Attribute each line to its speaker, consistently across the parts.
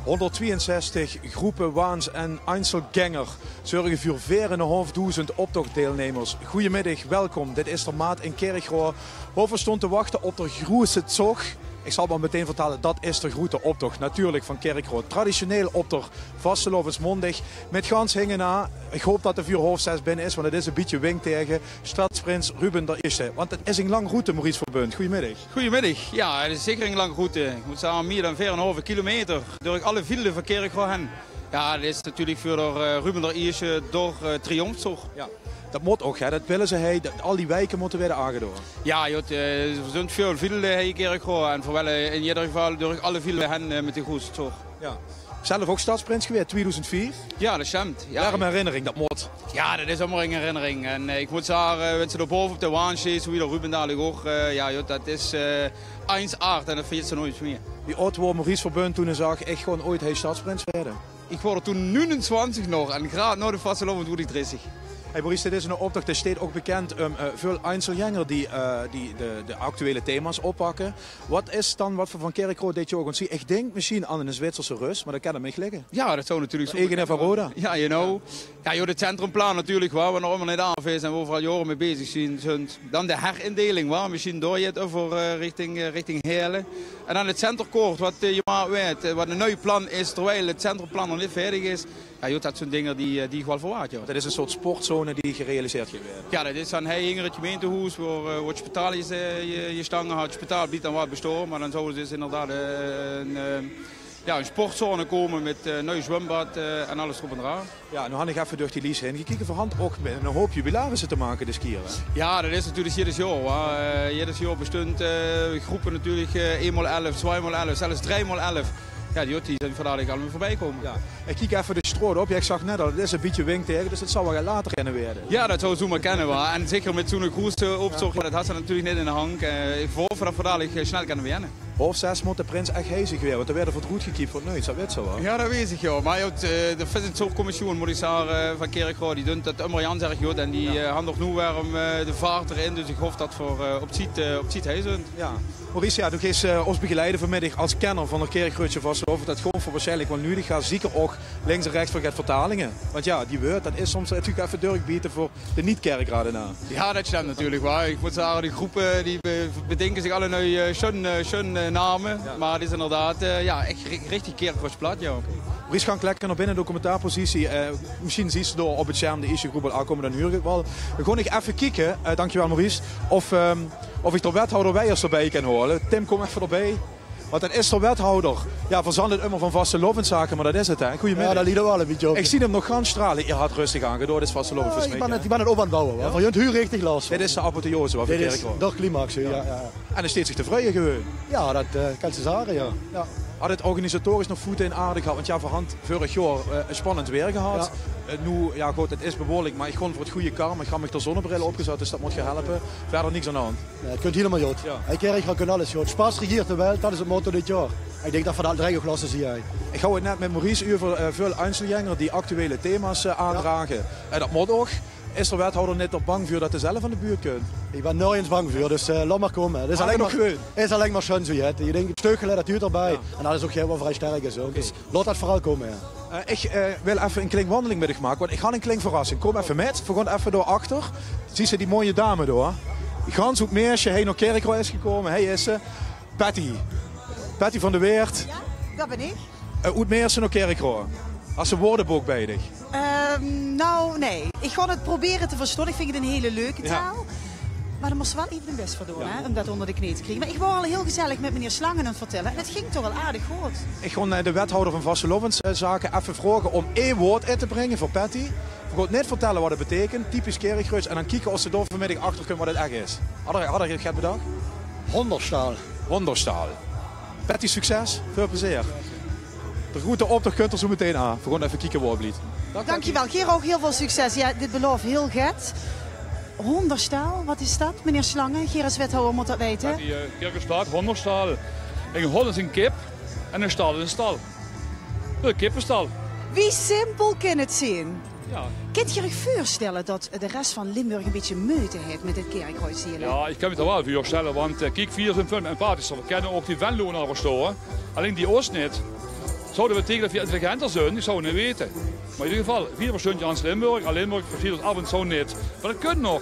Speaker 1: 162 groepen waans en Einzelgänger zorgen voor 4.500 optochtdeelnemers. Goedemiddag, welkom. Dit is de maat in Kerkrade. Hoeveel stond te wachten op de grootste zog? Ik zal maar meteen vertellen, dat is de grote optocht. Natuurlijk van Kerkrade. Traditioneel optocht, vastelovensmondig. Met gans hingen na. Ik hoop dat de 4.30 binnen is, want het is een beetje wing tegen Stadsprins Ruben der Eerste. Want het is een lang route, Maurice Verbund. Goedemiddag.
Speaker 2: Goedemiddag. Ja, het is zeker een lange route. Ik moet zeggen, meer dan 4,5 kilometer door alle velden van Kerkrade heen. Ja, dat is natuurlijk voor Ruben der Eerste door triomfzog.
Speaker 1: Ja. Dat moet ook, hè? Dat willen ze. Al die wijken moeten worden aangedaan.
Speaker 2: Ja, er zijn veel velden in Kerkrade en vooral in ieder geval door alle velden heen met de grootste zog.
Speaker 1: Ja. Zelf ook stadsprins geweest, 2004.
Speaker 2: Ja, dat stemt. Ja,
Speaker 1: warme herinnering, dat moet.
Speaker 2: Ja, dat is allemaal een herinnering. En ik moet zeggen, als ze er boven op de waan zitten, zo wie de Ruben dadelijk ook, dat is 1-8 en dat vergeet ze nooit meer.
Speaker 1: Die oud was Maurice Verbund toen hij zag echt gewoon ooit hij stadsprins werden.
Speaker 2: Ik word toen 29 nog en graag na de vastelovend word ik 30.
Speaker 1: Hey Maurice, dit is een optocht. Er staat ook bekend veel Einzelgänger die de actuele thema's oppakken. Wat is dan wat voor van Kerkrade dit jaar? Want ik denk misschien aan een Zwitserse Rus, maar dat kan hem niet liggen.
Speaker 2: Ja, dat zou natuurlijk zo.
Speaker 1: Eigen van Roda.
Speaker 2: Ja, you know. Ja, het centrumplan natuurlijk, waar we nog allemaal niet af is en we overal jaren mee bezig zijn. Dan de herindeling, waar misschien door je het over richting Heerlen. En dan het centerkoord, wat je maar weet, wat een nieuw plan is, terwijl het centrumplan nog niet verdig is. Ja, dat zijn dingen die ik wel verwacht. Ja.
Speaker 1: Dat is een soort sportzone die gerealiseerd gaat worden.
Speaker 2: Ja, dat is dan in het gemeentehuis, waar het spitaal je stangen had. Het spitaal biedt dan wat bestoren, maar dan zou er dus inderdaad een sportzone komen met een nieuw zwembad en alles erop en eraan.
Speaker 1: Ja, nu had ik even door die lease heen gekeken voor hand ook met een hoop jubilarissen te maken de skieren.
Speaker 2: Ja, dat is natuurlijk jedes jaar. Jedes jaar bestond groepen natuurlijk 1x11, 2x11, zelfs 3x11. Ja, die zijn vandaag allemaal voorbij komen. Ja.
Speaker 1: Ik kijk even de stroot op. Ja, ik zag net al, het is een beetje wing tegen, dus het zal wel later rennen werden.
Speaker 2: Ja, dat zou zo maar kennen. En zeker met zo'n groeste opzocht, dat had ze natuurlijk niet in de hand. Ik hoop dat vandaag snel kunnen wennen.
Speaker 1: 5-6 moet de prins echt hezig weer, want er werd voor het goed gekiept voor nooit. Dat weet zo wel.
Speaker 2: Ja, dat weet ik ja. Maar de Visitsorgcommissie, moet ik zeggen, van Kerkrade, die doet dat immer Jan zeg goed. En die gaan nog nu weer de vaart erin. Dus ik hoop dat voor op ziet hij zijn.
Speaker 1: Ja. Maurice, ja, du gaat ons begeleiden vanmiddag als kenner van de Kerkradse Vastelovend. Dat gewoon voor waarschijnlijk wel nu. Die gaat zeker ook links en rechts voor vertalingen. Want ja, die woord, dat is soms natuurlijk even doorgebieden voor de niet-Kerkrade na.
Speaker 2: Ja, dat stemt natuurlijk wel. Ik moet zeggen, die groepen die bedenken zich alle nu schön namen. Ja. Maar het is inderdaad echt richtig Kerkrads plat. Ja.
Speaker 1: Maurice gaat lekker naar binnen de commentaarpositie. Misschien zie je door op het scherm de eerste groep al aankomen, dan huur ik wel. We gaan even kijken, dankjewel Maurice, of ik de wethouder Weijers erbij kan horen. Tim, kom even erbij. Want dan is de wethouder. Ja, verzand het immer van vastelovendzaken, maar dat is het hè. Goedemiddag.
Speaker 3: Ja, dat liet er wel een beetje op.
Speaker 1: Ik zie hem nog gaan stralen. Je had rustig aangedoord, is vastelovend voor
Speaker 3: ik ben het op aan het bouwen. Ja? Van je huur richtig last.
Speaker 1: Dit is de apotheose wat we
Speaker 3: Dit is de climax, ja.
Speaker 1: En dan steekt zich tevreden gewoon.
Speaker 3: Ja, dat kan ze zeggen, ja.
Speaker 1: Had het organisatorisch nog voeten in aarde gehad? Want ja, voorhand vorig jaar een spannend weer gehad. Nu, ja goed, het is behoorlijk, maar ik gewoon voor het goede karma. Ik ga met de zonnebril opgezet, dus dat moet je helpen. Verder niks aan de hand.
Speaker 3: Ja, het kunt helemaal goed. Ja. Ik krijg kan alles goed. Spaas regeert de wereld, dat is het motto dit jaar. Ik denk dat we dat drie klassen zie jij.
Speaker 1: Ik hou het net met Maurice over veel Einzelgänger die actuele thema's aandragen. En dat moet ook. Is de wethouder net op bang voor dat hij zelf aan de buurt kunt?
Speaker 3: Ik ben nergens bang voor, dus laat maar komen. Het is alleen maar schön zo je het. Je denkt, het steukelen, dat duurt erbij. Ja. En dat is ook heel wel vrij sterk. Zo. Okay. Dus laat dat vooral komen. Ja.
Speaker 1: Ik wil even een klinkwandeling met je maken, want ik ga een klinkverrassing. Kom even met, we gaan even door achter. Zie je die mooie dame door? Die gans ook meisje, hij naar Kerkrade is gekomen. Hij is ze. Patty van de Weert.
Speaker 4: Ja, dat ben ik.
Speaker 1: Hoe meisje naar Kerkrade? Als een woordenboek bij dich?
Speaker 4: Nou, nee. Ik ga het proberen te verstaan. Ik vind het een hele leuke taal. Ja. Maar er moest wel even de best voor doen, hè, om dat onder de knie te krijgen. Maar ik wou al heel gezellig met meneer Slangen aan het vertellen. En het ging toch wel aardig goed.
Speaker 1: Ik ga de wethouder van vastelovenszaken even vragen om één woord in te brengen voor Patty. Ik ga net vertellen wat het betekent, typisch Kerkrades. En dan kijken of ze door vanmiddag achter kunnen wat het echt is. Had je het bedacht? Honderstaal. Patty, succes. Veel plezier. De grote optocht kunt er zo meteen aan. We gaan even kijken waar het blijft.
Speaker 4: Dankjewel. Geer ook heel veel succes. Ja, dit belooft heel get. Honderstaal, wat is dat, meneer Slangen? Geer als wethouder moet dat weten.
Speaker 5: Ja, die Kerkrade honderstaal. Een hond is een kip en een stal is een stal. Een kippenstal.
Speaker 4: Wie simpel kan het zijn?
Speaker 5: Ja.
Speaker 4: Kunt je je voorstellen dat de rest van Limburg een beetje meute heeft met dit Kerkrades hier?
Speaker 5: Ja, ik kan me het wel voorstellen, want kijk, 4 zijn fun en parties. We kennen ook die Venlo naar storen. Alleen die Oost niet. Zou dat betekenen dat we intelligenter zijn? Ik zou het niet weten. Maar in ieder geval, 4% aan Limburg. Aan Limburg verschilt het af en toe niet. Maar dat kunt nog.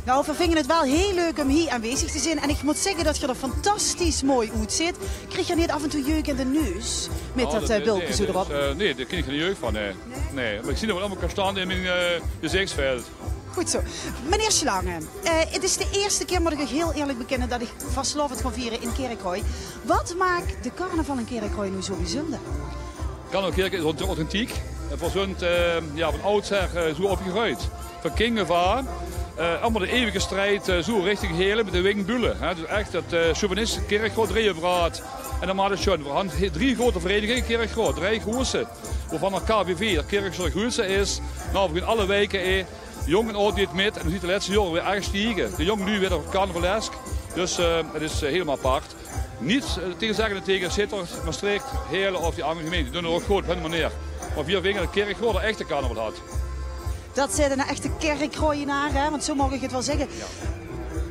Speaker 4: Nou, we vinden het wel heel leuk om hier aanwezig te zijn. En ik moet zeggen dat je er fantastisch mooi uitziet. Krijg je niet af en toe jeuk in de neus met dat bulkje zo erop?
Speaker 5: Nee, daar krijg ik geen jeuk van. Nee. Maar ik zie dat we allemaal kan staan in mijn gezichtsveld.
Speaker 4: Goed zo. Meneer Slangen, het is de eerste keer, moet ik heel eerlijk bekennen, dat ik vastlovend ga vieren in Kerkrooij. Wat maakt de carnaval in Kerkrooij nu zo bijzonder?
Speaker 5: Carnaval Kerkrooij is authentiek. Het was van oudsher zo opgegroeid. Van kingevaar. Allemaal de eeuwige strijd zo richting Heerlen met de Wingbulen. Dus echt het chauvinistische Kerkrooij, drieënbraad. En dan maar het schoon. We hadden 3 grote verenigingen Kerkrooij, 3 grootste. Waarvan de KVV, de Kerkrooij grootste is. Nou, we gaan alle wijken jong en oud dit met. En we zien de laatste jaren weer erg stijgen. De jong nu weer carnavalesk. Dus het is helemaal apart. Niet tegenzeggende tegen Sittard, Maastricht, Heerlen of die andere gemeenten. Die doen er ook goed op hun manier. Maar 4 weken de Kerkrooij er echt een carnaval had.
Speaker 4: Dat zijn een echte Kerkrooienaar, hè? Want zo mag ik het wel zeggen. Ja.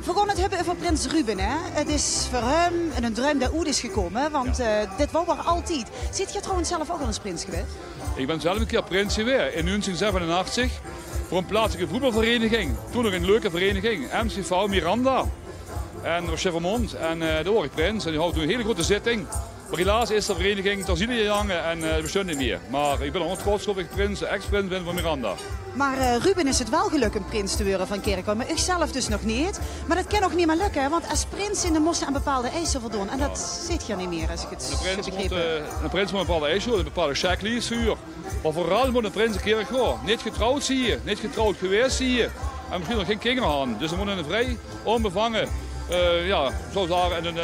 Speaker 4: We gaan het hebben over Prins Ruben. Hè? Het is voor hem een droom dat uit is gekomen, want dit wou er altijd. Zit je trouwens zelf ook al eens prins geweest? Ik
Speaker 5: ben zelf een keer prins geweest in 1987 voor een plaatselijke voetbalvereniging. Toen nog een leuke vereniging, MCV Miranda. En dat was Chevermond en daar word ik prins en die houdt een hele grote zitting. Maar helaas is de vereniging ter ziele gegaan en we zijn niet meer. Maar ik ben een ontrotschappelijk prins, ex-prins ben van Miranda.
Speaker 4: Maar Ruben is het wel gelukt een prins te worden van Kerkrooij, maar ik zelf dus nog niet. Maar dat kan nog niet meer lukken, want als prins in de moesten aan bepaalde eisen voldoen. En dat zit hier niet meer, als ik het begrepen heb.
Speaker 5: Een prins moet een bepaalde eisen, een bepaalde checklist vuur. Maar vooral moet een prins een Kerkrooij. Niet getrouwd zie je, niet getrouwd geweest zie je. En misschien nog geen kinderen aan. Dus dan moet een vrij onbevangen, zo zeggen,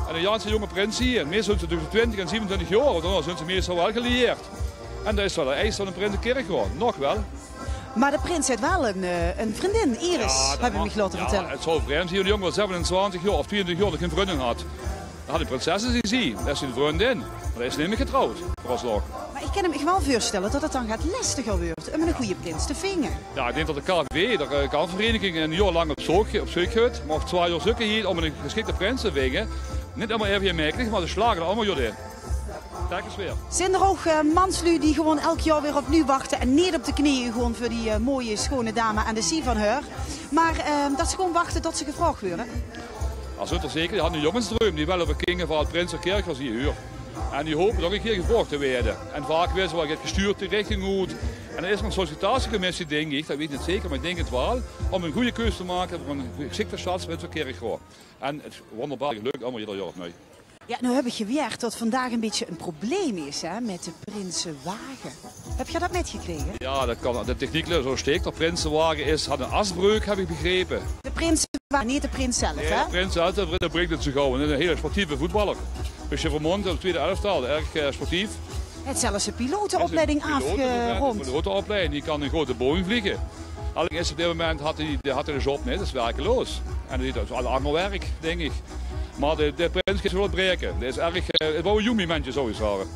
Speaker 5: en een Jaanse jonge prins zie je. Meestal zijn ze tussen 20 en 27 jaar, want dan zijn ze meestal wel gelieerd. En dat is wel de eis van een prins in Kerkrooij, nog wel.
Speaker 4: Maar de prins heeft wel een vriendin, Iris, heb ik me laten vertellen.
Speaker 5: Het zou vreemd zijn, de jongen was 27 jaar of 22 jaar dat geen vriendin had. Dan had de prinsessen gezien, dat is een vriendin. Maar hij is niet meer getrouwd, vooralsnog.
Speaker 4: Maar ik kan hem wel voorstellen dat het dan gaat lastiger worden om een goede prins te vinden.
Speaker 5: Ja, ik denk dat de KVW, de kansvereniging, een jaar lang op zoek gaat. Maar 2 jaar zoeken hier om een geschikte prins te vinden. Niet allemaal even merkelijk, maar ze slagen er allemaal in. Kijk eens weer.
Speaker 4: Zijn er ook manslui die gewoon elk jaar weer opnieuw wachten en niet op de knieën gewoon voor die mooie, schone dame aan de zee van haar. Maar dat ze gewoon wachten tot ze gevraagd worden?
Speaker 5: Als het er zeker, die hadden een jongensdroom, die wel op een kingen van het prins en Kerkrooij hier huur. En die hopen nog een keer gevraagd te worden. En vaak weer zo wordt gestuurd de richting uit. En er is nog een sollicitatiecommissie, denk ik, dat weet ik niet zeker, maar ik denk het wel, om een goede keuze te maken voor een geschikte staatsprins van Kerkrooij. En het wonderbaar lukt allemaal ieder jaar opnieuw.
Speaker 4: Ja, nu heb ik gewerkt dat vandaag een beetje een probleem is met de Prinsenwagen. Heb je dat metgekregen?
Speaker 5: Ja, dat kan. De techniek zo steekt. De Prinsenwagen had een asbreuk, heb ik begrepen.
Speaker 4: De Prinsenwagen, niet de prins zelf, hè?
Speaker 5: De prins zelf, dat brengt het zo gauw. Een hele sportieve voetballer. Bij Chevermond, de tweede elftal, erg sportief.
Speaker 4: Het is zelfs een pilotenopleiding afgerond.
Speaker 5: Een pilotenopleiding, die kan een grote Boeing vliegen. Alleen is op dit moment had hij de job niet, dat is werkeloos. En dat is al ander werk, denk ik. Maar de prins gaat wel breken. Dat is erg, het was een joemiementje zou je zeggen.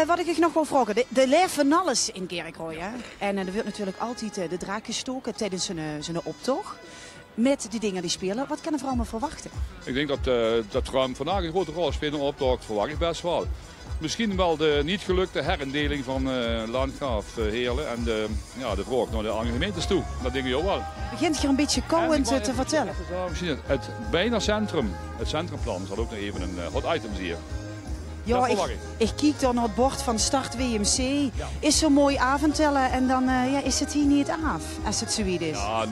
Speaker 4: Wat ik nog wil vragen, de leer van alles in Kerkrooij. En er wordt natuurlijk altijd de draak gestoken tijdens zijn optocht. Met die dingen die spelen, wat kan er vooral maar verwachten? Ik denk
Speaker 5: dat ruim vandaag een grote rol speelt in de optocht, verwacht ik best wel. Misschien wel de niet gelukte herindeling van Landgraaf Heerlen en de vraag naar de andere gemeentes toe. Dat denk ik ook wel.
Speaker 4: Begint hier een beetje kauwend te vertellen.
Speaker 5: Misschien het bijna centrum, het centrumplan, zal ook nog even een hot item hier.
Speaker 4: Ja, ik kijk dan naar het bord van Start WMC. Ja. Is zo'n mooi avondtellen en dan is het hier niet af, als het zoiets is.
Speaker 5: Ja,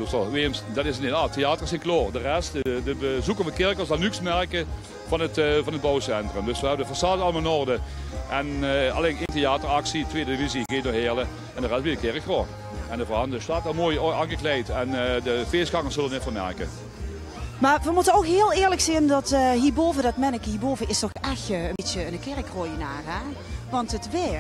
Speaker 5: dat is niet af. Theater is klaar. De rest, de bezoeken van Kerkrooij zal niks merken van het bouwcentrum. Dus we hebben de façade allemaal in orde. En alleen één theateractie, tweede divisie, gaat door Heerlen en de rest weer Kerkrooij. En de verhanden staat er mooi aangekleed en de feestgangers zullen niet van merken.
Speaker 4: Maar we moeten ook heel eerlijk zijn dat hierboven, dat manneke hierboven, is toch echt een beetje een Kerkrooienaar, hè? Want het weer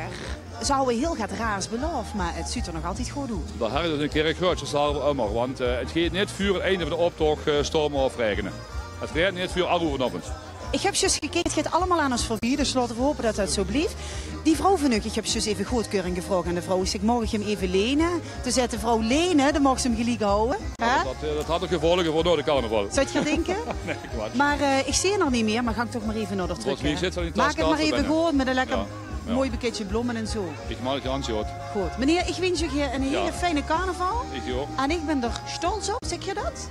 Speaker 4: zou heel gaat raars beloven, maar het ziet er nog altijd goed uit.
Speaker 5: Dat hebben we in Kerkrooij, dat zal we immer, want het gaat niet voor het einde van de optocht stormen of regenen. Het gaat niet voor alle vanochtend.
Speaker 4: Ik heb zus gekeken, het gaat allemaal aan ons voorbij, dus laten we hopen dat dat zo blijft. Die vrouw van ik heb zus even goedkeuring gevraagd aan de vrouw. Ik mag je hem even lenen? Toen zei de vrouw lenen, dan mag ze hem gelijk houden.
Speaker 5: Ja, dat had ook gevolgen voor door de carnaval.
Speaker 4: Zou je het gaan denken?
Speaker 5: Nee, kwats.
Speaker 4: Maar ik zie je nog niet meer, maar ga ik toch maar even naar de terug.
Speaker 5: Maak
Speaker 4: het maar even goed met een lekker
Speaker 5: Ja.
Speaker 4: mooi boeketje bloemen en zo.
Speaker 5: Ik maak het antwoord.
Speaker 4: Goed. Meneer, ik wens u een hele fijne carnaval.
Speaker 5: Ik ook.
Speaker 4: En ik ben er stolz op, zeg je dat?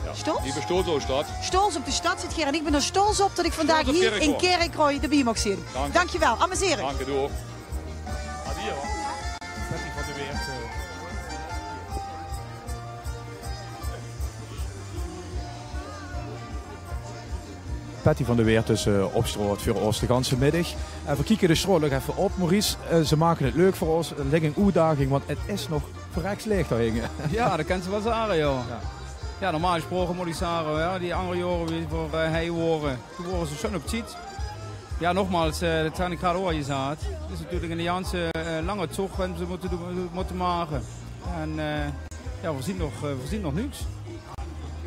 Speaker 5: Ja.
Speaker 4: Stolz?
Speaker 5: Die bestaat zo stad.
Speaker 4: Stolz op de stad zit hier en ik ben er stolz op dat ik vandaag
Speaker 5: Stolz op
Speaker 4: hier
Speaker 5: Kerkroo.
Speaker 4: in Kerkroo de bier mag zien.
Speaker 5: Dank.
Speaker 4: Dankjewel, amuseren.
Speaker 5: Dank je door.
Speaker 6: Adieu. Patty van de Weert.
Speaker 1: Patty van de Weert is op straat voor ons de ganse middag. We kijken de straat nog even op, Maurice. Ze maken het leuk voor ons. Het ligt een uitdaging, want het is nog verrekt leeg daar hingen.
Speaker 2: Ja, dat kent ze wel zeggen, joh. Ja, normaal gesproken moet ik zeggen, ja, die andere jaren weer voor hij horen. Toen worden ze zo op tijd. Ja, nogmaals, dat zijn ik graag hoor je zaad. Het is natuurlijk een Janse lange tocht en ze moeten maken. En ja, we zien nog niks.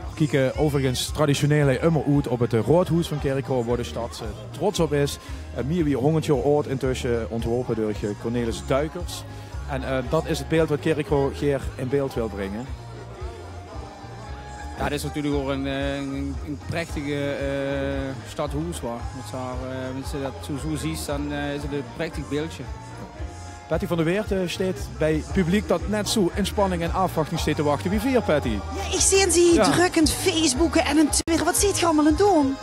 Speaker 1: We kijken overigens traditioneel immer uit op het Roodhuis van Kerkroo, waar de stad trots op is. Meer wie 100 jaar oud intussen ontworpen door Cornelis Duikers. En dat is het beeld wat Kerkroo hier in beeld wil brengen.
Speaker 2: Ja, dit is natuurlijk ook een prachtige stadhuis. Als je dat zo ziet, dan is het een prachtig beeldje.
Speaker 1: Patty van de Weert staat bij het publiek dat net zo in spanning en afwachting staat te wachten. Wie vier, Patty?
Speaker 4: Ja, ik zie ze hier drukkend Facebooken en een Twitter. Wat zit je allemaal aan het doen?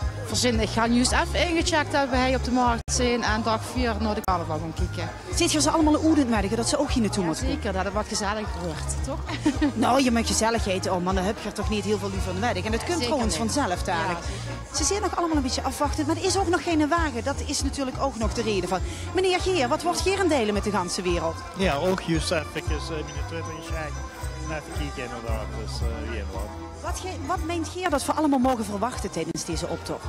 Speaker 7: Ik ga juist even ingecheckt dat wij op de markt zijn en dag 4 naar de carnaval gaan kijken.
Speaker 4: Zit je ze allemaal oedend merken dat ze ook hier naartoe moeten?
Speaker 7: Zeker, dat het wat gezellig wordt, toch?
Speaker 4: Nou, je met gezelligheid, oh man, dan heb je er toch niet heel veel lief van werk. En dat kunt trouwens
Speaker 7: niet.
Speaker 4: vanzelf dadelijk. Ze zijn nog allemaal een beetje afwachtend, maar er is ook nog geen wagen. Dat is natuurlijk ook nog de reden van. Meneer Geer, wat wordt Geer aan delen met de ganse wereld?
Speaker 6: Ja, ook juist even mijn Twitter gecheckt. En even kijken inderdaad, dus weer wat.
Speaker 4: Wat meent Geer dat we allemaal mogen verwachten tijdens deze optocht?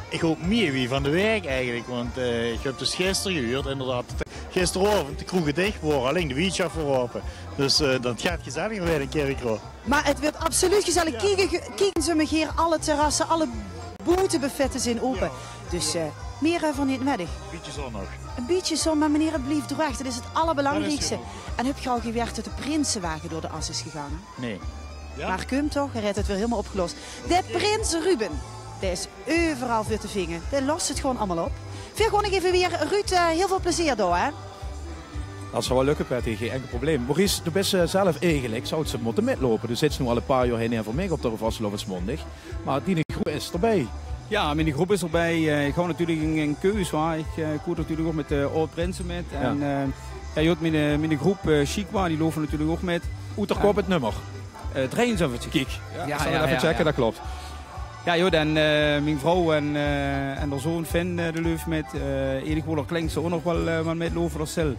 Speaker 6: Ik hoop meer wie van de werk eigenlijk, want ik heb dus gisteren gehuurd, inderdaad. Gisteravond de kroegen dicht worden, alleen de wietschap voor open. Dus dat gaat gezellig weer in Kerkroo.
Speaker 4: Maar het wordt absoluut gezellig. Kijken ze me Geer, alle terrassen, alle boetebuffetten zijn open. Ja. Dus meer van dit middag.
Speaker 6: Een beetje zon nog.
Speaker 4: Een beetje zon, maar meneer, het blijft droog. Dat is het allerbelangrijkste. En heb je al gewerkt dat de Prinsenwagen door de as is gegaan?
Speaker 6: Nee. Ja?
Speaker 4: Maar Kum toch, hij heeft het weer helemaal opgelost. De Prins Ruben, die is overal voor te vingen. Die lost het gewoon allemaal op. Veel gewoon nog even weer, Ruud, heel veel plezier door, hè?
Speaker 1: Dat zou wel lukken, Patty, geen enkel probleem. Maurice, du bent zelf eigenlijk, zou het ze moeten metlopen. Dus zit nu al een paar jaar heen en voor mij op de Vastelovensmondig. Maar die groep is erbij.
Speaker 2: Ja, mijn groep is erbij. Ik ga natuurlijk een keus waar. Ik koer natuurlijk ook met de Oud Prinsen met. En je hebt mijn groep Chikwa, die lopen natuurlijk ook met.
Speaker 1: Oeterkop het nummer.
Speaker 2: 73.
Speaker 1: Kijk, ik zal even checken, dat klopt.
Speaker 2: Ja, joh, en mijn vrouw en de zoon Finn de leuf met. Eigenlijk wel klinkt ze ook nog wel metlopen als zelf.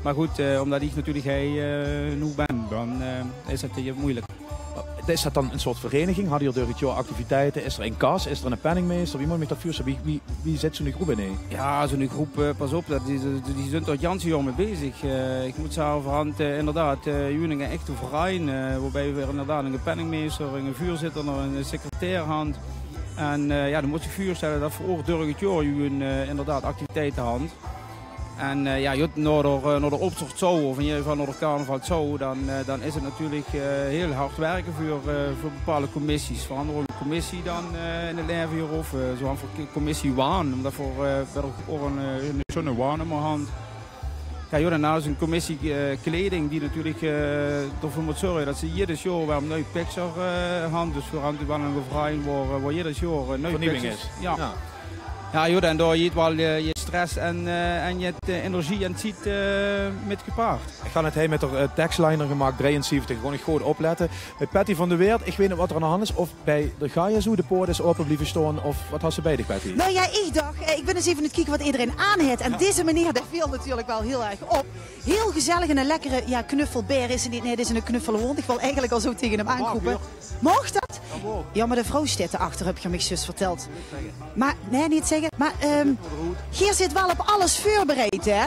Speaker 2: Maar goed, omdat ik natuurlijk nu ben, dan is het moeilijk.
Speaker 1: Is dat dan een soort vereniging? Hadden jullie door het jaar activiteiten? Is er een kas? Is er een penningmeester? Wie moet met dat vuur? Wie zet zo'n groep in?
Speaker 2: Ja, zo'n groep, pas op, die zijn tot Janse jaar mee bezig. Ik moet zeggen, voorhand inderdaad, jullie echt een verein, waarbij we inderdaad een penningmeester, een vuurzitter, een secretair hand. En ja, dan moet je voorstellen dat voor door het jaar jullie inderdaad activiteiten hand. En ja, naar de optocht zo, of in ieder geval naar de carnaval zo, dan is het natuurlijk heel hard werken voor bepaalde commissies. Voor andere commissie dan in het leven hier of zo'n commissie waan, omdat voor ook zo'n waan in mijn hand. Ja, joh, daarnaast een commissie kleding die natuurlijk ervoor moet zorgen dat ze ieder jaar weer een nieuw picture hand, dus voor aan een bevrijding waar ieder jaar een nieuw
Speaker 1: vernieuwing is.
Speaker 2: Ja. Ja, joh, en daar je wel je stress en je energie en tijd met gepaard.
Speaker 1: Ik ga het heen met de tekstliner gemaakt, 73, gewoon niet goed opletten. Bij Patty van de Weert, ik weet niet wat er aan de hand is. Of bij de Gaia zo de poort is open blijven staan, of wat had ze bij de Patty?
Speaker 4: Nou ja, ik dacht, ik ben eens even aan het kijken wat iedereen aan heeft. En deze meneer, dat viel natuurlijk wel heel erg op. Heel gezellig en een lekkere knuffelbeer is het niet. Nee, dit is een knuffelhond. Ik wil eigenlijk al zo tegen hem aanroepen. Mocht dat? Ja, maar de vrouw staat erachter, heb je me zus verteld. Maar, nee, niet zeggen. Maar hier zit wel op alles voorbereid, hè?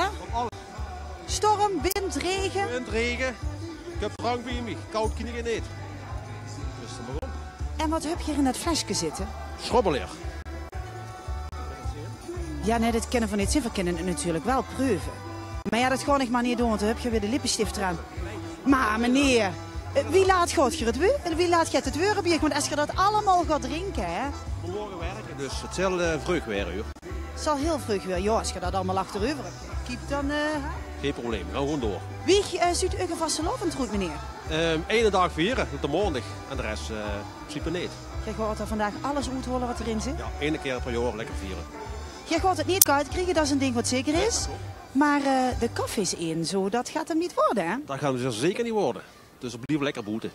Speaker 4: Storm, wind, regen.
Speaker 8: Wind, regen. Ik heb drank bij me. Koud kan ik niet. Dus dan maar op.
Speaker 4: En wat heb je hier in dat flesje zitten?
Speaker 8: Schrobbeleer.
Speaker 4: Ja, nee, dat kennen van niet. We kennen het natuurlijk wel proeven. Maar ja, dat ga ik maar niet doen, want dan heb je weer de lippenstift eraan. Maar meneer, wie laat je het weer? Wie laat je het weer op je? Want als je dat allemaal gaat drinken, hè?
Speaker 8: Morgen werken, dus hetzelfde vreugdweeruur.
Speaker 4: Het zal heel vroeg weer. Ja, als je dat allemaal achterover hebt gekiept, dan...
Speaker 8: Geen probleem, we gaan gewoon door.
Speaker 4: Wie ziet u een vastelovendroet, meneer?
Speaker 8: Ene dag vieren, op de maandag. En de rest sliepen niet.
Speaker 4: Jij gaat er vandaag alles uitholen wat erin zit?
Speaker 8: Ja, 1 keer per jaar lekker vieren.
Speaker 4: Jij gaat het niet koud krijgen, dat is een ding wat zeker is. Maar de koffie is in, zo, dat gaat hem niet worden, hè?
Speaker 8: Dat gaan we dus zeker niet worden. Dus opnieuw lekker boeten.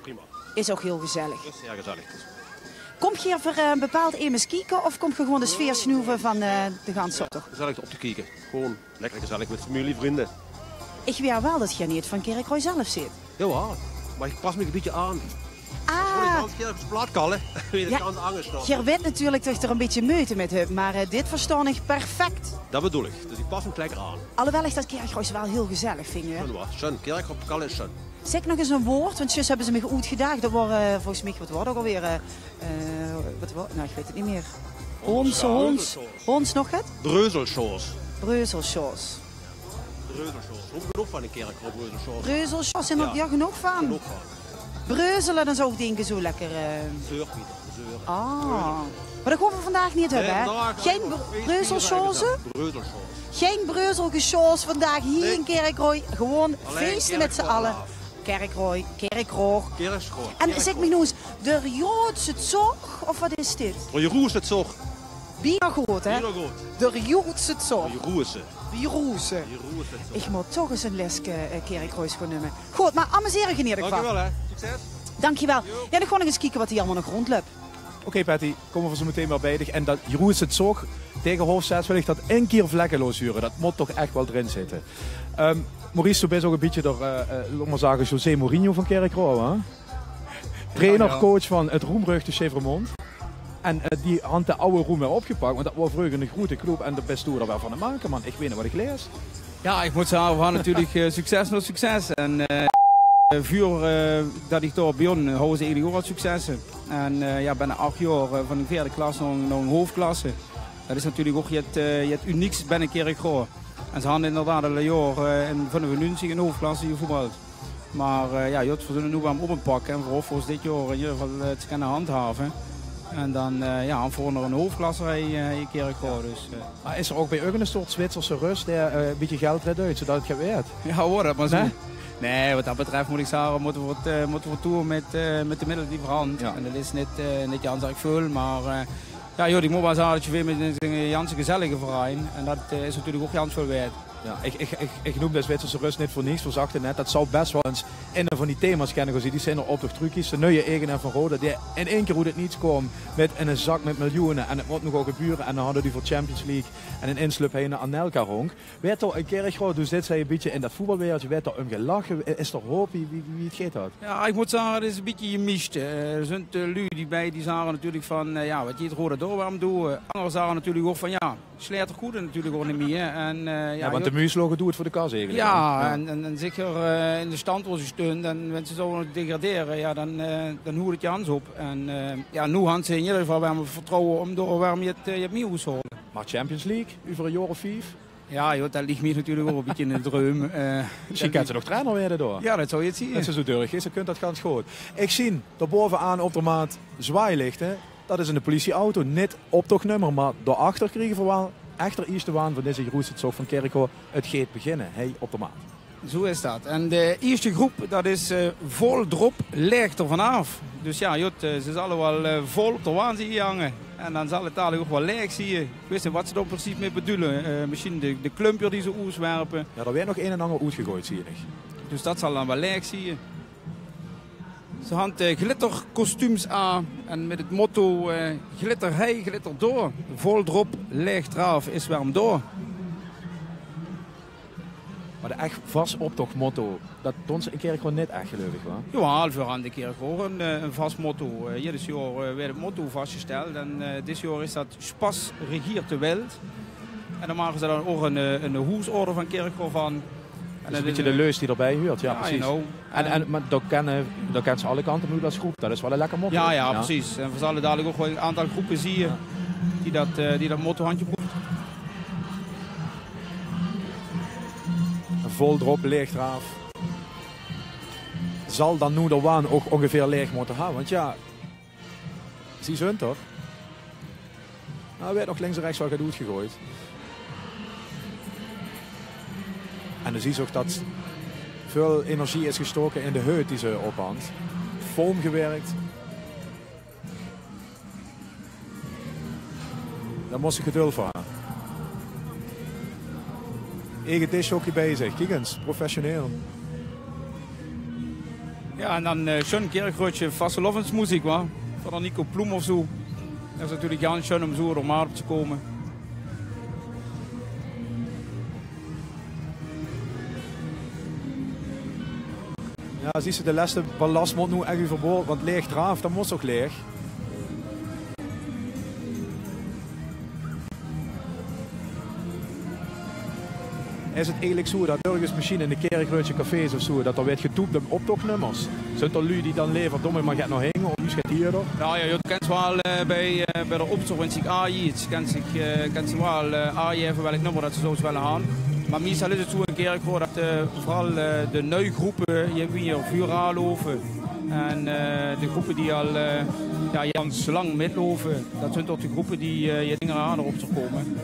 Speaker 8: Prima.
Speaker 4: Is ook heel gezellig.
Speaker 8: Dat is heel gezellig.
Speaker 4: Kom je hier voor een bepaald immers kieken of kom je gewoon de sfeer snoeven van de gansoptocht?
Speaker 8: Gezellig op te kijken. Gewoon lekker gezellig met familie, vrienden.
Speaker 4: Ik weet wel dat je niet van Kerkrooij zelf zit.
Speaker 8: Ja, maar ik pas me een beetje aan.
Speaker 4: Ah, je weet natuurlijk dat je er een beetje moeite met hebt, maar dit versta ik perfect.
Speaker 8: Dat bedoel ik, dus ik pas me lekker aan.
Speaker 4: Alhoewel ik dat Kerkrooij wel heel gezellig vind, hè?
Speaker 8: Schön, Kerkrooij op Kalle is schön.
Speaker 4: Zeg nog eens een woord, want zus hebben ze me goed gedaagd. Dat waren volgens mij, wat wordt ook alweer? Nou, ik weet het niet meer. Hons nog het?
Speaker 8: Breuzelsaus.
Speaker 4: Breuzelsaus.
Speaker 8: Hoe genoeg van een Kerkrooij breuzelsaus?
Speaker 4: Breuzelsaus, zijn er genoeg van?
Speaker 8: Genoeg van.
Speaker 4: Breuzelen, dan zou ik denken zo lekker...
Speaker 8: Zeur, Pieter, zeur.
Speaker 4: Ah, maar dat gaan we vandaag niet hebben, hè? Geen breuzelsaus? Geen breuzelgesaus vandaag hier in Kerkrooij. Gewoon feesten met z'n allen. Kerkrooij, Kerkroog. En zeg me nou eens, de Joodse Zog, of wat is dit?
Speaker 8: De Jeroense Zog.
Speaker 4: Bier goed, hè? De Joodse Zog.
Speaker 8: Jeroense.
Speaker 4: Ik moet toch eens een lesje Kerkrooij gaan nemen. Goed, maar amuseer je in ieder geval.
Speaker 8: Dankjewel, hè. Succes.
Speaker 4: Dankjewel. Ja, dan gewoon eens kijken wat hier allemaal nog rondloopt.
Speaker 1: Oké, Patty, komen we zo meteen maar bij dich. En dat Jeroense Zog tegen half 6 wil ik dat 1 keer vlekkeloos huren. Dat moet toch echt wel erin zitten. Maurice, du bent ook een beetje door, laat maar zeggen, José Mourinho van Kerkrooij, hè? Trainer, coach van het roemruchte Chevrolet. En die had de oude roem weer opgepakt, want dat was vroeger een grote club en de best er wel van te maken, man. Ik weet niet wat ik lees.
Speaker 2: Ja, ik moet zeggen, we gaan natuurlijk succes naar succes. En vuur dat ik daar begon, houden ze eigenlijk ook wat successen. En ja, bijna 8 jaar van een vierde klas naar een hoofdklasse. Dat is natuurlijk ook het uniekste binnen Kerkrooij. En ze hadden inderdaad al een jaar in 95 een hoofdklasse gevoetbald. Maar ja, we zullen nu wel op een pakken en voor ons dit jaar in ieder geval te kunnen handhaven. En dan ja, voor een hoofdklasse in Kerkrooij. Dus,
Speaker 1: maar is er ook bij u een soort Zwitserse rust die een beetje geld redt uit, zodat het gaat weet?
Speaker 2: Ja hoor, dat maar zo. Nee, wat dat betreft moet ik zeggen, moeten we toe met de middelen die voorhand. Ja. En dat is niet Jans ik veel, maar ja, joh, ik moet wel zeggen dat je weer met een Janse gezellige verein. En dat is natuurlijk ook Jans veel waard.
Speaker 1: Ja, ik noem de Zwitserse rust niet voor niets, voor zachte net. Dat zou best wel eens in een van die thema's kennen gezien. Die zijn er op de trucjes. De nieuwe Egen van Rode, die in één keer hoe het niets kwam met een zak met miljoenen. En het moet nog ook gebeuren. En dan hadden die voor Champions League en een inslup heen naar Anelka rond. Weet toch een Kerkrooij, dus dit zei een beetje in dat voetbalwereldje. Weet toch om gelachen? Is er hoop? Wie het gaat dat?
Speaker 2: Ja, ik moet zeggen, het is een beetje gemist. Er zijn lui die zagen natuurlijk van, ja, wat je het Rode door waarom doen. Anderen zagen natuurlijk ook van, ja, slecht goed natuurlijk ook niet meer. En,
Speaker 1: ja, want de muislogen doet het voor de kas eigenlijk.
Speaker 2: Ja, ja. En zeker in de stand waar ze steunen, en wenn ze zo degraderen, ja, dan hoort het je hands op. En ja, nu hangt ze in ieder geval waarom we vertrouwen om door waarom je het mee hoeft houden.
Speaker 1: Maar Champions League, over een jaar of 5?
Speaker 2: Ja, joh, dat ligt mij natuurlijk ook een beetje in de droom.
Speaker 1: Misschien kan ze nog trainer worden door.
Speaker 2: Ja, dat zou je het zien.
Speaker 1: Als ze zo durig is, dan kunt dat ganz goed. Ik zie daarbovenaan op de maat zwaailichten. Dat is een politieauto, niet optochtnummer, maar daarachter kregen we wel echter eerste waan van deze Jeroense Zog van Kerkrooij. Het gaat beginnen, hey, op de maat.
Speaker 2: Zo is dat. En de eerste groep, dat is vol drop, ligt er vanaf. Dus ja, Jut, ze zullen wel vol op de waan zien hangen. En dan zal het dadelijk ook wel leeg zien. Ik weet niet wat ze er precies mee bedoelen. Misschien de klumpje die ze uitwerpen.
Speaker 1: Ja, daar werd nog een en ander uitgegooid, zie je.
Speaker 2: Dus dat zal dan wel leeg zien. Ze hadden glitterkostuums aan en met het motto glitter hei, glitter door. Vol drop, leeg eraf, is warm door.
Speaker 1: Maar de echt vast optochtmotto, dat doen ze een keer gewoon niet echt gelukkig, hoor.
Speaker 2: Ja, voor aan de keer gewoon een vast motto. Ieder jaar werd het motto vastgesteld en dit jaar is dat Spas regiert de Welt. En dan maken ze dan ook een hoesorde van Kerkrooij van.
Speaker 1: Dat is een beetje de leus die erbij huurt, ja, precies. Maar dat kennen ze alle kanten nu als groep, dat is wel een lekker motto.
Speaker 2: Ja, precies. En we zullen dadelijk ook wel een aantal groepen zien die dat motto handje proeft.
Speaker 1: vol erop, leeg eraf. Zal dan nu de waan ook ongeveer leeg moeten hebben? Want ja, zie je toch? Nou, werd nog links en rechts wel gedoet gegooid. En dan zie je ook dat veel energie is gestoken in de huid die ze ophangt. Foam gewerkt. Daar moest ik geduld voor hebben. Eigen dishockey bezig. Kijk eens, professioneel.
Speaker 2: Ja, en dan zo'n keer een grootje vastelovensmuziek, wa? Van Nico Ploem of zo. Dat is natuurlijk heel schön om zo normaal op te komen.
Speaker 1: Ja, zie je, de laatste ballast moet nu echt verboord, want leeg draaf, dat moest ook leeg. Is het eigenlijk zo dat ergens misschien in de Kerkroodse cafés of zo, dat er werd getoept op optochtnummers? Zijn er lui die dan leveren, domme maar gaat nog heen, of nu gaat hier door?
Speaker 2: Nou ja, je kent wel bij de optocht, want ik AI kent ze wel AI even welk nummer dat ze zo willen gaan. Maar meestal is het zo een keer dat vooral de nieuwe groepen hier vuur aanlopen. En de groepen die al Jans lang metlopen, dat zijn toch de groepen die je dingen aan erop komen.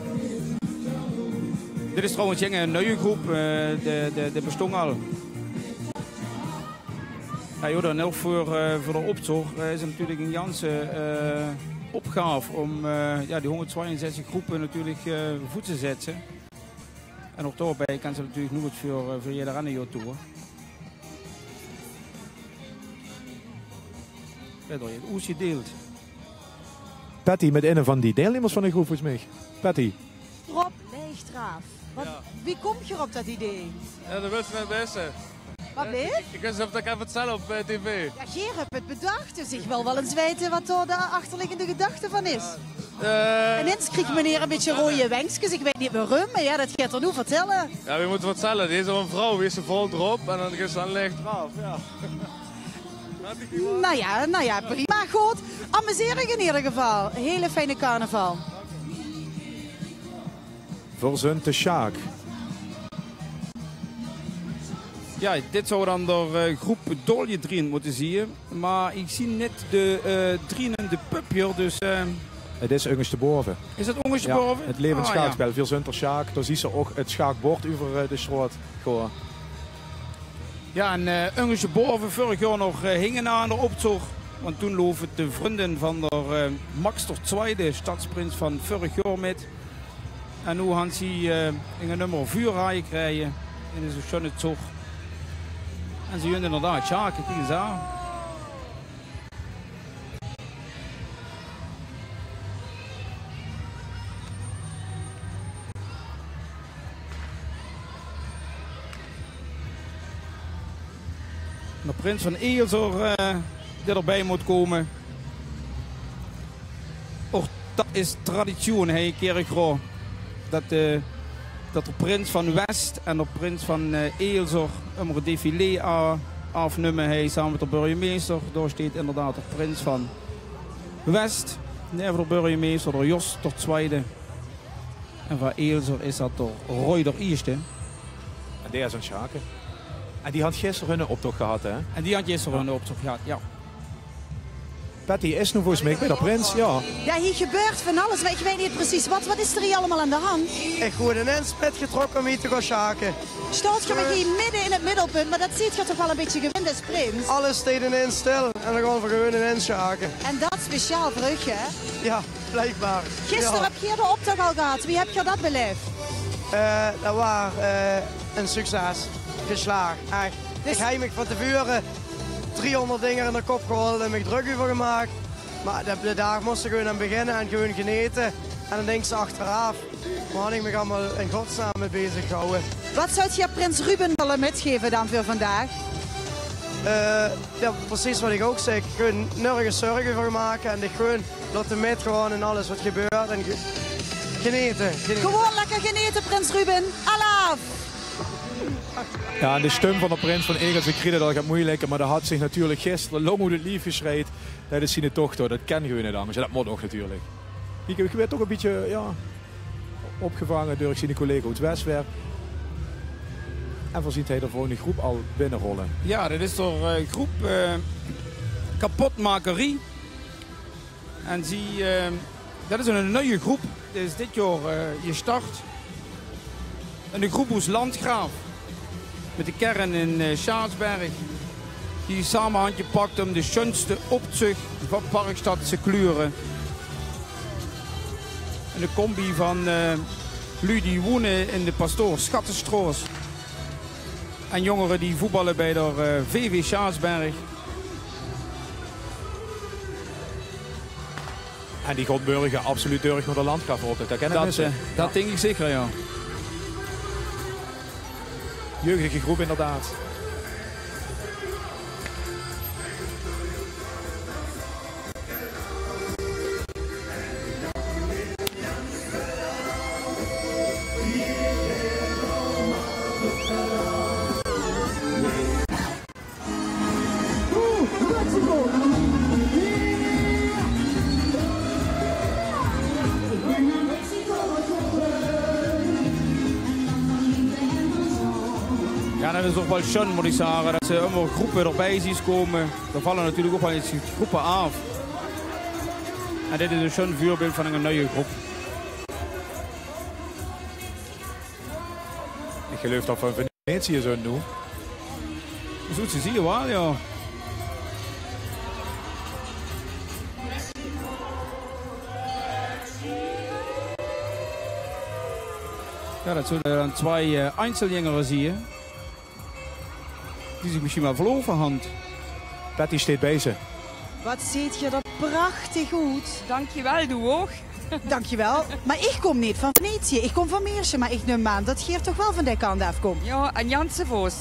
Speaker 2: Dit is trouwens een nieuwe groep, de bestond al. Ja, joh, dan ook voor de optocht is het natuurlijk een ganse opgave om die 162 groepen natuurlijk voet te zetten. En ook daarbij kan ze natuurlijk nog het voor iedereen hier toe. Ja, dat je het oesje deelt.
Speaker 1: Patty met een van die deelnemers van de groep volgens mij. Patty.
Speaker 4: Rob Leegstraaf.
Speaker 9: Ja.
Speaker 4: Wie komt je op dat idee?
Speaker 9: Ja, dat wist mijn beste.
Speaker 4: Wat bleef?
Speaker 9: Ik wist of ik even vertellen op tv.
Speaker 4: Ja, Geer heeft het bedacht, dus ik wil wel eens weten wat er de achterliggende gedachte van is. En eens kreeg meneer een beetje rode wenkjes, ik weet niet waarom, maar ja, dat gaat er nu vertellen.
Speaker 9: Ja, wie moet wat vertellen? Deze is een vrouw, wie is er vol erop en dan is ze dan licht eraf. Ja.
Speaker 4: Nou ja, prima. Goed, amusering in ieder geval. Een hele fijne carnaval.
Speaker 1: Verzund de Sjaak.
Speaker 2: Ja, dit zou dan de groep Dolje drieën moeten zien. Maar ik zie net de drienende pub hier, dus...
Speaker 1: Het is ongeveer te boven.
Speaker 2: Is het ongeveer te boven?
Speaker 1: Ja, het levend schaakspel. Verzund de Sjaak. Daar zie je ook het schaakbord over de straat gaan.
Speaker 2: Ja, en ongeveer boven vorig jaar nog hingen aan de optocht. Want toen lopen de vrienden van de Max ter Tweede, stadsprins van vorig jaar met. En nu gaan ze een nummer 4 rijden krijgen. En dat is een schöne tocht. En ze gaan inderdaad schaken, kijk eens aan. De prins van Eelser die erbij moet komen. Ook dat is traditie, hè, Kerkro. Dat de prins van West en de prins van Eelser een défilé afnemen. Hij samen met de burgemeester. Daar staat inderdaad de prins van West. Neven de burgemeester, de Jos ter Tweede. En van Eelser is dat de Roy der Eerste.
Speaker 1: En die is aan het schaken. En die had gisteren hun optocht gehad, hè?
Speaker 2: En die had gisteren hun optocht gehad, ja.
Speaker 1: Patty is nu volgens mij bij de prins, ja.
Speaker 4: Ja, hier gebeurt van alles, maar ik weet niet precies. Wat is er hier allemaal aan de hand?
Speaker 10: Ik word ineens met getrokken om hier te gaan schaken.
Speaker 4: Staat je me hier midden in het middelpunt, maar dat ziet je toch wel een beetje gewend als prins?
Speaker 10: Alles steeds ineens stil en dan gaan we gewoon ineens schaken.
Speaker 4: En dat speciaal voor je, hè?
Speaker 10: Ja, blijkbaar.
Speaker 4: Gisteren heb je de optocht al gehad. Wie heb je dat beleefd?
Speaker 10: Dat was een succes. Geslaagd, echt. Dus... Ik heb me van tevoren 300 dingen in de kop gehaald en me druk over gemaakt. Maar de dag moesten gewoon aan beginnen en gewoon genieten. En dan denk ze achteraf, maar had ik me allemaal in godsnaam mee bezig gehouden.
Speaker 4: Wat zou je prins Ruben willen metgeven dan voor vandaag?
Speaker 10: Ja, precies wat ik ook zeg. Gewoon nergens zorgen voor maken en gewoon laten metgaan in alles wat gebeurt. En genieten.
Speaker 4: Gewoon lekker genieten, prins Ruben. Alaaf!
Speaker 1: Ja, en de stem van de prins van Egels, ik kreeg dat gaat moeilijk, maar dat had zich natuurlijk gisteren lang hoe het lief geschreid. Dat is zijn tocht hoor, dat ken je niet anders. Ja, dat moet ook natuurlijk. Ik werd toch een beetje opgevangen door zijn collega uit Westwerp. En voorziet hij de volgende groep al binnenrollen.
Speaker 2: Ja, dit is door groep Kapotmakerie. En dat is een nieuwe groep. Dit is dit jaar gestart. En de groep is Landgraaf. Met de kern in Schaarsberg. Die samen handje pakt om de schoonste opzucht van Parkstadse kleuren. En de combi van lui die wonen in de Pastoor Schattenstroos. En jongeren die voetballen bij de VV Schaarsberg.
Speaker 1: En die Godburger absoluut deurig met de Landgraaf op. Dat ken ik missen.
Speaker 2: Dat denk ik zeker, ja.
Speaker 1: Jeugdige groep inderdaad.
Speaker 2: Ja, dat is toch wel schön, moet ik zeggen, dat ze allemaal groepen erbij zien komen. Er vallen natuurlijk ook wel eens groepen af. En dit is een schön voorbeeld van een nieuwe groep.
Speaker 1: Ik geloof dat van Venetië zo doen.
Speaker 2: Zo te zien, wel, ja. Ja, dat zullen dan twee Einzeljängeren zien. Die zich misschien wel verloren hand.
Speaker 1: Patty staat bezig.
Speaker 4: Wat ziet je er prachtig uit.
Speaker 11: Dankjewel, doe ook.
Speaker 4: Dankjewel. Maar ik kom niet van Venetië. Ik kom van Meersen, maar ik neem aan dat Geert toch wel van die kant afkomt.
Speaker 11: Ja, en Janse Vos.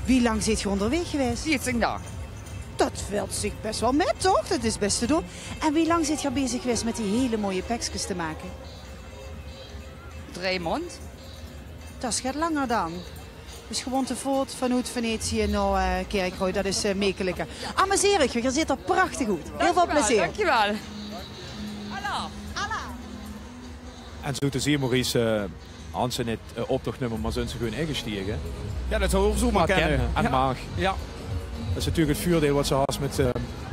Speaker 4: Wie lang zit je onderweg geweest?
Speaker 11: 14 dagen.
Speaker 4: Dat valt zich best wel met, toch? Dat is best te doen. En wie lang zit je bezig geweest met die hele mooie pakjes te maken?
Speaker 11: 3 maanden.
Speaker 4: Dat gaat langer dan. Dus gewoon te voort vanuit Venetië naar Kerkrooy. Dat is meekelijker. Amuseer ik je, je zit er prachtig goed. Heel veel plezier.
Speaker 11: Dankjewel.
Speaker 1: En zo te zien, Maurice, Hansen het optochtnummer, maar zijn ze gewoon ingestiegen.
Speaker 2: Ja, dat zou ook zo maar kennen.
Speaker 1: En Maag.
Speaker 2: Ja.
Speaker 1: Dat is natuurlijk het vuurdeel wat ze had met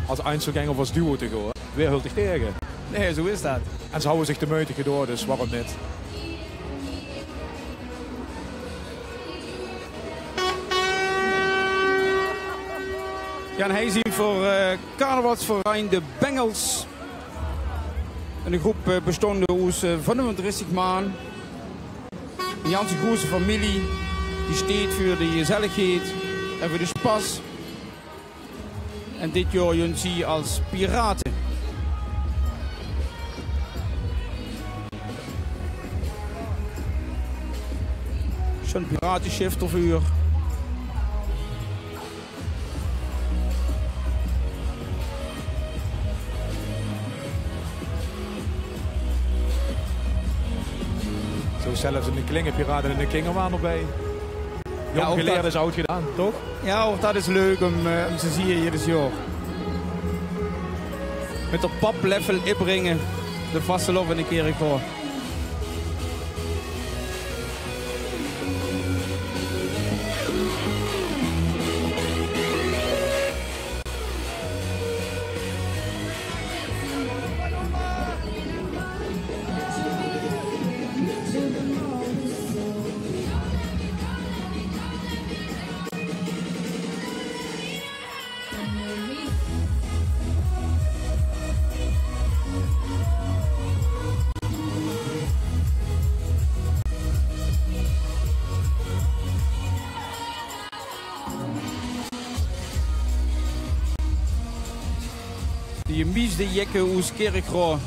Speaker 1: als Einzelgänger of als duo te gaan. Weer huldig tegen.
Speaker 2: Nee, zo is dat.
Speaker 1: En ze houden zich te meutigen door, dus waarom niet?
Speaker 2: Ja, en hij zien voor carnavalsverein de Bengels. En de groep bestond uit 35 man. Een ganse grote familie. Die staat voor de gezelligheid en voor de spas. En dit jaar jullie zie als piraten. Zo'n piratenschip ervoor.
Speaker 1: Zo zelfs een klingenpiraten en een klingerwaan erbij. Jong geleerd is oud gedaan, toch?
Speaker 2: Ja, ook dat is leuk om te zien hier dit jaar. Met de papleffel inbrengen, de vaste lof in de kerk voor. Die miesde jekke uit Kerkrooy.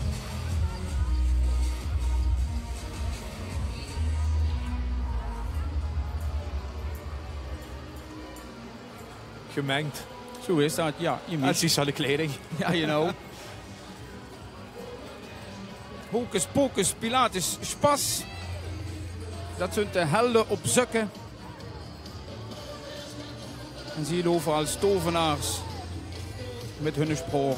Speaker 1: Gemengd.
Speaker 2: Zo is dat, ja.
Speaker 1: Het is al de kleding.
Speaker 2: Ja, you know. Hocus pocus, Pilatus, spas. Dat zijn de helden op zukken. En zie je overal als tovenaars met hun spoor.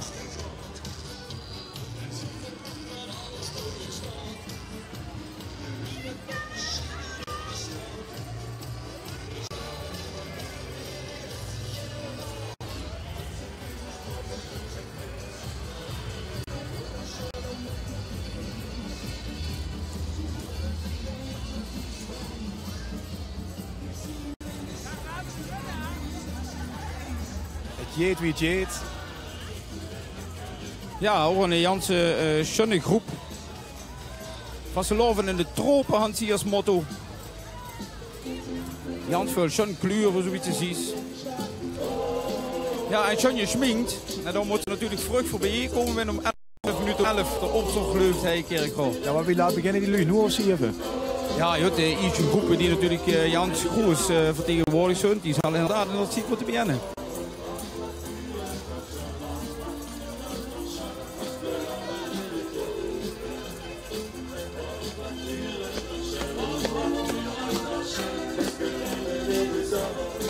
Speaker 1: jeet wie het jeet.
Speaker 2: Ja, ook een Janse schöne groep. Vasteloven in de tropen, had ze als motto. Jans veel schön kleur, zoiets te zien. Ja, en schön geschminkt. En dan moet ze natuurlijk vroeg voorbij hier komen. We om 11 minuten 11 de optocht gelooft hij Kerkro.
Speaker 1: Ja, maar wie laat beginnen die lui? Nu of 7?
Speaker 2: Ja, je hebt iets groepen die natuurlijk Jans Groes vertegenwoordigd zijn. Die zal inderdaad in dat ziet moeten beginnen.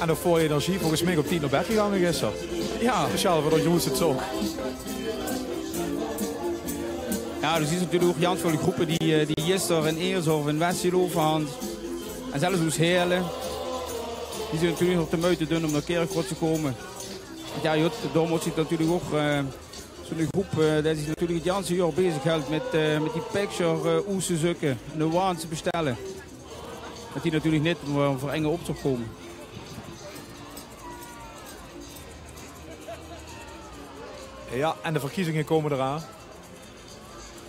Speaker 1: En dan voor energie volgens mij op 10 naar bed gegaan gisteren.
Speaker 2: Ja.
Speaker 1: Speciaal voor de jongens het zo.
Speaker 2: Ja, dus is natuurlijk ook Jans veel groepen die gisteren in Eershof en Westjeloven hadden. En zelfs hoe Heerlen. Die zijn natuurlijk nog te moeite doen om naar Kerkrot te komen. Want ja, daar moet zich natuurlijk ook zo'n groep dat is natuurlijk het Janse jaar bezig houdt met die picture oeste zoeken, de waan te bestellen. Dat die natuurlijk niet voor enge optocht komen.
Speaker 1: Ja, en de verkiezingen komen eraan.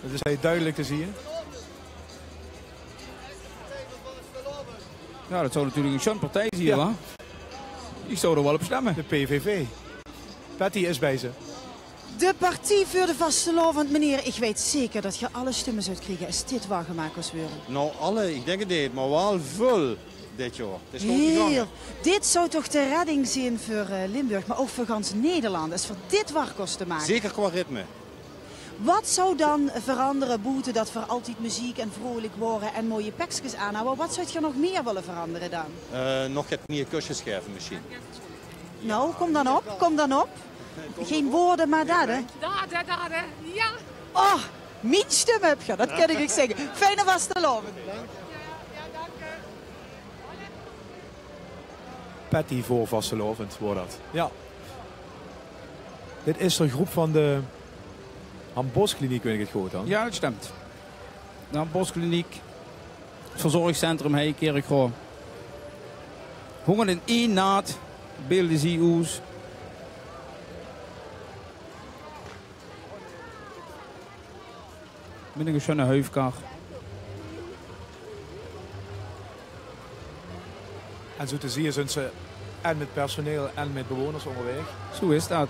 Speaker 1: Dat is heel duidelijk te zien.
Speaker 2: Ja, dat zou natuurlijk een schöne partij zijn, ja. Ik zou er wel op stemmen.
Speaker 1: De PVV. Patty is bij ze.
Speaker 4: De partij voor de vastelovend, meneer. Ik weet zeker dat je alle stemmen zult krijgen. Is dit waar gemaakt was worden?
Speaker 12: Nou, alle, ik denk het niet, maar wel veel dit jaar. Het is gewoon gegangen.
Speaker 4: Dit zou toch de redding zijn voor Limburg, maar ook voor gans Nederland. Is voor dit warkost te maken.
Speaker 12: Zeker qua ritme.
Speaker 4: Wat zou dan veranderen, boete dat we altijd muziek en vrolijk worden en mooie pakjes aanhouden? Wat zou je nog meer willen veranderen dan?
Speaker 12: Nog het nieuwe kussenschijven misschien.
Speaker 4: Nou, kom dan op, kom dan op. Geen woorden, maar daden.
Speaker 11: Daden, ja.
Speaker 4: Oh, mijn stem heb je, dat kan ik zeggen. Fijne vastelovend.
Speaker 1: Patty voor vastelovend wordt dat. Ja. Dit is de groep van de Amboskliniek, weet ik het goed dan?
Speaker 2: Ja, dat stemt. De Amboskliniek, het verzorgingscentrum Heij Kerkro. Hongen in één naad, beelden zie oes. Met een schöne huifkar.
Speaker 1: En zo te zien zijn ze en met personeel en met bewoners onderweg.
Speaker 2: Zo is dat.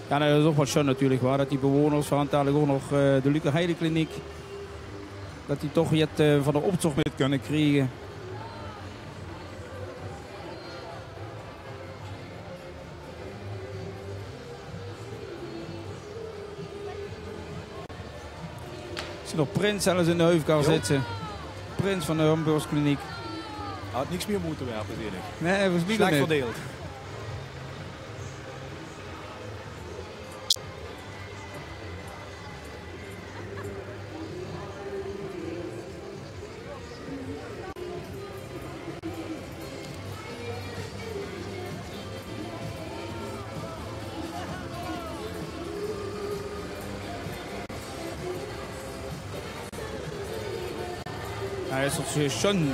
Speaker 2: Ja, nou, dat is ook wat schön natuurlijk, waar dat die bewoners van ook nog de Luca Heidekliniek, dat die toch weer van de optocht mee kunnen krijgen. Ik zie nog Prins zelfs in de huifkar zitten. Prins van de Amboskliniek.
Speaker 1: Had niks meer moeten werpen, zie ik.
Speaker 2: Nee, dat was niet
Speaker 1: slecht verdeeld.
Speaker 2: Hij is toch schön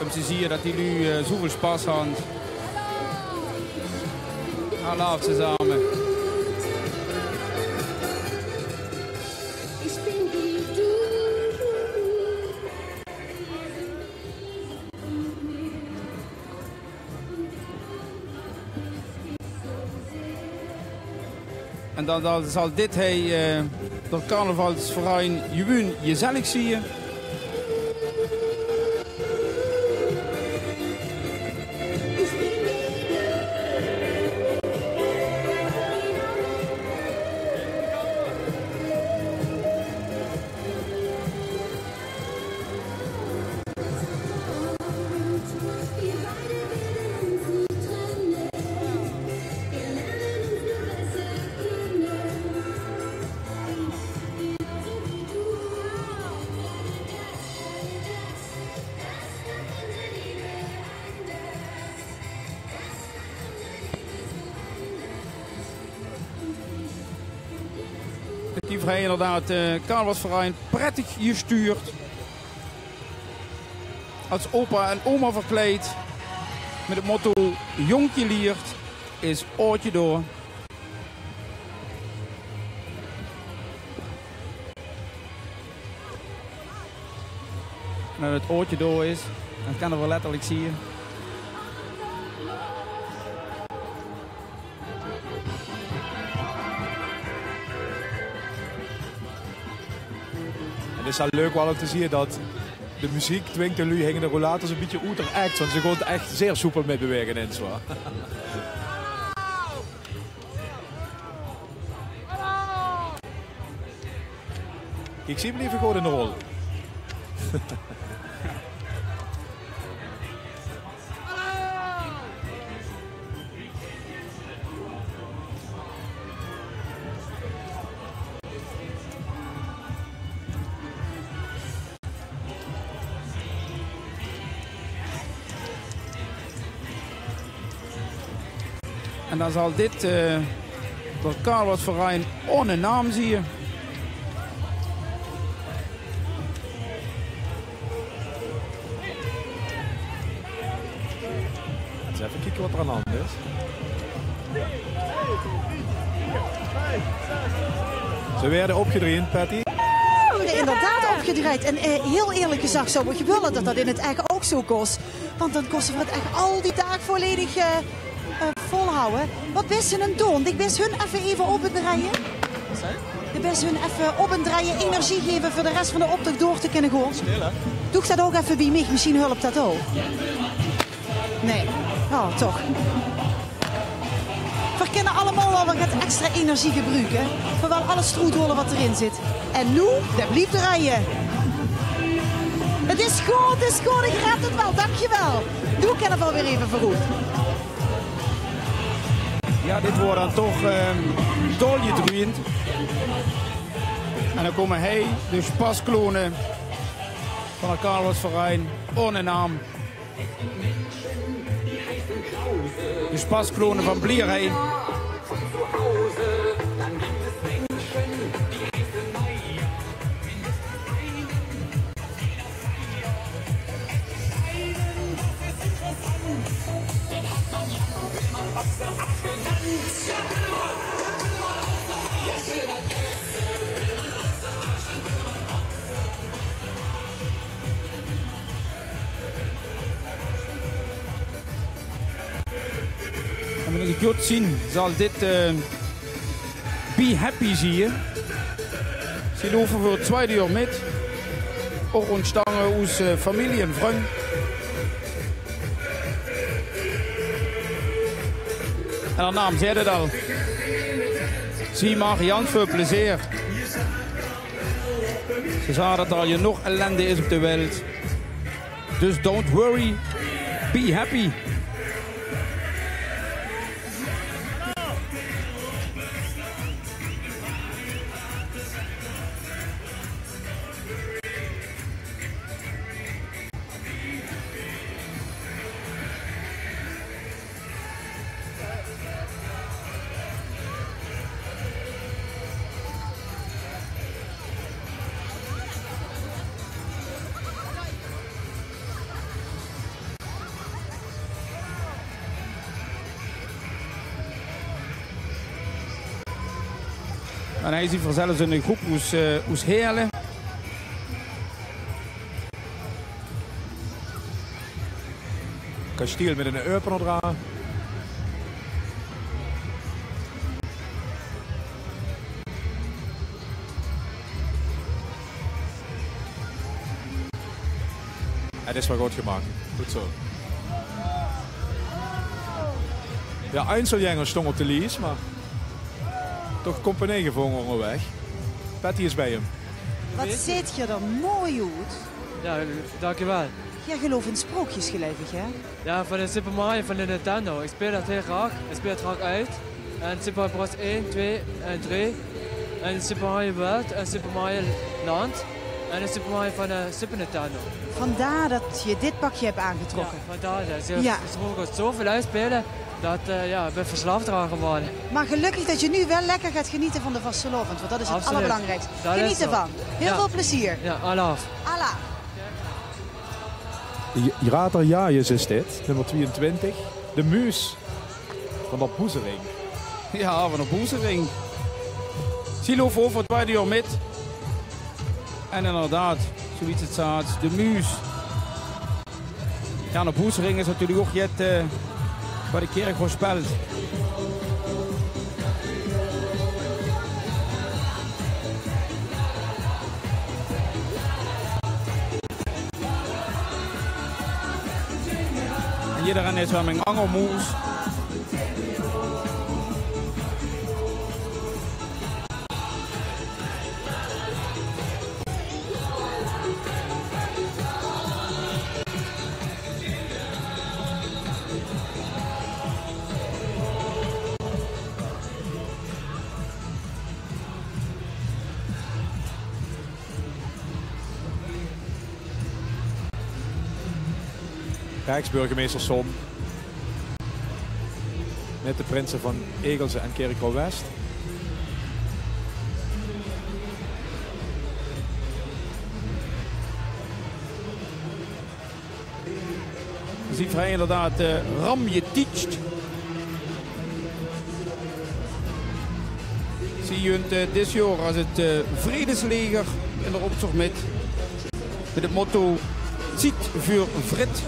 Speaker 2: om te zien dat die nu zoveel spaß hebben. Hallo samen. En dan zal dit door carnavalsverein gewoon gezellig zien. Die vrij inderdaad carnavalsverein prettig gestuurd. Als opa en oma verkleed. Met het motto Jonkje liert. is oortje door. En dat het oortje door is, dat kan er wel letterlijk zien.
Speaker 1: Het is al leuk wel om te zien dat de muziek dwingt en nu hingen de rollators een beetje uit echt, want ze gewoon echt zeer soepel mee bewegen in zwaar. Ik zie hem liever gewoon in de rol.
Speaker 2: En dan zal dit door Carlosverein ohne naam zie je.
Speaker 1: Even kijken wat er aan de hand is. Ze werden opgedraaid, Patty.
Speaker 4: Inderdaad opgedraaid. En heel eerlijk gezegd zou je willen dat dat in het eigen ook zo kost. Want dan kost het echt al die dagen volledig volhouden. Wat best hun een doen? Ik best hun even opdraaien. Ik best hun even opdraaien, energie geven voor de rest van de opdracht door te kunnen gaan. Doe ik dat ook even bij mij? Misschien hulp dat ook. Nee. Oh, toch. We kennen allemaal wel wat extra energie gebruiken. Voor wel alle stroetholen wat erin zit. En nu, dat blijft draaien. Het is goed, het is goed. Ik red het wel, dankjewel. Doe ik het wel weer even vooruit.
Speaker 2: Ja, dit wordt dan toch dolje druiend. En dan komen hij, de spasklonen van de Carlosverein, ohne naam. De spasklonen van Blierheen. En wanneer ik het zien, zal dit Be Happy zie je. Ze lopen voor het tweede uur met. Ook ontstangen uit familie en vrienden. En de naam zei het al. Zie maar, Jans voor plezier. Ze zagen dat er al nog ellende is op de wereld. Dus don't worry, be happy. En hij zit zelfs in een groep uit Heerlen.
Speaker 1: Kastiel met een eupen eraan. Het is wel goed gemaakt. Goed zo. Ja, Einzelgänger stond op de lies, maar toch compagnie gevonden onderweg. Patty is bij hem.
Speaker 4: Wat ziet je er mooi uit.
Speaker 13: Ja, dankjewel.
Speaker 4: Jij gelooft in sprookjes gelukkig, hè?
Speaker 13: Ja, van de Super Mario van de Nintendo. Ik speel dat heel graag. Ik speel het graag uit. En Super Bros 1, 2 en 3. En Super Mario World en Super Mario Land. En de Super Mario van de Super Nintendo.
Speaker 4: Vandaar dat je dit pakje hebt aangetrokken.
Speaker 13: Ja, vandaar. Ze mogen zoveel uitspelen dat ik ben verslaafd eraan geworden.
Speaker 4: Maar gelukkig dat je nu wel lekker gaat genieten van de vastelovend, want dat is het allerbelangrijkste. Geniet ervan. Heel veel plezier.
Speaker 13: Ja, Allah.
Speaker 4: Allah.
Speaker 1: Rater Jajes is dit, nummer 22. De Muus van de Boezering.
Speaker 2: Ja, van de Boezering. Silo voor het tweede jaar met. En inderdaad, zoiets het staat, de Muus. Ja, de Boezering is natuurlijk ook jet waar de kerk voor speelt. En iedereen is wel met een angelmoes.
Speaker 1: Rijksburgemeester Son. Met de prinsen van Egelze en Kerkroo West.
Speaker 2: We zien vrij inderdaad Ramje Tietst. Zie je het dit jaar als het Vredesleger in de optocht met het motto Ziet voor Vrit.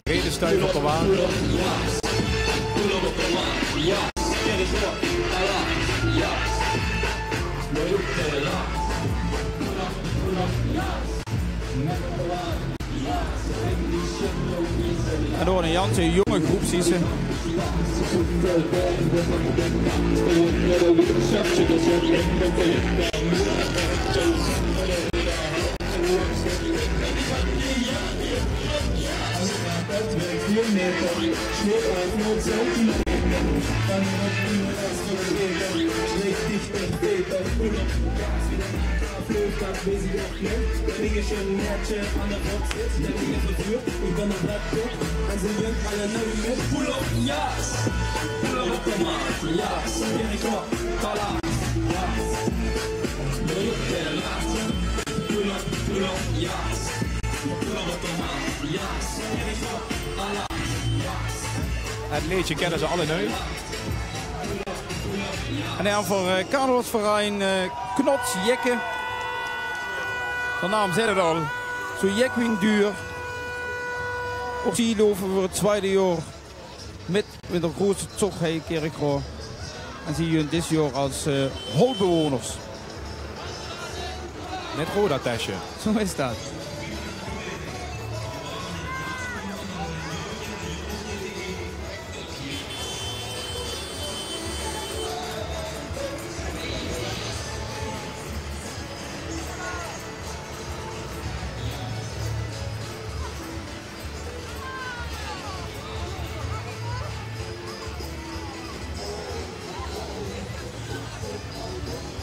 Speaker 1: Vredesteun op de waan.
Speaker 2: En door een Janse jonge groep zie ze.
Speaker 1: Het liedje kennen ze alle nu.
Speaker 2: En dan voor carnavalsverein Knots Jekke. De naam zegt het al. Zo jekwing duur. Ook zie je voor het tweede jaar. Met de grootste zog bij Kerkroo. En zie je dit jaar als holbewoners.
Speaker 1: Met Roda-tasje.
Speaker 2: Zo is dat.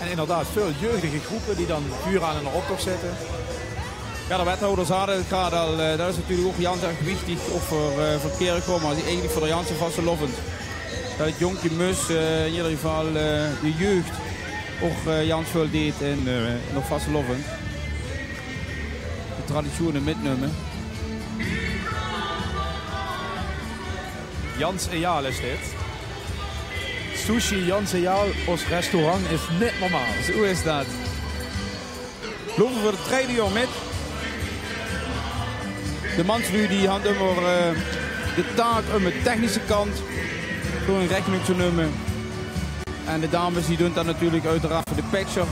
Speaker 1: En inderdaad veel jeugdige groepen die dan vuur aan in de optocht zetten.
Speaker 2: Ja, de wethouders hadden het gaat al. Dat is natuurlijk ook Jans erg wichtig. Of voor Kerkroo, maar eigenlijk voor de Jansen vastelovend. Dat het jonkje Mus, in ieder geval de jeugd, ook Jans veel deed in nog vastelovend. De traditionen metnemen.
Speaker 1: Jans Ejaal is dit. Sushi Jans Ejaal, ons restaurant is niet normaal.
Speaker 2: Zo is dat. Lopen we het tweede jaar met. De manslu die had over de taak om de technische kant voor een rekening te nemen. En de dames die doen dat natuurlijk uiteraard voor de picture.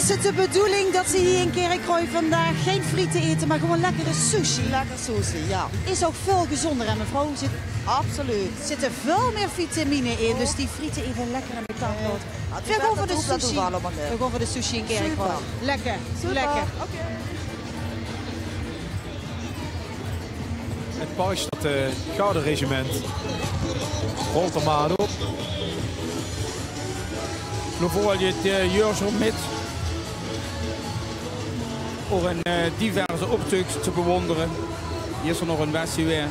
Speaker 4: Is het de bedoeling dat ze hier in Kerkroo vandaag geen frieten eten, maar gewoon lekkere sushi? Lekker sushi, ja. Is ook veel gezonder en mevrouw zit absoluut. Er zitten veel meer vitamine in, dus die frieten even lekker aan elkaar houden. We gaan voor de sushi. We gaan voor de sushi in Kerkroo. Lekker, lekker.
Speaker 1: Okay. Het pausje dat Gouden Regiment rolt de maat op.
Speaker 2: Voor je het Jeurs met. ook een diverse optocht te bewonderen. Hier is er nog een westje weer.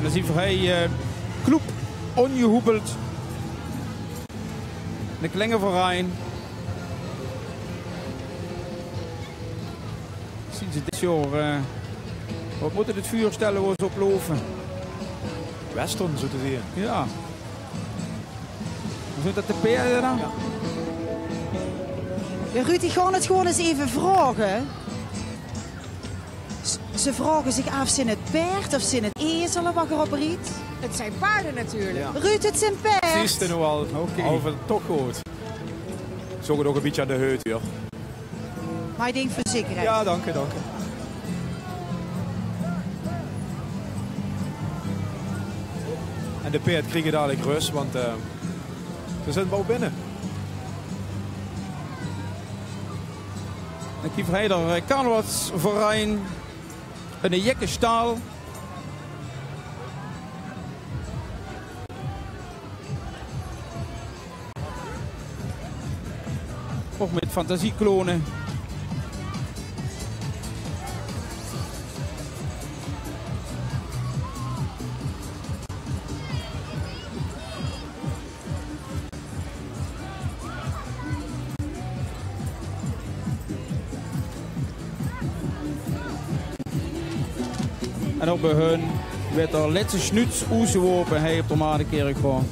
Speaker 2: Dan zien we hij kloep ongehoepeld. De Klingenverein. Zien ze dit jaar. Wat moet het vuur stellen waar ze op lopen?
Speaker 1: Western, zo te zien.
Speaker 2: Ja. Zijn dat de paarden dan?
Speaker 4: Ja. Ja, Ruud, ik ga het gewoon eens even vragen. Ze vragen zich af, zijn het paard of zijn het ezelen wat erop riet?
Speaker 11: Het zijn paarden natuurlijk.
Speaker 4: Ja. Ruud, het zijn paard.
Speaker 1: Precies, nu al. Over toch goed. Zo gaat ook een beetje aan de heut weer.
Speaker 4: Maar ik denk verzekering.
Speaker 1: Ja, dank je. En de paard krijgen dadelijk rust, want ze zitten wel binnen.
Speaker 2: Dan kiep hij er Carnavalsverein. Een jekke staal. Ook met fantasieklonen. En ook bij hun werd er letse snuits uitgeworpen hij op de Maardenkerk gewoon.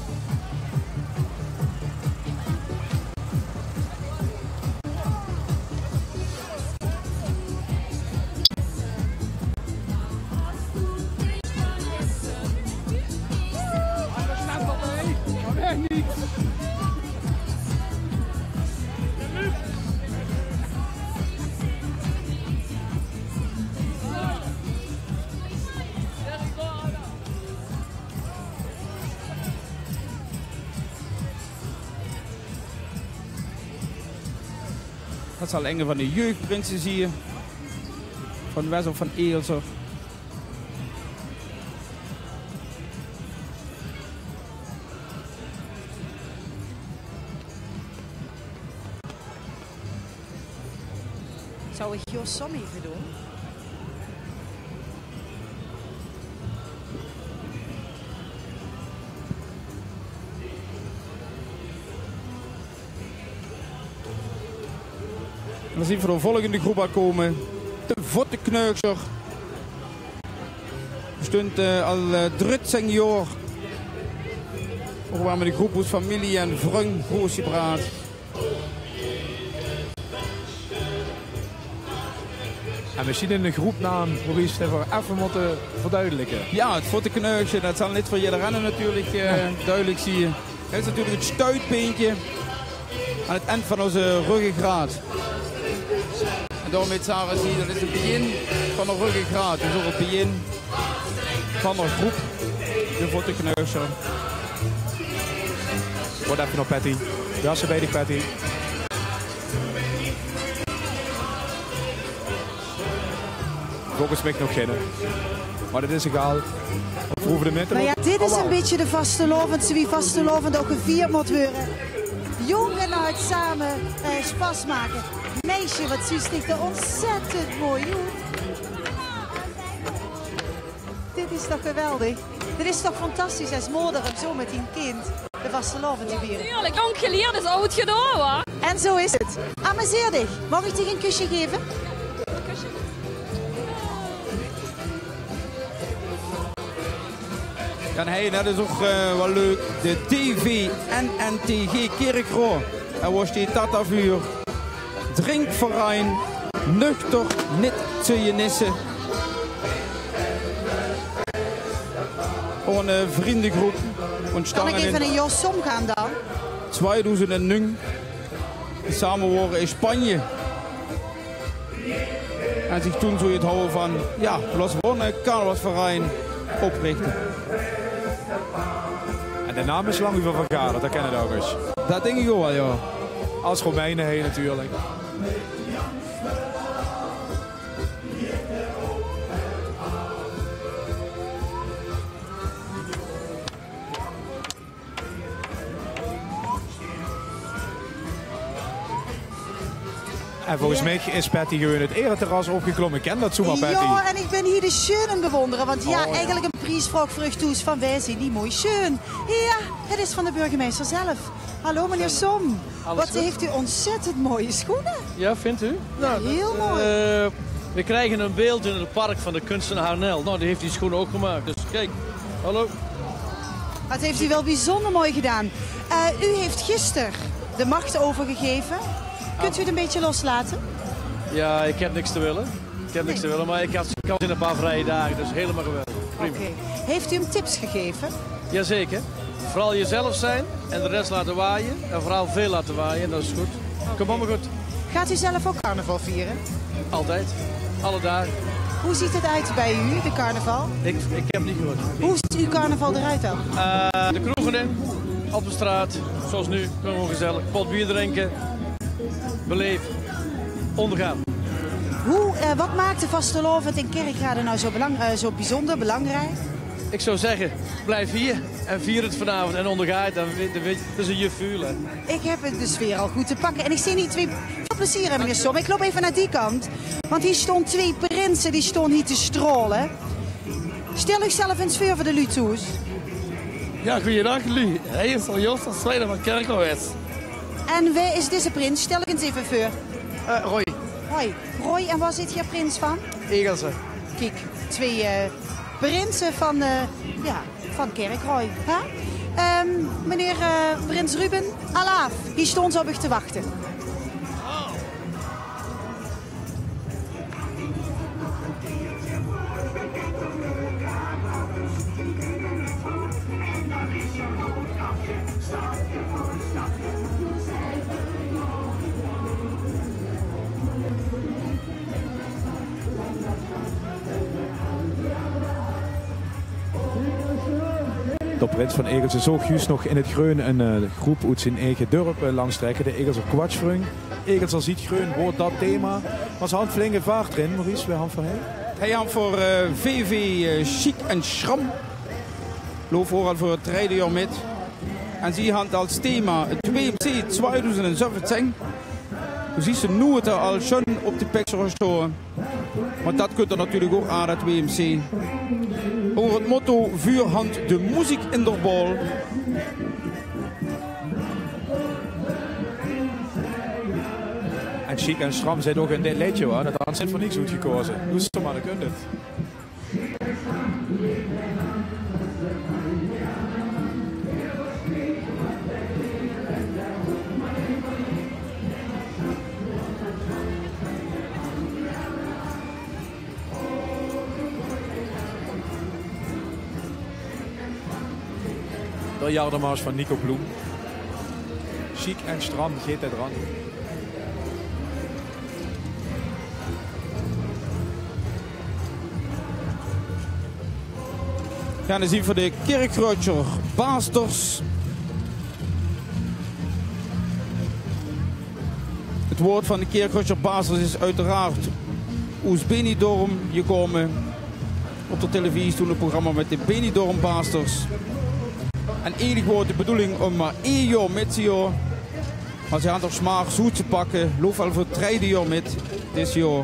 Speaker 2: Dat zal een van de jeugdprinsen zien. Van Wessel van Eelser.
Speaker 4: Zou ik Jos Sam even doen?
Speaker 2: Dan zien we de volgende groep al komen. De Vottekneukser. Stond al 13 jaar. Ook waar met de groep familie en vriend groot gepraat.
Speaker 1: En we zien in de groepnaam, Maurice, even moeten verduidelijken.
Speaker 2: Ja, het Vottekneukser, dat zal niet voor iedereen natuurlijk duidelijk zien. Het is natuurlijk het stuitbeentje aan het eind van onze ruggengraat. En daarmee zagen ze, dat is het begin van de ruggengraat. Dus ook het begin van de groep, de Vottekneukser.
Speaker 1: Wordt even nog Patty. Ja, ze bij die Patty. Volgens mij nog geen. Maar dat is egal. We proeven de met.
Speaker 4: Nou ja, dit is een beetje de vastelovend, wie vastelovend ook gevierd moet worden. Jong en oud samen spas maken. Meisje, wat zie je er ontzettend mooi uit. Dit is toch geweldig? Dit is toch fantastisch als moeder en zo met een kind de vastelovend te vieren.
Speaker 11: Tuurlijk, jong geleerd is oud gedaan, hoor.
Speaker 4: En zo is het. Amuseer dich. Mag ik je een kusje geven?
Speaker 2: Ja, hey, dat is ook wel leuk. De TVNNTG Kerkroo. En was die tatavuur. Drinkverein. Nuchter niet te jenissen. Een vriendengroep.
Speaker 4: Kan ik even een Jos Som gaan dan?
Speaker 2: 2009. Samen worden in Spanje. En zich toen zo het houden van, ja, laten we gewoon een carnavalsverein oprichten.
Speaker 1: En de naam is lang over vergaderd, dat kennen we ook eens.
Speaker 2: Dat denk ik ook wel, ja.
Speaker 1: Als Romeinen heen natuurlijk. En volgens mij is Patty gewoon het ereterras opgeklommen. Ik ken dat zomaar, Patty.
Speaker 4: Ja, en ik ben hier de schönen bewonderen. Want ja, eigenlijk een prijsvraag voor toes van wij zijn die mooi schön. Ja, het is van de burgemeester zelf. Hallo meneer Som. Wat heeft u ontzettend mooie schoenen.
Speaker 14: Ja, vindt u? Nou,
Speaker 4: heel mooi.
Speaker 14: We krijgen een beeld in het park van de kunstenaar Nel. Nou, die heeft die schoenen ook gemaakt. Dus kijk, hallo.
Speaker 4: Dat heeft u wel bijzonder mooi gedaan. U heeft gisteren de macht overgegeven. Kunt u het een beetje loslaten?
Speaker 14: Ja, ik heb niks te willen. Maar ik had kans in een paar vrije dagen, dus helemaal geweldig. Prima.
Speaker 4: Okay. Heeft u hem tips gegeven?
Speaker 14: Jazeker. Vooral jezelf zijn en de rest laten waaien. En vooral veel laten waaien, dat is goed. Kom allemaal goed.
Speaker 4: Gaat u zelf ook carnaval vieren?
Speaker 14: Altijd. Alle dagen.
Speaker 4: Hoe ziet het uit bij u, de carnaval?
Speaker 14: Ik heb niet gehoord.
Speaker 4: Hoe ziet uw carnaval eruit dan?
Speaker 14: De kroegen in, op de straat, zoals nu. Gewoon gezellig. Pot bier drinken. Beleef. Ondergaan.
Speaker 4: Wat maakt de vastelovend in Kerkrade nou zo bijzonder, belangrijk?
Speaker 14: Ik zou zeggen, blijf hier en vier het vanavond en onderga het. Dat is een je vuur.
Speaker 4: Ik heb het de sfeer al goed te pakken. En ik zie niet veel plezier, meneer Som. Ik loop even naar die kant. Want hier stonden 2 prinsen, die stonden hier te strolen. Stel u zelf in sfeer voor de Lutoes.
Speaker 9: Ja, goeiedag Lu. Hij is al Joost als Zweden van Kerkhoves.
Speaker 4: En wie is deze prins? Stel ik eens even voor.
Speaker 10: Roy.
Speaker 4: Roy, en waar zit je prins van?
Speaker 10: Egelsen.
Speaker 4: Kijk, 2 prinsen van Kerkrooij. Meneer prins Ruben, alaaf. Hier stond ze op u te wachten.
Speaker 1: De prins van Egelsen zag juist nog in het groen een groep uit zijn eigen dorp langstrekken. De Egelser Kwatschvrung. Egelsen ziet groen, wordt dat thema. Maar ze had flinke vaart erin. Maurice, we gaan voor hem.
Speaker 2: Hij had voor VV Chic en Schram. Loopt vooral voor het rijden met. En ze had als thema het WMC 2017. Dus zie ze nu het al schon op de picture staan. Maar dat kunt er natuurlijk ook aan het WMC. Over het motto Vuurhand de muziek in de bal.
Speaker 1: En Chic en Schram zit ook in dit liedje hoor. Dat had ze voor niks goed gekozen. Doe ze maar, dan kunt het. De Jardenmars van Nico Bloem. Chic en Stram, geet het eraan.
Speaker 2: Ja, dan zien we voor de Kerkreutscher Baasters. Het woord van de Kerkreutscher Baasters is uiteraard uit Benidorm gekomen. Op de televisie toen het programma met de Benidorm Baasters. En eigenlijk wordt de bedoeling om maar 1 jaar met te gaan. Maar ze gaan toch smaak zoet te pakken. Loop al voor het 3e jaar met dit jaar.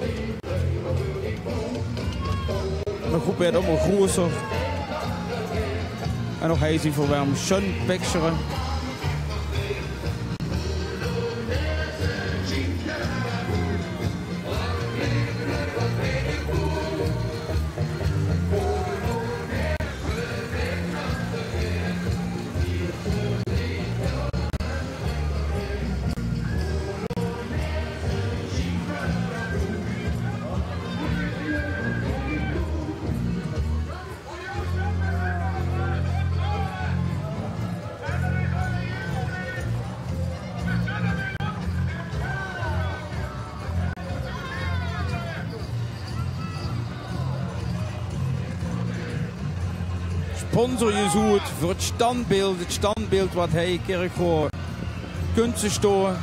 Speaker 2: De groep werd allemaal groter. En nog hij voor hem schön picture. sponsor je zoekt voor het standbeeld wat hij Kerkroor kunsten storen.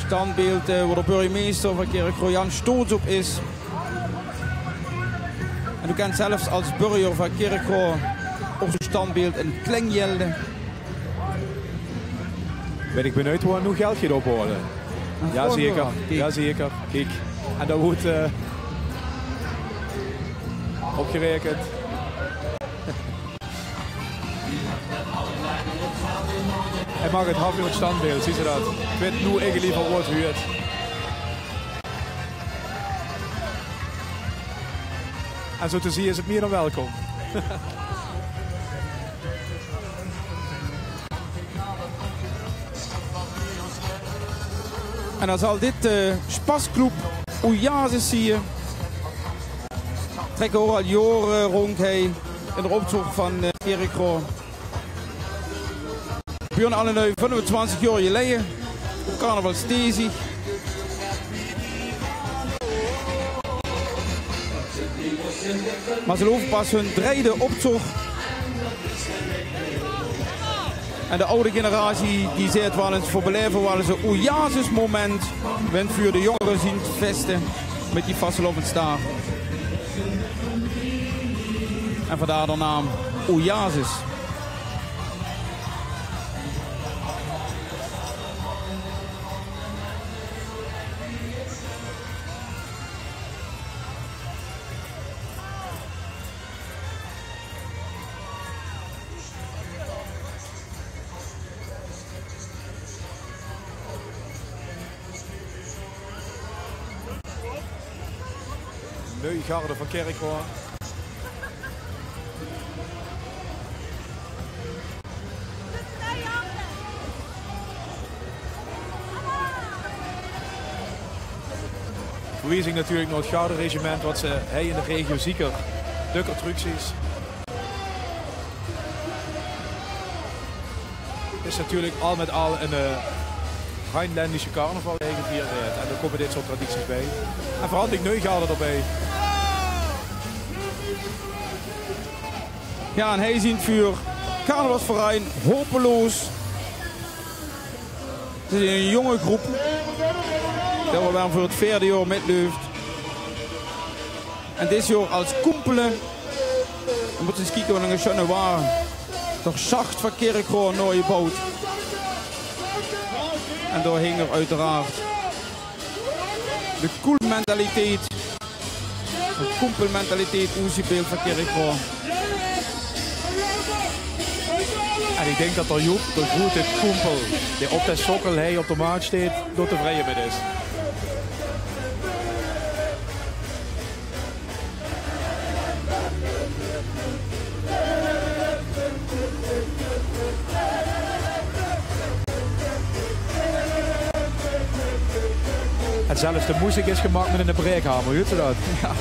Speaker 2: Standbeeld waar de burgemeester van Kerkroor Jan Stoots op is. En u kent zelfs als burger van Kerkroor op zo'n standbeeld een klengjelde.
Speaker 1: Ben ik benieuwd hoe geld je erop worden. Ja, zeker. Ja, zeker. Kijk. En dat wordt opgerekend. Hij mag het half uur standbeeld, zie je dat? Ik weet nu echt liever wat huurt. En zo te zien is het meer dan welkom.
Speaker 2: En dan zal dit Spasclub Oasis zie je. Trekken al jaren rond hij in de optocht van Kerkroor. Björn Alleneu 25 jaar geleden op carnavalstezig. Maar ze lopen pas hun derde optocht. En de oude generatie die zegt wel eens voor beleven wel eens een Oasis moment. Wend voor de jongeren zien vesten met die vastlopend staaf. En vandaar de naam Oasis.
Speaker 1: Neugarde van Kerkroor. Verwijzing natuurlijk naar het Gouden Regiment, wat hij in de regio Zieker dukker tructies. Is natuurlijk al met al een Rijnländische carnaval gevierd en daar komen dit soort tradities bij. En vooral die Neugarde erbij.
Speaker 2: Ja, en hij ziet voor carnavalsverein hopeloos. Het is een jonge groep. Dat we wel voor het vierde jaar metloopt. En dit jaar als koempelen. We moeten eens kijken wat een schöne waren. Toch zacht van Kerkroor naar je boot. En daar hing er uiteraard de koelmentaliteit. De koempelmentaliteit beeld van Kerkroor.
Speaker 1: En ik denk dat er Joep, de grote koempel, die op de sokkel hij op de maat staat, door tevreden met is. En zelfs de muziek is gemaakt met een breekhamer, weet je dat? Ja.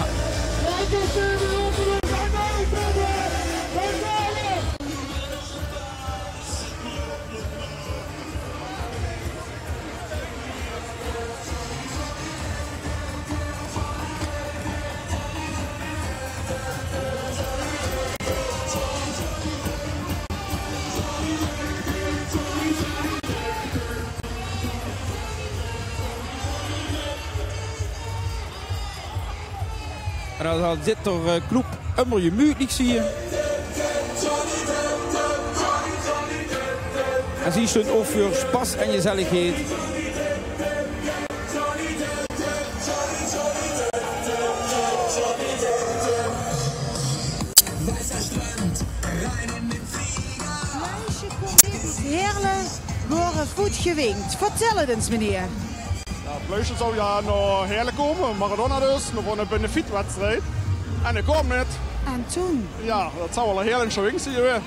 Speaker 2: En dan zit er Club Immer je muziek zie je. En zie je ook voor spas en gezelligheid.
Speaker 4: Heerlijk worden voet gewinkt. Vertel het eens, meneer.
Speaker 15: Vleusje zou ja nog heerlijk komen, Maradona dus, nog voor een benefietwedstrijd. En ik kom net.
Speaker 4: En toen?
Speaker 15: Ja, dat zou wel een heerlijk swing zijn weer.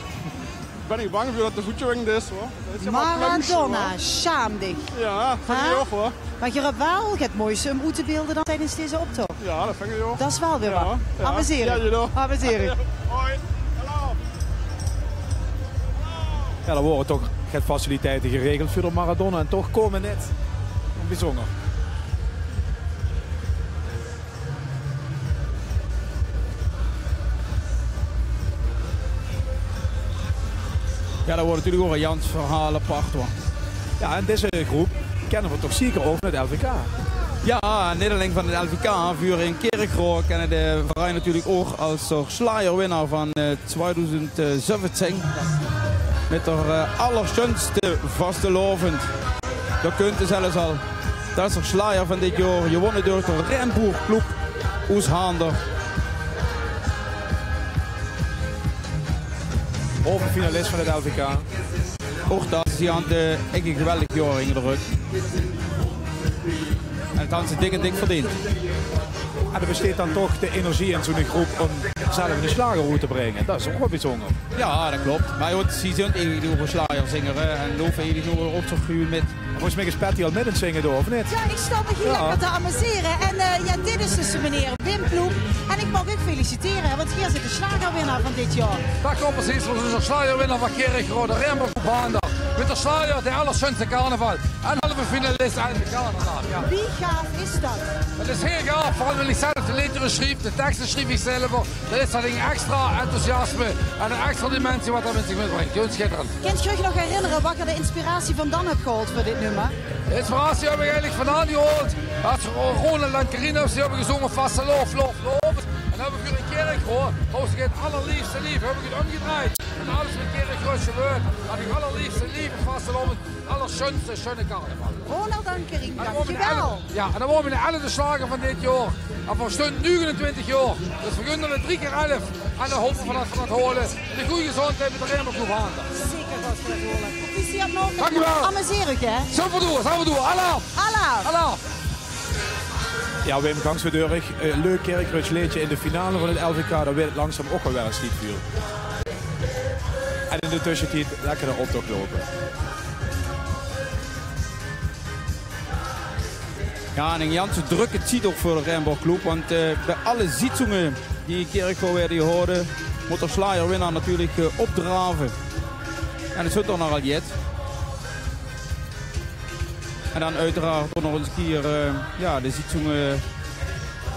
Speaker 15: Ben ik bang voor dat de voetjewing is hoor. Is
Speaker 4: Maradona, schaam dich.
Speaker 15: Ja, vind ik ook hoor.
Speaker 4: Maar je hebt wel het mooiste om te beelden dan tijdens deze optocht.
Speaker 15: Ja, dat vind ik ook.
Speaker 4: Dat is wel weer wat.
Speaker 15: Ja.
Speaker 4: Amuseren.
Speaker 15: Ja,
Speaker 4: amuseren.
Speaker 15: Hoi, hallo.
Speaker 1: Ja, er worden toch geen faciliteiten geregeld voor de Maradona en toch komen net. Bijzonder.
Speaker 2: Ja, dat wordt natuurlijk ook een Jans verhaal apart hoor.
Speaker 1: Ja, en deze groep kennen we toch zeker ook met het LVK?
Speaker 2: Ja, niet alleen van het LVK, Vuren in Kerkroo kennen de verein natuurlijk ook als slagerwinnaar van 2017. Met de allerschönste vastelovend. Dat kunt je zelfs al. Dat is de slager van dit jaar, gewonnen door de Rembourg-club Oeshaander.
Speaker 1: Overfinalist van het LVK.
Speaker 2: Ook dat is hij aan de een geweldig jaar in de rug. En het had ze dik verdiend.
Speaker 1: En er besteedt dan toch de energie in zo'n groep om zelf de slager te brengen. Dat is ook wel bijzonder.
Speaker 2: Ja, dat klopt. Maar ze zijn eigenlijk over slager zingen en lopen eigenlijk nog op zo'n gruw met.
Speaker 1: Volgens mij is Patty al met het zingen door, of niet?
Speaker 4: Ja, ik sta me hier lekker te amuseren. En ja, dit is dus meneer Wim Ploem. En ik mag u feliciteren, want hier zit de slagerwinnaar van dit jaar.
Speaker 16: Dat komt precies, want het is de slagerwinnaar van Kerkroo, de Rembourg-Club. Met de slager, de allerschönste carnaval. En halve finalist uit de carnaval. Ja.
Speaker 4: Wie gaaf is dat?
Speaker 16: Het is heel gaaf, vooral wenn ik zelf de liederen schreef, de teksten schreef ik zelf. Dat is dat een extra enthousiasme en een extra dimensie wat dat met zich meebrengt. Heel schitterend.
Speaker 4: Kunt je je nog herinneren waar je de inspiratie vandaan hebt gehaald voor dit nummer?
Speaker 16: De inspiratie heb ik eigenlijk vandaan gehaald. Als Ronald en Carina hebben gezongen Vaste Loof, Loof, Loof. En dan heb ik hier in Kerkroo, als ik het allerliefste lief, heb ik het omgedraaid. En alles met Kerkroo is gebeurd. Had ik allerliefste lief, Vaste Loof, het allerschönste, schöne carnaval.
Speaker 4: Ronald en Carina, dankjewel.
Speaker 16: Ja, en dan worden we de 11e slager van dit jaar. En voor stund 29 jaar. Dus we kunnen er 3 keer 11. En dan hopen we van het holen. De goede gezondheid met de Rembourg-Club handen.
Speaker 4: Zeker dat we het holen. Proficiat nog.
Speaker 16: Dankjewel.
Speaker 4: Amuseer u, hè?
Speaker 16: Zo we doen. Allah.
Speaker 4: Allah.
Speaker 16: Allah.
Speaker 1: Ja, Wim Gangsvedeurig, leuk Kerkroodsleedje in de finale van het LVK. Dan werd het langzaam ook wel eens niet veel. En in de tussentijd lekker de optocht lopen.
Speaker 2: Ja, en een Janse druk het ziet ook voor de Rembourg-Club. Want bij alle zitzingen die in Kerkroo werden gehouden, moet de slagerwinnaar natuurlijk opdraven. En dat zit dan nog al jet. En dan uiteraard ook nog eens een keer ja, de zitzingen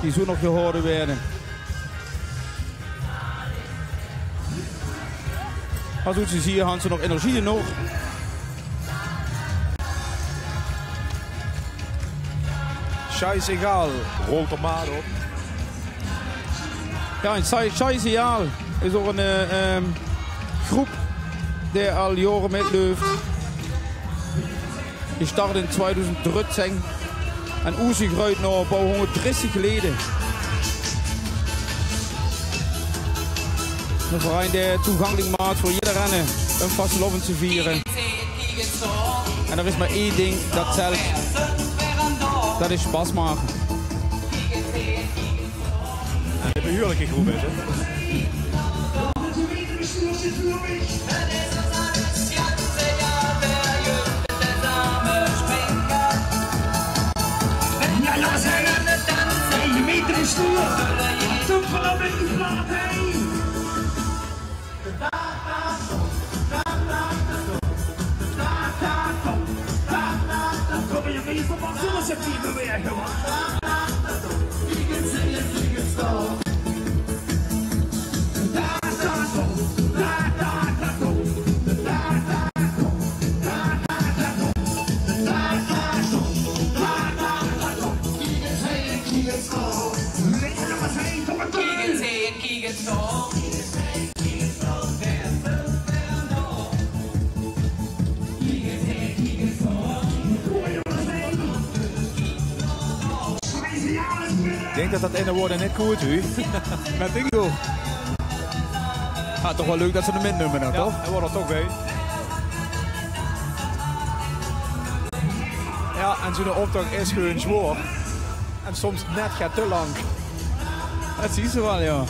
Speaker 2: die zo nog gehouden werden. Maar zoals je ziet, hebben ze nog energie nog.
Speaker 1: Scheißegal, rolt er maar op.
Speaker 2: Ja, en Scheißegal is ook een groep die al jaren meeloopt. Die start in 2013 en oezig uit naar bouw 130 geleden. Een verein die toegankelijk maakt voor iedereen een vastelovend te vieren. En er is maar één ding dat telt. Dat is Spaß maken.
Speaker 1: Een behuurlijke groep is het. Ik denk dat ene woorden net goed u.
Speaker 2: Met bingo. Ah, toch wel leuk dat ze een minnummer hebben, toch?
Speaker 1: Hij wordt er toch bij. Ja, en zo'n optocht is gewoon zwaar. En soms net gaat te lang.
Speaker 2: Dat zie je wel, ja.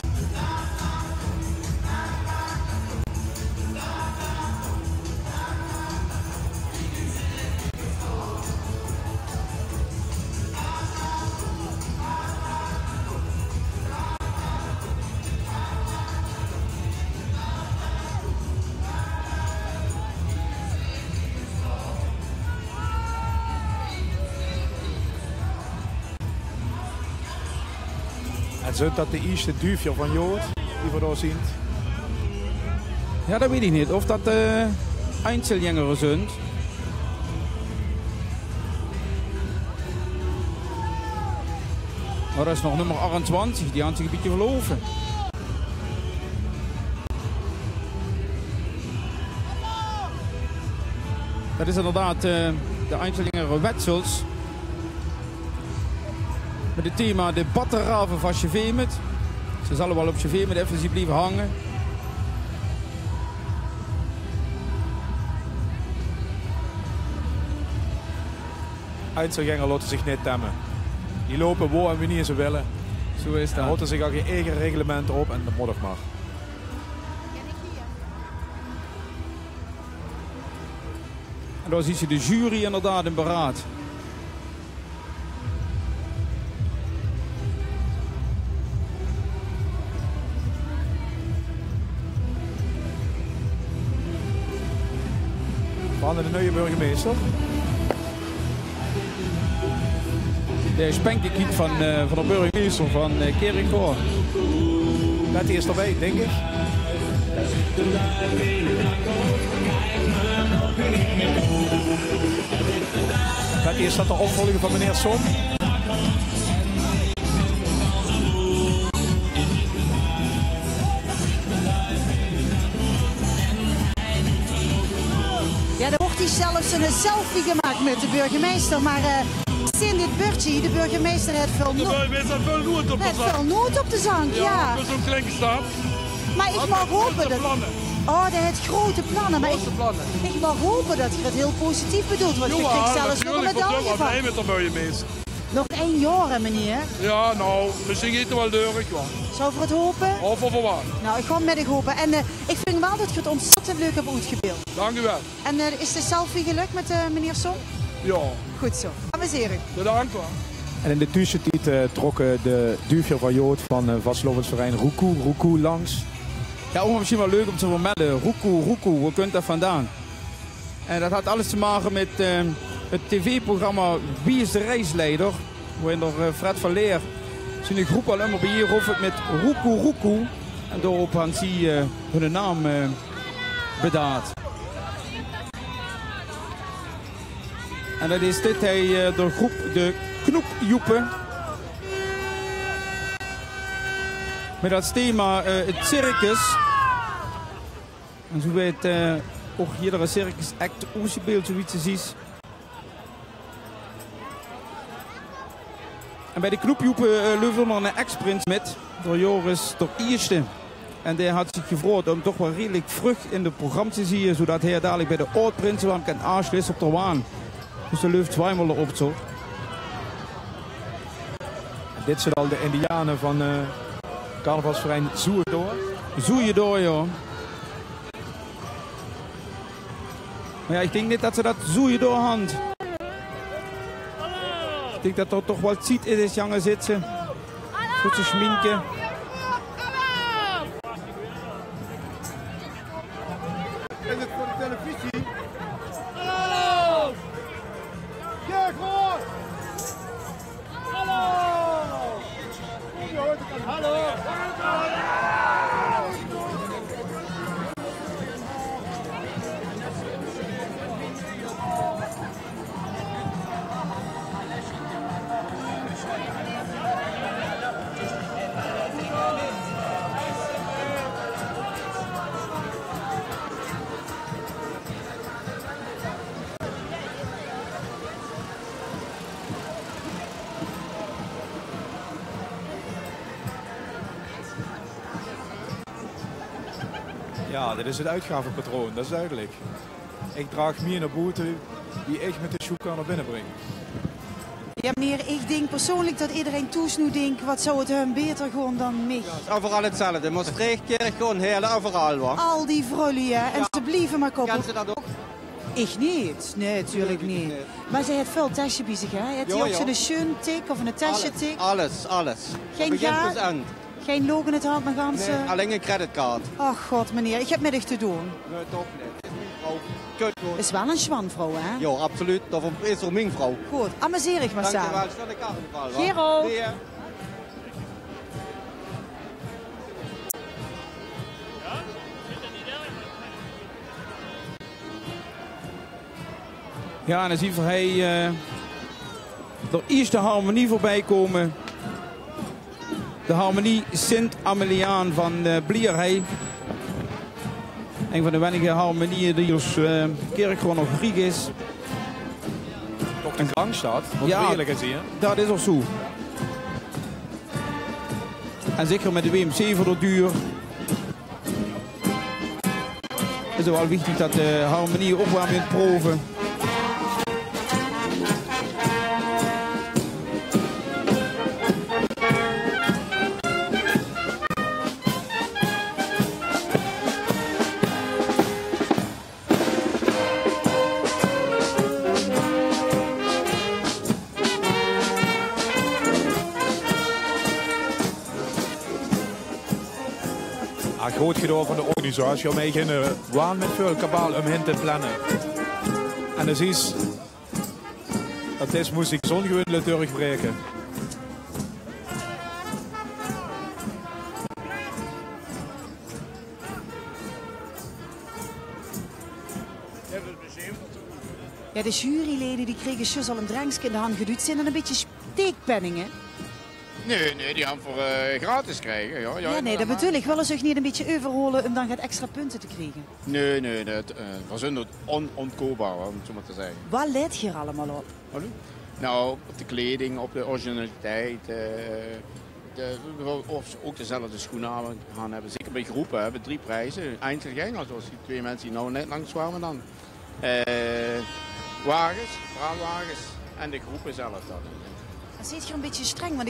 Speaker 1: En zo dat de eerste duifje van Jood, die we daar zien?
Speaker 2: Ja, dat weet ik niet. Of dat Einzelgänger sind. Maar dat is nog nummer 28, die had zich een beetje verloren. Dat is inderdaad de Einzelgänger Wetzels. Met het thema de batterraven van Chevemet. Ze zullen wel op Chevemet even blijven hangen.
Speaker 1: Einzelgänger laten zich niet temmen. Die lopen waar en wanneer ze willen.
Speaker 2: Zo is dat.
Speaker 1: Ze houden zich al geen eigen reglementen op en dat moet ook maar.
Speaker 2: En daar zie je de jury inderdaad in beraad.
Speaker 1: We hadden de nieuwe burgemeester.
Speaker 2: De spenkenkiet van de burgemeester van Kerkrade.
Speaker 1: Betty is erbij, denk ik. Betty is dat de opvolger van meneer Son.
Speaker 4: Ja, er wordt hier zelfs een selfie gemaakt met de burgemeester, maar in dit beurtje, de burgemeester heeft veel nood op de zang. Ja.
Speaker 16: Dat is zo'n klein staat.
Speaker 4: Maar ik mag hopen dat... Oh, dat heeft grote plannen. Maar ik mag hopen dat je het heel positief bedoelt, want je krijgt zelfs nog een medaille van.
Speaker 16: Blij met de burgemeester.
Speaker 4: Nog 1 jaar, meneer.
Speaker 16: Ja, nou, misschien gaat het wel deurig, ja.
Speaker 4: Zou voor het hopen?
Speaker 16: Of voor waar.
Speaker 4: Nou, ik ga met ik hopen. En ik vind wel dat je het ontzettend leuk hebt uitgebeeld.
Speaker 16: Dank u wel.
Speaker 4: En is de selfie gelukt met meneer Son?
Speaker 16: Ja.
Speaker 4: Goed zo. Amuseren.
Speaker 16: Bedankt hoor.
Speaker 1: En in de tussentijd trokken de duurveer van Jood van Vastlovensverein Ruku langs.
Speaker 2: Ja, ook misschien wel leuk om te vermelden. Ruku, waar komt dat vandaan? En dat had alles te maken met het tv-programma Wie is de reisleider? Waarin er Fred van Leer zijn groep al helemaal beheerhoffend met Ruku. En daarop had ze hun naam bedaard. En dat is dit de groep de Knoepjoepen. Met dat thema het circus. En zo weet ook iedere circus act uitgebeeld, zoiets ziet. En bij de Knoepjoepen leuven we een ex-prins met. Door Joris de eerste. En die had zich gevraagd om toch wel redelijk vroeg in het programma te zien. Zodat hij dadelijk bij de oud-prinsen kan aansluiten op de waan. Dus de leuft tweemaal erop zo.
Speaker 1: Dit zijn al de Indianen van carnavalsverein Zoejedoor.
Speaker 2: Zoejedoor, ja. Maar ja, ik denk niet dat ze dat Zoejedoor hand. Ik denk dat er toch wel ziet in deze jongen zitten. Goed te schminken.
Speaker 15: Is het voor de televisie? Hallo! Kerkrade! Hallo! Je hoort het aan. Hallo!
Speaker 1: Ja, dit is het uitgavenpatroon, dat is duidelijk. Ik draag meer naar buiten die ik met de zoeker naar binnen breng.
Speaker 4: Ja, meneer, ik denk persoonlijk dat iedereen toesnoe denkt, wat zou het hun beter gewoon dan mij.
Speaker 8: Het is overal hetzelfde. Maastricht, Kerkrade, Heerlen, overal hoor.
Speaker 4: Al die vrollen, en ja. Ze blijven maar kopen.
Speaker 8: Kan ze dat ook?
Speaker 4: Ik niet. Nee, natuurlijk niet. Maar zij heeft veel tasje bij zich, hè? Heeft hij ook zo'n schön tik of een tasje tik?
Speaker 8: Alles.
Speaker 4: Geen gaar? Geen logo het hand, maar gans?
Speaker 8: Nee, alleen een creditcard.
Speaker 4: Ach god, meneer, ik heb middag te doen.
Speaker 8: Nee, toch niet.
Speaker 4: Is wel een zwanvrouw, hè?
Speaker 8: Ja, absoluut. Dat is een mijn vrouw.
Speaker 4: Goed, amuseer ik maar samen.
Speaker 8: Dankjewel, stel ik aan mevrouw.
Speaker 4: Gero!
Speaker 2: Ja, en dan zien we hij er eerst de harmonie voorbij komen. De harmonie Sint-Ameliaan van Blierhei. Een van de weinige harmonieën die ons kerk gewoon nog Griek is.
Speaker 1: Toch de klank staat, wat
Speaker 2: ja,
Speaker 1: eerlijk is hier.
Speaker 2: Dat is ook zo. En zeker met de WMC voor de duur. Is het wel wichtig dat de harmonie ook wel moet proeven.
Speaker 1: Groot gedaan van de organisatie om mij geen waan met veel kabaal om hen te plannen. En dan zie je dat deze moest ik zo'n gewone terugbreken.
Speaker 4: Ja, de juryleden die kregen zus al een drankje in de hand geduwd. Zijn dan een beetje steekpenningen?
Speaker 17: Nee, die gaan voor gratis krijgen.
Speaker 4: Ja, nee, dat bedoel ik. Willen ze zich niet een beetje overholen om dan gaat extra punten te krijgen?
Speaker 17: Nee, dat was onontkoopbaar, om het zo maar te zeggen.
Speaker 4: Wat let je er allemaal op?
Speaker 17: Nou, op de kleding, op de originaliteit. Of ze ook dezelfde schoenen gaan hebben. Zeker bij groepen hebben 3 prijzen. Einzelgänger, zoals die 2 mensen die nou net langs kwamen dan. Wagens, vrachtwagens en de groepen zelf dan.
Speaker 4: Dan zit je een beetje streng, want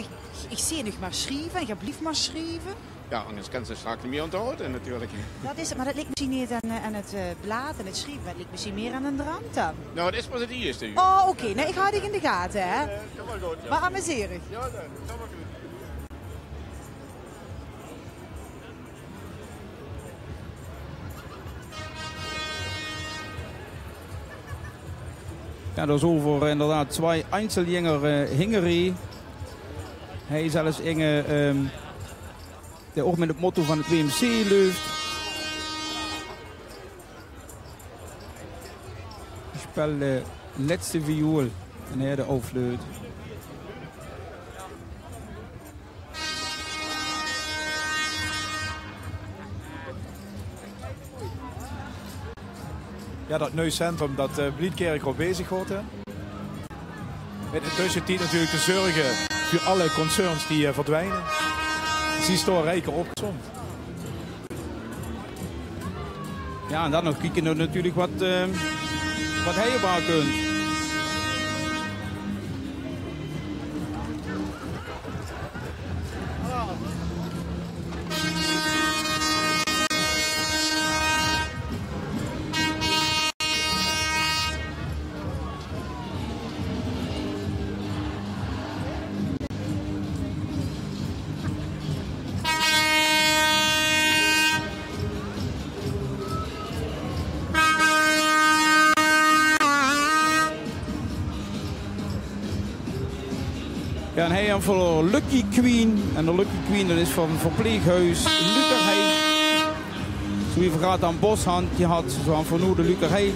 Speaker 4: ik zie nog maar schrijven en je blijft maar schrijven.
Speaker 17: Ja, anders kan ze straks niet meer onthouden natuurlijk.
Speaker 4: Dat is het, maar dat ligt misschien niet aan het blad en het schrijven, dat ligt misschien meer aan een rand dan.
Speaker 17: Nou, dat is pas het eerste.
Speaker 4: Oh, oké. Nee, ik hou dich in de gaten, hè.
Speaker 17: Goed, ja.
Speaker 4: Maar amuserig.
Speaker 17: Ja, dat kan wel goed.
Speaker 2: Ja, dat is over inderdaad 2 Einzelgänger Hingeri. Hij zelfs Inge, die ook met het motto van het WMC leeft. Ik speel de laatste viool en hij de overfluit.
Speaker 1: Ja, dat nieuw centrum dat Bliedkerk al bezig wordt. Hè. Met intussen natuurlijk te zorgen voor alle concerns die verdwijnen. Zie je toch rijker opgezond.
Speaker 2: Ja, en dan nog kijken we natuurlijk wat hij erbij kunt. Ja, en hij heeft voor Lucky Queen. En de Lucky Queen dat is van verpleeghuis Lukerhei. Zo wie vergaat aan Boshand, die had zo aan vernoemde Lukerhei.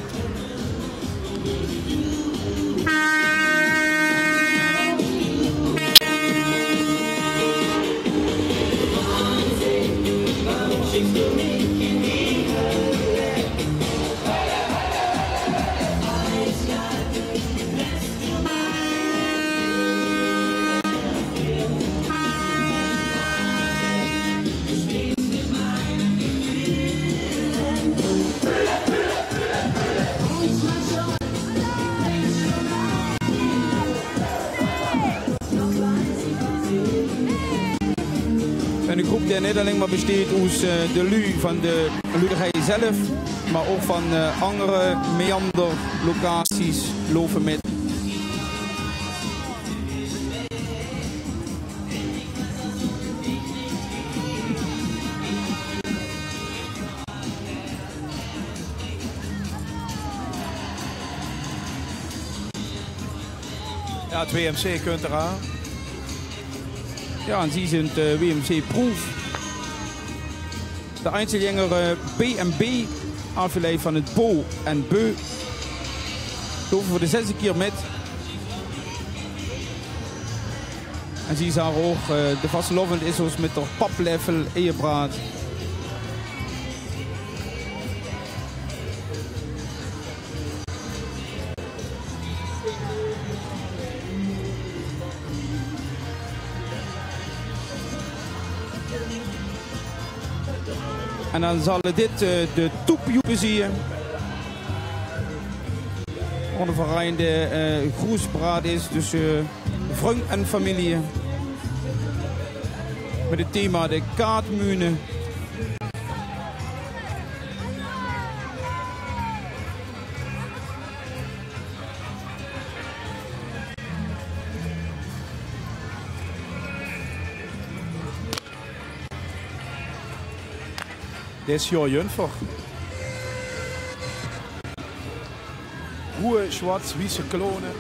Speaker 2: Een groep die niet alleen maar besteedt uit de lui van de Lukerhei zelf, maar ook van andere meanderlocaties lopen met.
Speaker 1: Ja, het WMC kunt eraan.
Speaker 2: Ja, en zie zijn het WMC-proef. De Einzelgänger B&B afgeleid van het Bo en Beu. Lopen voor de 6e keer met. En zie je daar ook de vastelovend is ons met de papleffel eierbraad. En dan zal dit de toepjoepen zien. Onverrijnde groesbraad is, dus vriend en familie. Met het thema de kaartmune.
Speaker 1: Dit is jouw Jünfer. Ruhe, schwarz-wiese klonen.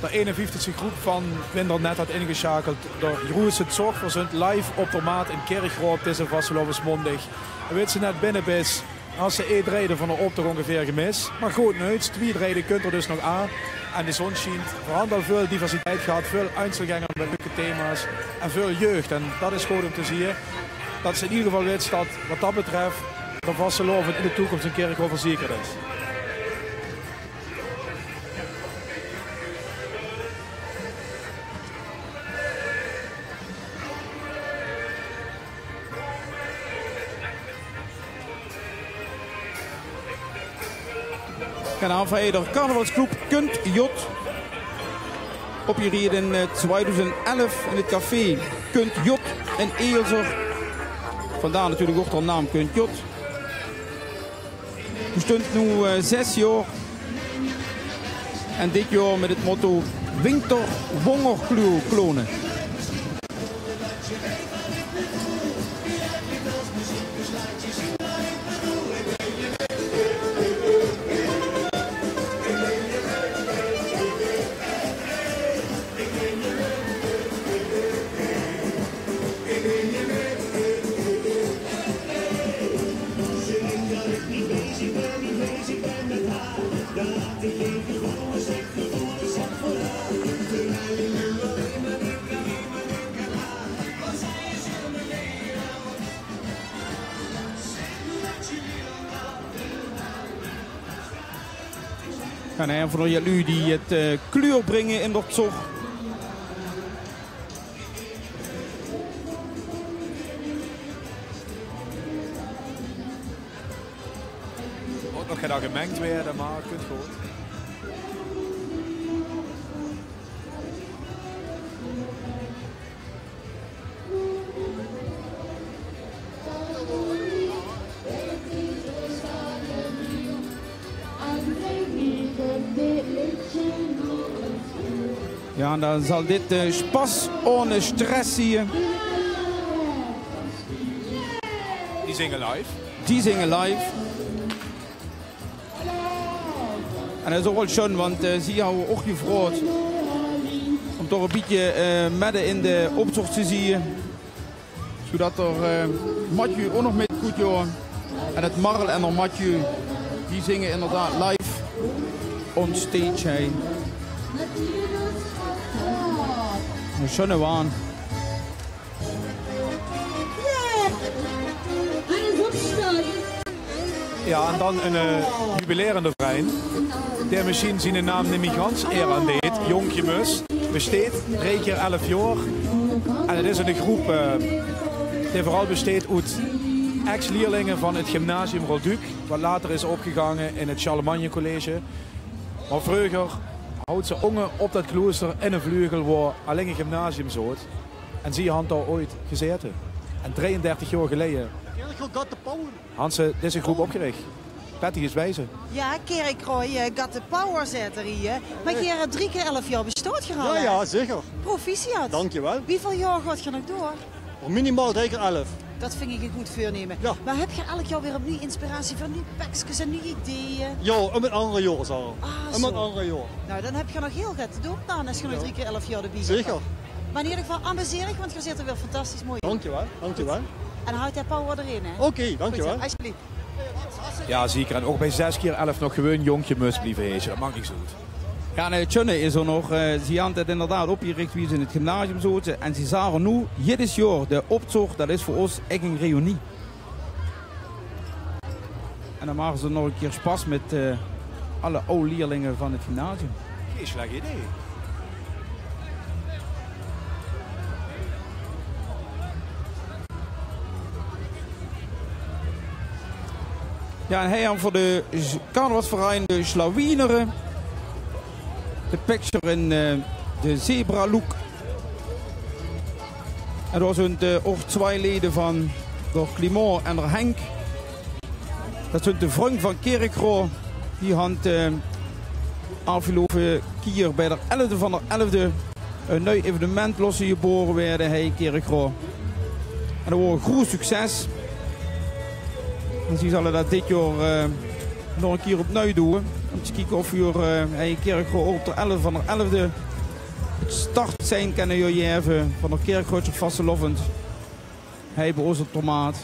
Speaker 1: De 51e groep van Winternet had ingeschakeld door Jeroen het Zorg voor zijn live op de maat in Kerkroop. Het is een vastelovensmondig. En weet ze net binnen is, als ze 1 rijden van de optocht ongeveer gemist. Maar goed, nooit. 2 rijden kunt er dus nog aan. En de zon schijnt. Vooral al veel diversiteit gehad, veel Einzelgänger met leuke thema's en veel jeugd. En dat is goed om te zien. Dat ze in ieder geval weet dat wat dat betreft de vasteloven in de toekomst een Kerkhof verzekerd is.
Speaker 2: Kanaal van de carnavalsclub Kunt Jot. Op hier in 2011 in het café Kunt Jot in Eelzer. Vandaar natuurlijk ook de naam Kunt Jot. We stond nu 6 jaar. En dit jaar met het motto Winter Wonger klonen. En een van jullie die het kleur brengen in dat zog.
Speaker 1: Ook nog gaat gemengd werden, maar het kunt goed.
Speaker 2: Ja, en dan zal dit Spas ohne Stress zien.
Speaker 1: Die zingen live.
Speaker 2: Die zingen live. En dat is ook wel schön, want ze hebben ook gevraagd om toch een beetje midden in de optocht te zien. Zodat er Mathieu ook nog mee goed joh. En het Marl en er Mathieu, die zingen inderdaad live on stage heen. Een schöne waan.
Speaker 1: Ja, en dan een jubilerende vriend. Der misschien zijn naam de migrants eer aan deed. Jonkje Mus. Besteedt 3 keer 11 jaar. En het is een groep die vooral besteedt uit ex-leerlingen van het gymnasium Rolduc. Wat later is opgegangen in het Charlemagne College. Maar vroeger houdt ze ongen op dat klooster in een vleugel waar alleen een gymnasium zat. En zie je hand daar ooit gezeten. En 33 jaar geleden hadden ze deze groep opgericht. Prettig is wijzen.
Speaker 4: Ja, Kerkrooi got the power zet er hier. Maar je hebt 3 keer 11 jaar bestaat gehad.
Speaker 3: Ja, ja, zeker.
Speaker 4: Proficiat.
Speaker 3: Dankjewel.
Speaker 4: Hoeveel jaar gaat je nog door?
Speaker 3: Minimaal 3 keer 11.
Speaker 4: Dat vind ik een goed voornemen.
Speaker 3: Ja.
Speaker 4: Maar heb je elk jaar weer opnieuw inspiratie van nieuwe pakjes en nieuwe ideeën?
Speaker 3: Ja, om het andere jaar zo. Om het
Speaker 4: zo.
Speaker 3: andere jaar.
Speaker 4: Nou, dan heb je nog heel goed te doen dan als je nog 3 keer 11 jaar erbij
Speaker 3: Zeker.
Speaker 4: gaat. Maar in ieder geval amuseer ik, want je zit er weer fantastisch mooi in.
Speaker 3: Dankjewel, dankjewel.
Speaker 4: En houd dat power erin, hè?
Speaker 3: Oké, dankjewel.
Speaker 4: Goed, alsjeblieft.
Speaker 1: Ja, zeker. En ook bij 6 keer 11 nog gewoon jonkje mus blijven hezen. Dat mag niet zo goed.
Speaker 2: Ja, nee, Tjunne is er nog. Ze hadden het inderdaad opgericht wie ze in het gymnasium zaten. En ze zagen nu, dit jaar, de optocht, dat is voor ons echt een reunie. En dan maken ze nog een keer spas met alle oude leerlingen van het gymnasium.
Speaker 1: Geen slecht idee.
Speaker 2: Ja, en hij had voor de carnavalsverein de Schlawineren, de picture in de zebra look. En er zijn ook 2 leden van de Clement en de Henk. Dat zijn de vriend van Kerkro. Die had afgelopen keer bij de 11e van de 11e een nieuw evenement losgeboren werden hij Kerkro. En dat was een groot succes. En ze zullen dat dit jaar nog een keer opnieuw doen. Om te kijken of hij Kerkro op de 11 van de 11e het start zijn kunnen jullie even van de Kerkrootje vastelovend. Hij bij ons op tomaat.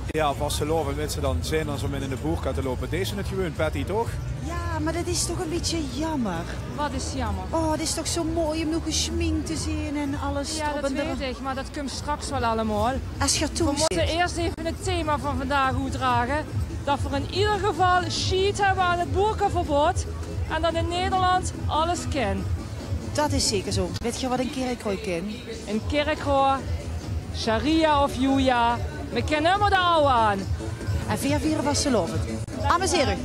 Speaker 1: Ja, vastelovend met ze dan zijn als om in de boer te lopen. Deze is het gewoon, Patty, toch?
Speaker 4: Ja, maar dat is toch een beetje jammer.
Speaker 11: Wat is jammer?
Speaker 4: Oh, het is toch zo mooi om nog geschminkt te zien en alles.
Speaker 11: Ja, dat weet ik, maar dat komt straks wel allemaal.
Speaker 4: Als je toe
Speaker 11: We moeten eerst even het thema van vandaag uitdragen. Dat we in ieder geval shit hebben aan het boerkaverbod. En dat in Nederland alles kan.
Speaker 4: Dat is zeker zo. Weet je wat een kerkrooi kan?
Speaker 11: Een kerkrooi, sharia of juja. We kennen helemaal de oude aan.
Speaker 4: En 4 vastelovend. Amuseren.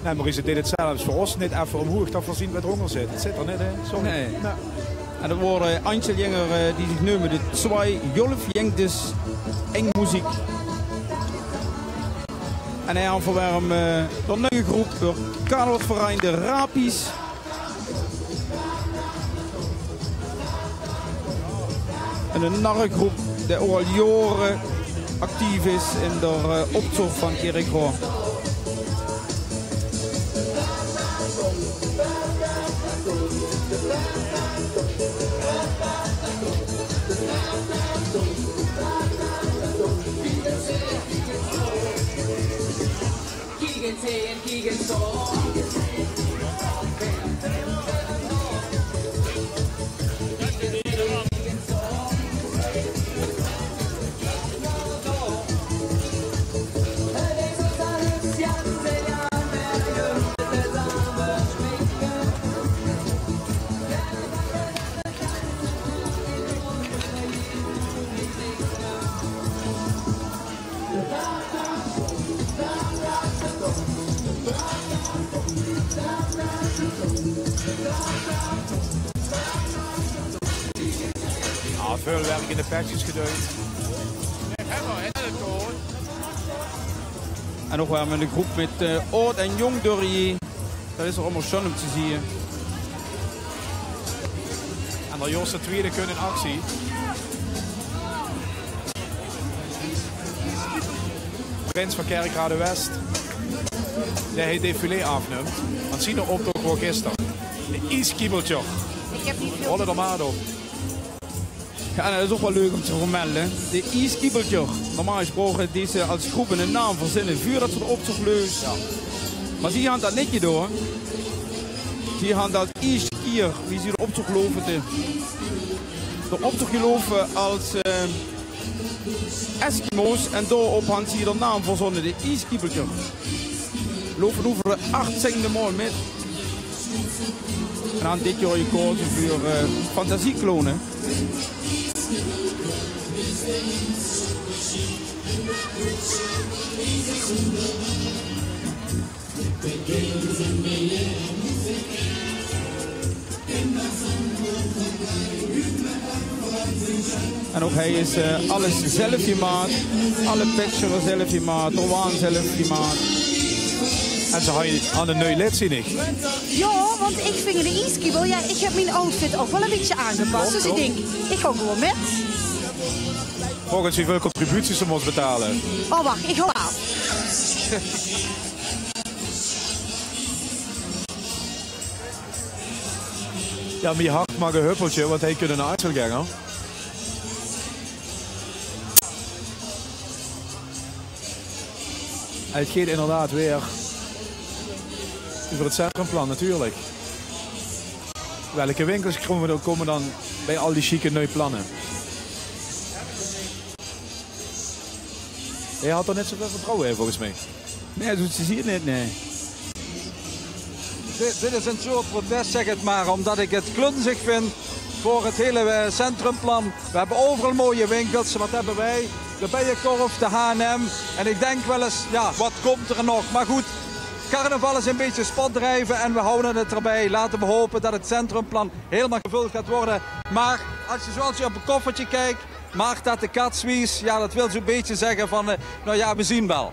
Speaker 1: Nee, Maurice deed het zelfs voor ons niet even omhoog dat voorzien wat eronder zit. Het zit er niet, hè? Sorry.
Speaker 2: Nee. Nou. En dat worden Antje Jenger die zich noemen de 2 Jolf Jengdes eng muziek. En hij aanverwerm door een nieuwe groep door carnavalsverein de Rapies. En een narrengroep die al jaren actief is in de optocht van Kerkro.
Speaker 1: Ja, veel werk in de petjes gedaan.
Speaker 2: En nog wel met een groep met oud en jong Dorrier. Dat is er allemaal schoon om te zien.
Speaker 1: En dan Jos de tweede kunnen in actie. Prins van Kerkrade West. Die hij défilé afneemt. Want zien er op toch wel gisteren. De iskiebeltje.
Speaker 4: Ik heb niet veel.
Speaker 1: Rollen er maar op.
Speaker 2: Ja, dat is ook wel leuk om te vermelden. De iskiebeltje. Normaal gesproken deze als groep een naam verzinnen. Vuur dat ze de optocht leus. Ja. Maar ze gaan dat niet gedaan. Ze gaan dat iskier. Wie ze de optocht geloven. De optocht geloven als Eskimo's. En daarop gaan ze de naam verzonnen. De iskiebeltje. Lopen over de 8 zingende mooi met. En aan dit jaar gekozen voor fantasieklonen. En ook hij is alles zelf gemaakt. Alle pictures zelf gemaakt. De waan zelf gemaakt.
Speaker 1: En ze hadden een nieuw lid, zie ik.
Speaker 4: Ja, want ik vind de e-ski ja, ik heb mijn outfit ook wel een beetje aangepast. Dus ik denk, ik ga gewoon met.
Speaker 1: Volgens hoeveel contributies ze moest betalen.
Speaker 4: Oh, wacht, ik hou af.
Speaker 1: Ja, maar je hakt maar een huppeltje, want hij kunnen naar Einzelganger. Het gaat inderdaad weer over het centrumplan natuurlijk. Welke winkels komen dan bij al die chique nieuwe plannen? Hij had er net zoveel vertrouwen in volgens mij.
Speaker 18: Nee, dat doet ze hier niet, nee. Dit is een soort protest, zeg het maar, omdat ik het klunzig vind voor het hele centrumplan. We hebben overal mooie winkels. Wat hebben wij? De Bijenkorf, de H&M. En ik denk wel eens, ja, wat komt er nog? Maar goed, carnaval is een beetje spotdrijven en we houden het erbij. Laten we hopen dat het centrumplan helemaal gevuld gaat worden. Maar als je zoals je op een koffertje kijkt, maakt dat de katswies, ja, dat wil zo'n beetje zeggen van, nou ja, we zien wel.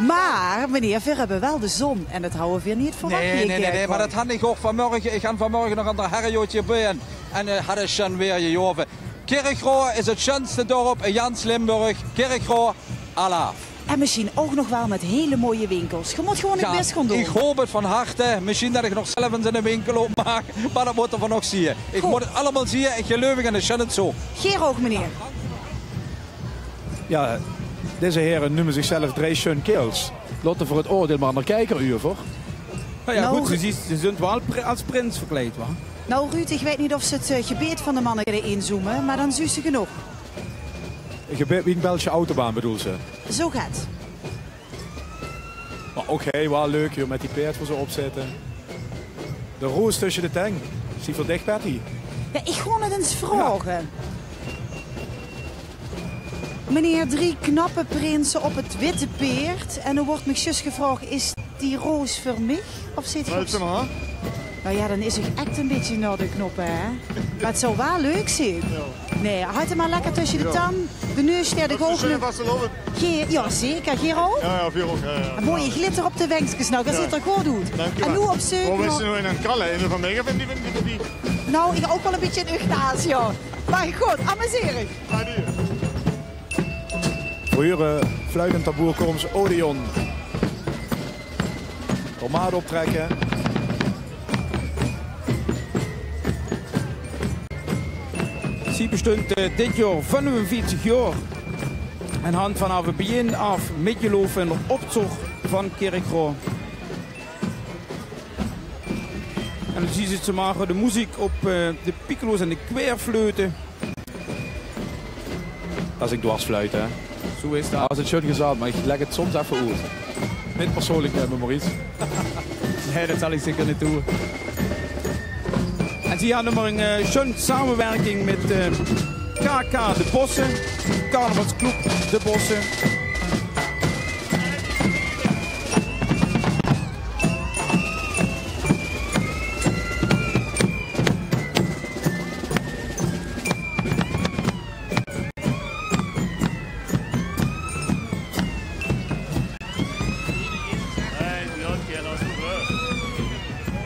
Speaker 4: Maar, meneer, we hebben wel de zon en dat houden we weer niet voor.
Speaker 18: Nee, maar dat had ik ook vanmorgen. Ik ga vanmorgen nog aan de herjootje bij en had ik schon weer gejoven. Kerkroo is het schönste dorp in Jans Limburg. Kerkroo, Allah.
Speaker 4: En misschien ook nog wel met hele mooie winkels. Je moet gewoon het best gaan doen.
Speaker 18: Ik hoop het van harte. Misschien dat ik nog zelf eens in een winkel opmaak. Maar dat moet er van nog zien. Ik moet het allemaal zien. Ik geloof in de schön het zo.
Speaker 4: Geer ook, meneer.
Speaker 1: Ja, deze heren noemen zichzelf drie schön kerels. Laten voor het oordeel maar naar kijkeruur, voor.
Speaker 18: Nou ja, goed, ze zijn wel als prins verkleed, hoor.
Speaker 4: Nou Ruud, ik weet niet of ze het gebit van de mannen kunnen inzoomen, maar dan zie ze genoeg.
Speaker 1: Gebit wie een Belgische autobaan bedoelt ze?
Speaker 4: Zo gaat.
Speaker 1: Maar oké, wel leuk joh, met die peert voor ze opzetten. De roos tussen de tank. Zie voor dicht, Patty.
Speaker 4: Ja, ik ga het eens vragen. Ja. Meneer, 3 knappe prinsen op het witte peert. En dan wordt me zus gevraagd, is die roos voor mij? Of zit je... Nou ja, dan is het echt een beetje naar de knoppen, hè. Maar het zou wel leuk zijn. Ja. Nee, houd hem maar lekker tussen de tand. De neus naar de ogen. Ja, zeker. Gero?
Speaker 15: Ja, veel ook. Ja.
Speaker 4: Een mooie glitter op de wenkjes. Nou, dat zit er goed uit. En nu op zoek.
Speaker 15: Waar is ze nou in een kralle? In de van mij of in die?
Speaker 4: Nou, ik ook wel een beetje in Ugnaas, ja. Maar goed, amuseer ik.
Speaker 1: Voor u fluitend taboer komt Odeon. Tomate optrekken.
Speaker 18: Ze bestond dit jaar 45 jaar. En hand vanaf het begin af meegelopen in de optocht van Kerkroo. En dan zie je ze maken de muziek op de piccolo's en de kweerfluiten.
Speaker 1: Dat is ik dwarsfluit, hè.
Speaker 18: Zo is dat.
Speaker 1: Als het schön gezegd, maar ik leg het soms even uit. Niet persoonlijk met me, Maurice.
Speaker 18: Nee, dat zal ik zeker niet doen. En ze hadden maar een schöne samenwerking met KK De Bossen, Carnavalsclub De Bossen.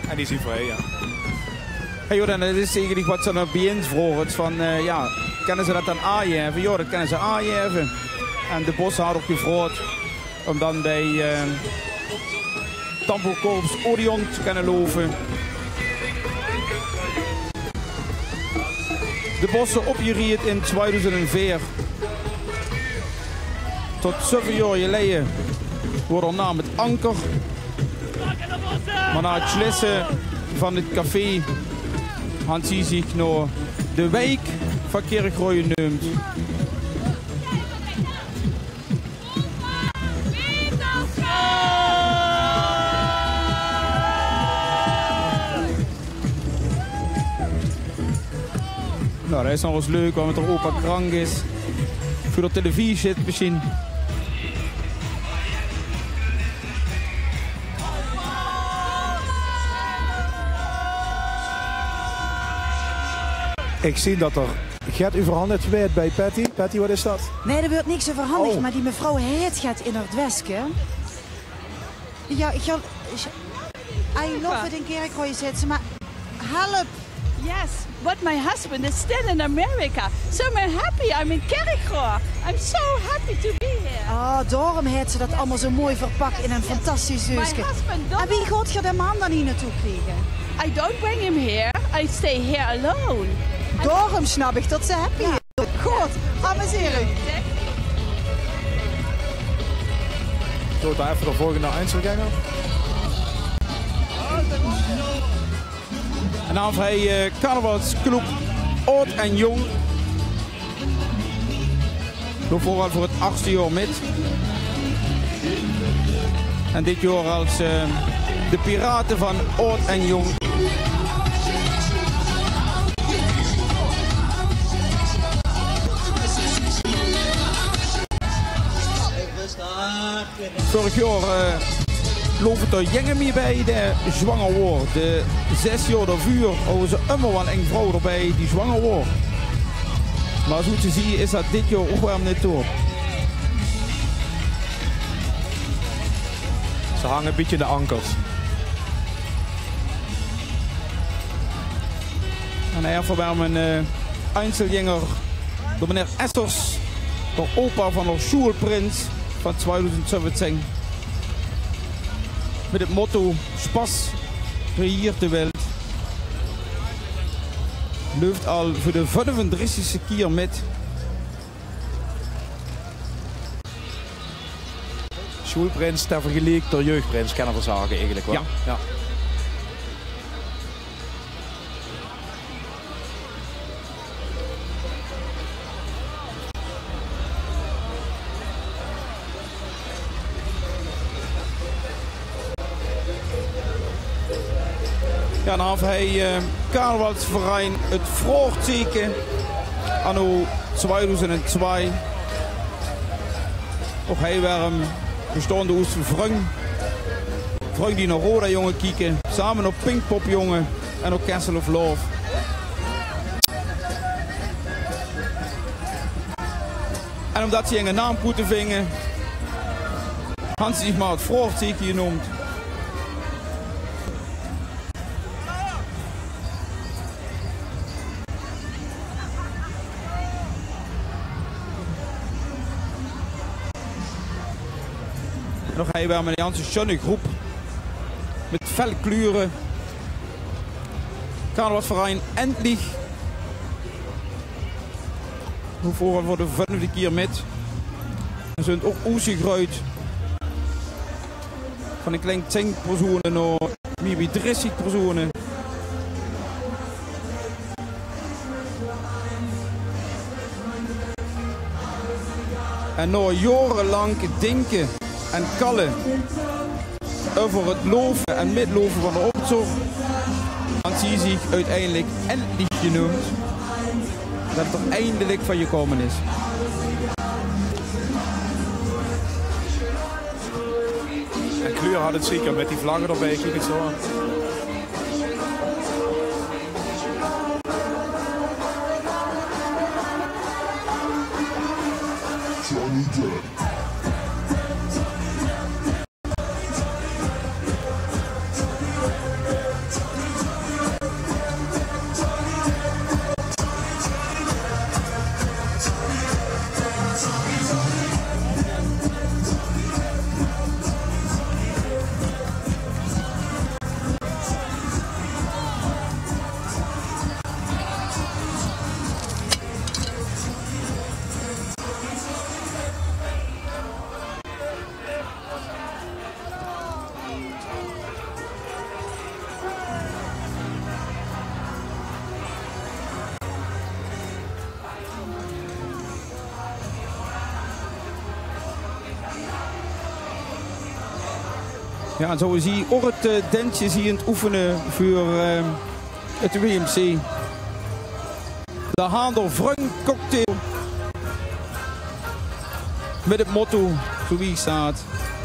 Speaker 1: En die is hier vrij, ja.
Speaker 18: Hey, joh, dat is eigenlijk wat ze naar begin vroegen. Van, ja, kunnen ze dat dan aangeven? Ja, dat kunnen ze aangeven. En de Bossen had ook gevraagd om dan bij Tambourkorps Odeon te kunnen lopen. De Bossen opgericht in 2004. Tot 7 jaar geleden wordt er naam het Anker. Maar na het sluiten van het café had hij zich naar de wijk van Kerkroo genoemd. Nou, dat is nog eens leuk, omdat er opa krank is. Voor de televisie zit misschien.
Speaker 1: Ik zie dat er gaat u verhandeld geweest bij Patty. Patty, wat is dat?
Speaker 4: Nee, er wordt niks verhandeld, maar die mevrouw het gaat in het wesken. Ja, I love it in Kerkrooij zitten, maar help.
Speaker 19: Yes, but my husband is still in America. So I'm happy I'm in Kerkrooij. I'm so happy to be here.
Speaker 4: Oh, daarom heeft ze dat allemaal zo mooi verpakt in een fantastisch huisje. En wie gaat je de man dan hier naartoe krijgen?
Speaker 19: I don't bring him here. I stay here alone.
Speaker 4: Daarom snap ik dat ze happy is. Goed, amuseren.
Speaker 1: Zo, daar even de volgende Einzelgänger.
Speaker 2: En dan hij carnavalsclub Oud en Jong. Loopt vooral voor het 8e jaar met. En dit jaar als de Piraten van Oud en Jong. Vorig jaar loopt er jongen mee bij de zwanger wordt. De 6 jaar daarvoor hadden ze immer wel een vrouw erbij die zwanger wordt. Maar zoals je ziet is dat dit jaar ook wel niet door.
Speaker 1: Ze hangen een beetje de ankers.
Speaker 2: En hij heeft een Einzelgänger door meneer Essers, de opa van de Schulprins van 2017. Met het motto Spaß hier de Welt. Loopt al voor de 35e keer met.
Speaker 1: Schulprins ter vergelijk door jeugdprins, kennen we zagen eigenlijk wel. Ja.
Speaker 2: Ja, dan heeft hij carnavalsverein het Vroegteken anno 2002. Ook hij werd bestaande uit Vrung die naar Roda jongen kijken, samen op Pinkpop jongen en ook Castle of Love. En omdat ze een naam moeten vingen, had ze zich maar het Vroegteken genoemd. Nog hij weer met een Janssen schöne groep met felle kleuren. Carnavalsverein endlich. Hoe voor de 5e keer met. Er zijn ook uitgegroeid van een klein 10 personen naar meer 30 personen. En na jarenlang denken en kallen over het loven en midloven van de optocht, had hij zich uiteindelijk endlich genoemd dat het er eindelijk van je komen is.
Speaker 1: En kleur had het zeker met die vlaggen erbij, kijk het zo aan.
Speaker 2: Ja, en zo zie je ook het dansje zie je aan het oefenen voor het WMC. De Haandel Vrung cocktail. Met het motto, zo wie staat,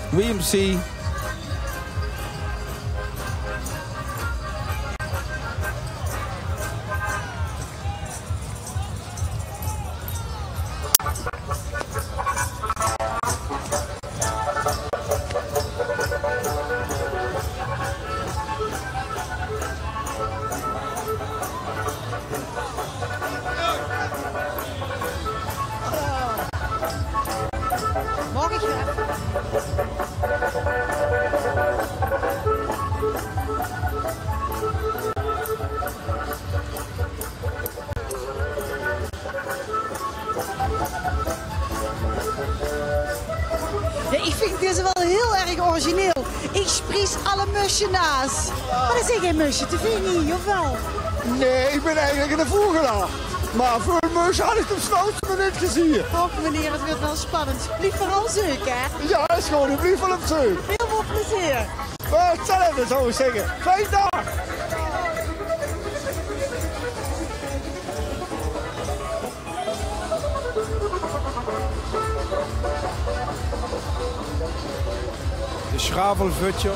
Speaker 2: WMC.
Speaker 4: Ja, ik vind deze wel heel erg origineel. Ik spries alle musje naast. Maar dat is geen musje, te veel niet, of wel?
Speaker 20: Nee, ik ben eigenlijk een vogelaar. Maar voor een musje had ik hem snelste maar niet gezien.
Speaker 4: Och meneer, het wordt wel spannend. Blijf vooral zeuk, hè?
Speaker 20: Ja, is gewoon, ik blijf wel op zeuk.
Speaker 4: Heel veel plezier.
Speaker 20: Hetzelfde zou ik zeggen. Fijne dag.
Speaker 1: De schravelvutjer.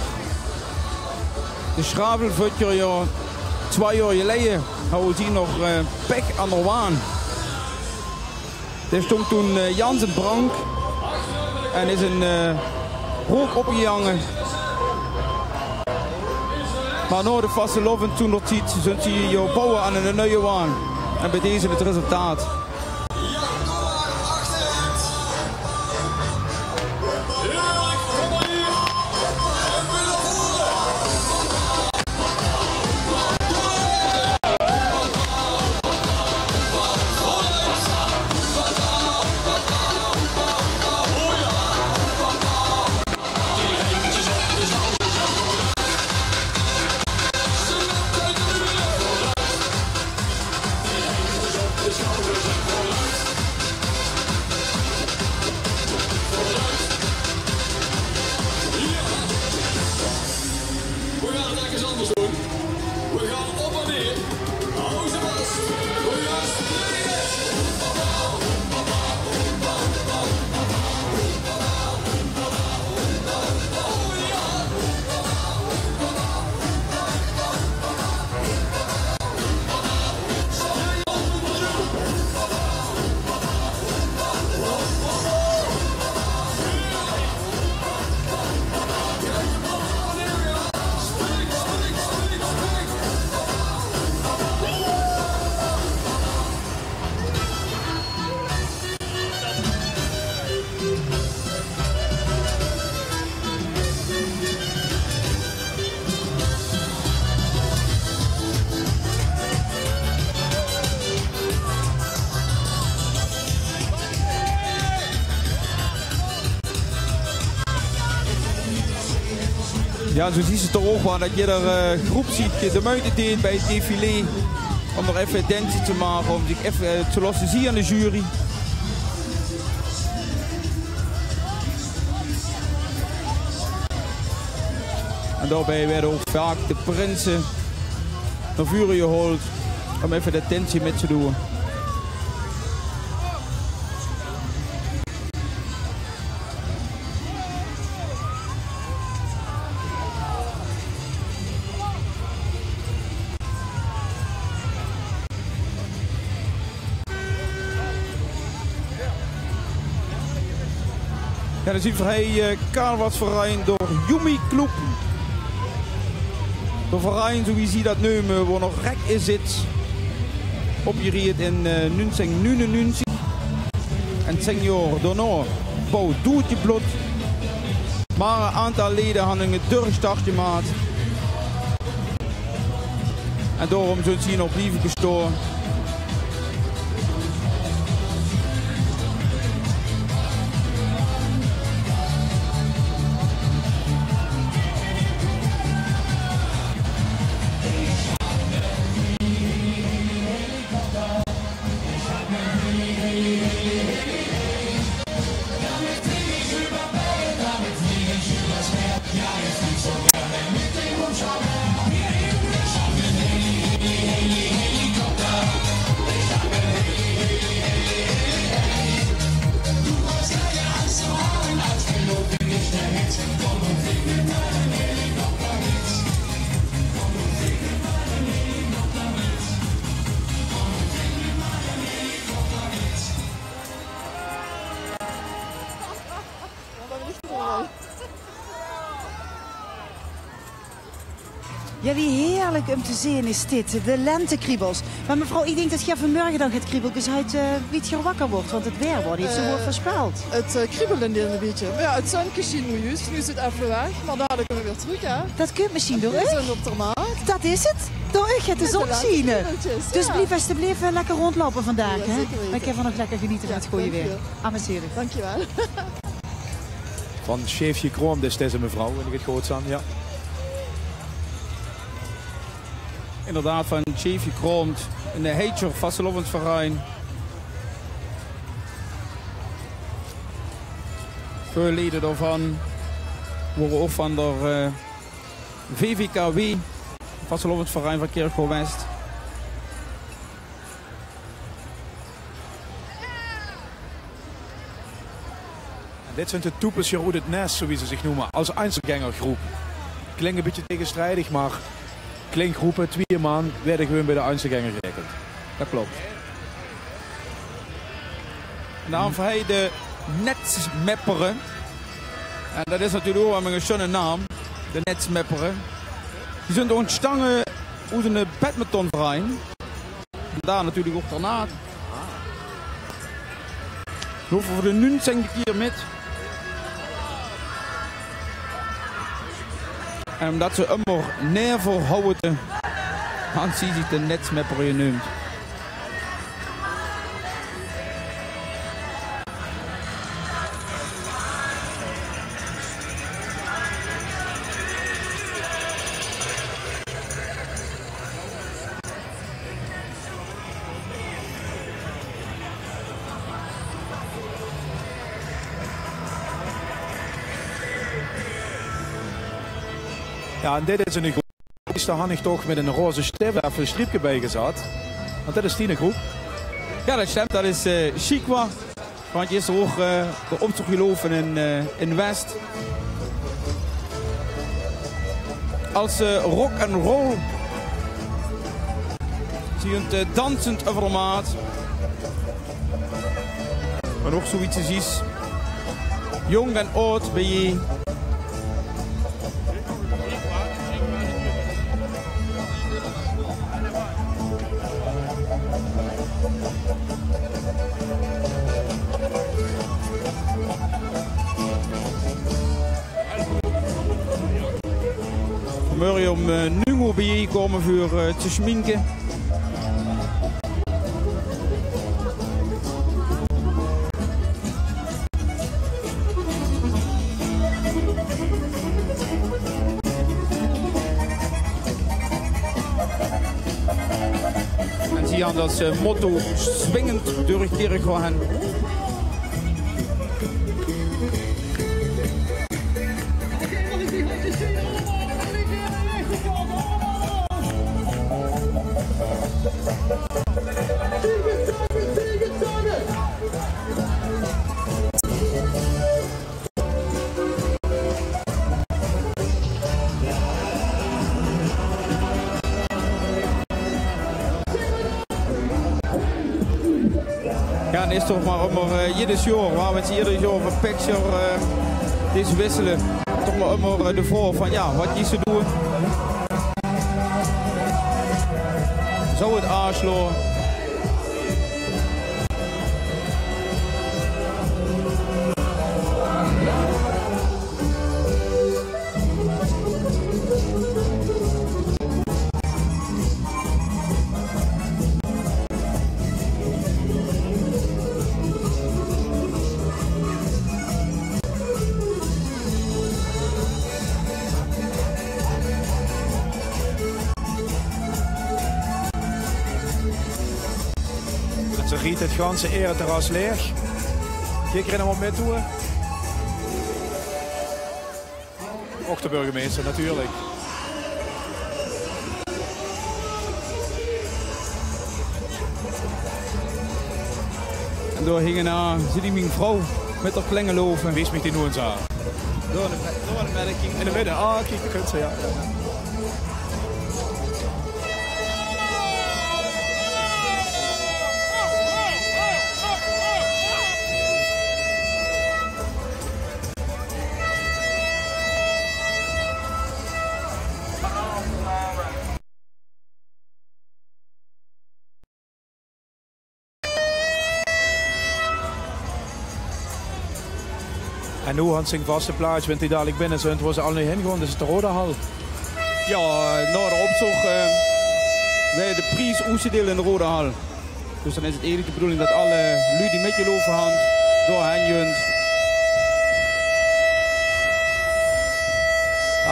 Speaker 2: De schravelvutjer, ja. 2 jaar geleden hadden we hier nog pek aan de waan. Er stond toen Jans en Brank en is een rook opgehangen. Maar na de vaste lof en toen dat ziet, zijn ze je bouwen aan een nieuwe waan. En bij deze het resultaat. Ja, zo zie je toch ook wel dat je er groep ziet, de muiden deed bij het défilé. Om er even attentie te maken, om zich even te laten zien aan de jury. En daarbij werden ook vaak de prinsen naar vuren gehaald om even de attentie met te doen. Ja, dan zien we hij carnavalsverein door Yumi Club. De verein, zo wie zie dat nu, waar nog rek in zit. Opgericht in 1999. En senior daarna bouwt doet je bloed. Maar een aantal leden hadden een durfstart gemaakt. En daarom zijn ze hier nog blijven gestoord.
Speaker 21: Helikopter
Speaker 4: Ja, wie heerlijk om te zien is dit. De lentekriebels. Maar mevrouw, ik denk dat jij vanmorgen dan gaat kriebelen. Dus hij weet je wakker wordt, want het weer wordt niet zo goed voorspeld.
Speaker 21: Het kriebelen een beetje. Maar ja, het zonnetje schijnt nu juist. Nu is het even weg, maar daar kunnen we weer terug, hè.
Speaker 4: Dat kunt misschien door u.
Speaker 21: Op de maat.
Speaker 4: Dat is het. Door u gaat de zon schijnen. Dus
Speaker 21: ja.
Speaker 4: blijf alsjeblieft lekker rondlopen vandaag,
Speaker 21: Ja,
Speaker 4: hè.
Speaker 21: zeker
Speaker 4: Maar ik heb van nog lekker genieten van het goede weer. Amuseren.
Speaker 21: Dankjewel.
Speaker 1: Van Chefje Kroom, dus deze mevrouw, en ik het goed aan, ja.
Speaker 2: Inderdaad, van Chefje Kroom, een heetjer vastelovensverein. Veel leden daarvan worden ook van de VVKW, vastelovensverein van Kerkgoor West.
Speaker 1: Dit zijn de Toepes Jeroen het Nest, zoals ze zich noemen, als Einzelgängergroep. Klinkt een beetje tegenstrijdig, maar klinkgroepen, 2 man, werden gewoon bij de Einzelgänger gerekend.
Speaker 2: Dat klopt. En dan voor hij de Netsmepperen. En dat is natuurlijk ook een schöne naam, de Netsmepperen. Die zijn ontstaan uit een badmintonverein. En daar natuurlijk ook daarna. Hoeven voor de 19e keer met. En omdat ze immer neer houden, dan zie je de Netsmepper genoemd.
Speaker 1: Ja, en dit is een groep. Daar had ik toch met een roze stip even een stripje bij gezet. Want dit is die groep.
Speaker 2: Ja, dat stemt. Dat is Chikwa. Want je is er ook de omtocht geloven in West. Als rock and roll. Zie je het dansend over de maat. Maar ook zoiets is. Jong en oud ben je. Vanmorgen om nu bij je komen voor te schminken. En zie je aan dat motto swingend door de kerk gaan. Ja, en is toch maar jedes jaar, waar we het ieder jaar van picture deze wisselen, toch maar ervoor van ja, wat je ze doen. Zo het aanslaan.
Speaker 1: Ze giet het ganse ereterras leeg. Kijk er nog mee toe. Ook de burgemeester natuurlijk.
Speaker 2: En door hingen zit die mijn vrouw met haar klengeloven.
Speaker 1: Wie is met die nu eens aan?
Speaker 2: Door de merking.
Speaker 1: In de midden, kijk, de kunst, ja. En nu aan zijn vaste plaats, want die dadelijk binnen zijn, waar ze al nu heen gaan, dat is de Rode Hal.
Speaker 2: Ja, na de opzog wij de prijs uitdelen in de Rode Hal. Dus dan is het eigenlijk de bedoeling dat alle lui die met je lopen gaan, doorheen gaan.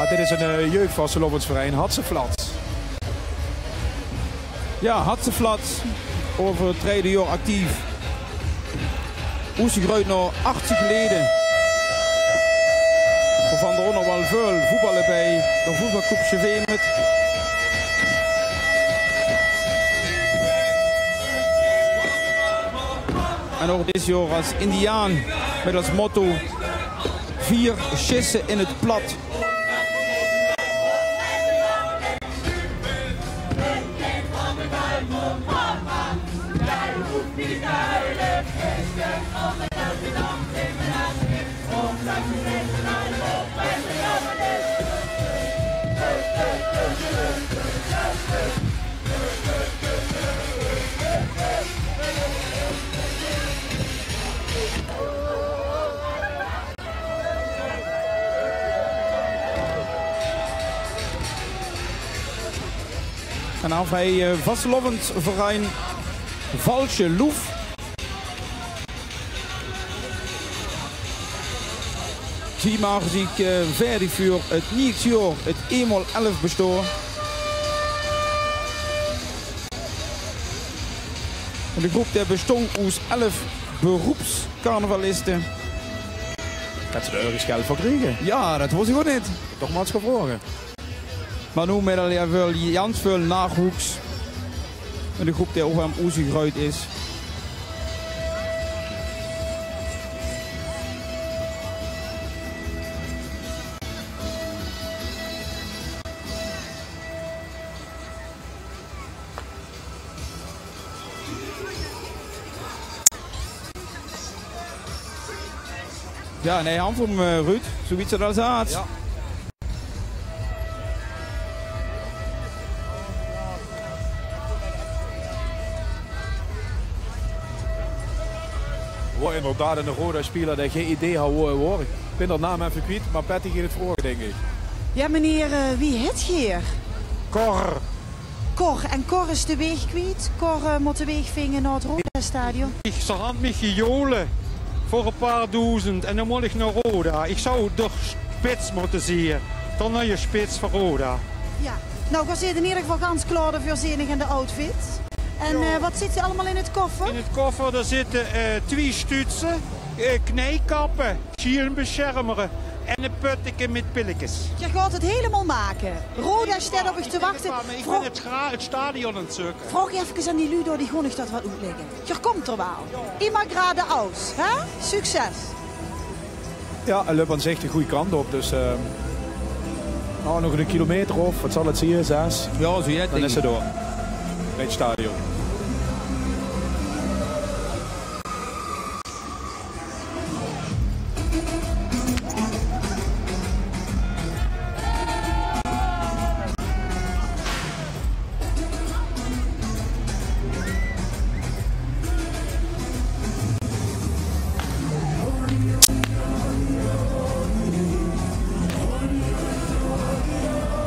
Speaker 1: Ah, dit is een jeugdvastelovensverein, Hatseflat.
Speaker 2: Ja, Hatseflat, over het tweede jaar actief. Oestig uit naar 8 jaar geleden. Waarvan er ook nog wel veel voetballen bij de voetbalclub CV met. En ook dit jaar als Indiaan met als motto 4 schissen in het plat. En af hij vastelovend verein Valsche Loef. Zie maar zie ik verder voor het nieuws jaar het 1x11 bestoor. En de groep der bestond uit 11 beroepscarnavalisten.
Speaker 1: Dat ze de euro's geld voor kregen.
Speaker 2: Ja, dat was ik ook niet.
Speaker 1: Toch maar eens gevraagd.
Speaker 2: Maar nu met al veel jans veel nachwuchs. En de groep die ook aan Oezie groot is. Ja, nee, hand van Ruud, zoiets er als had. Ja.
Speaker 1: Waar inderdaad een rode speler die geen idee had hoe hij wordt. Ik ben de naam even kwijt, maar Patty gaat het vragen, denk ik.
Speaker 4: Ja, meneer, wie het hier?
Speaker 12: Cor.
Speaker 4: Cor, en Cor is de weg kwijt. Cor moet de weg vingen naar het Roda Stadion.
Speaker 12: Ze had me gejolen voor een paar duizend en dan moet ik naar Roda. Ik zou de spits moeten zien. Dan naar je spits voor Roda.
Speaker 4: Ja, nou, ik zit in ieder geval ganz klaar voor voorziening in de outfit. En wat zit er allemaal in het koffer?
Speaker 12: In het koffer daar zitten 2 stutsen, knijkappen, schierenbeschermeren en een putteke met pilletjes.
Speaker 4: Je gaat het helemaal maken. Roda staat op je te wachten.
Speaker 12: Ik ben het stadion aan het zoeken.
Speaker 4: Vraag even aan die Ludo, die gewoon dat wat uitleggen. Je komt er wel. Immer gerade aus. Hè? Succes.
Speaker 1: Ja, hij loopt aan zich de goede kant op. Dus nou, nog een kilometer of, wat zal het zien, 6.
Speaker 2: Ja, zie je het.
Speaker 1: Dan is het door. Bij het stadion.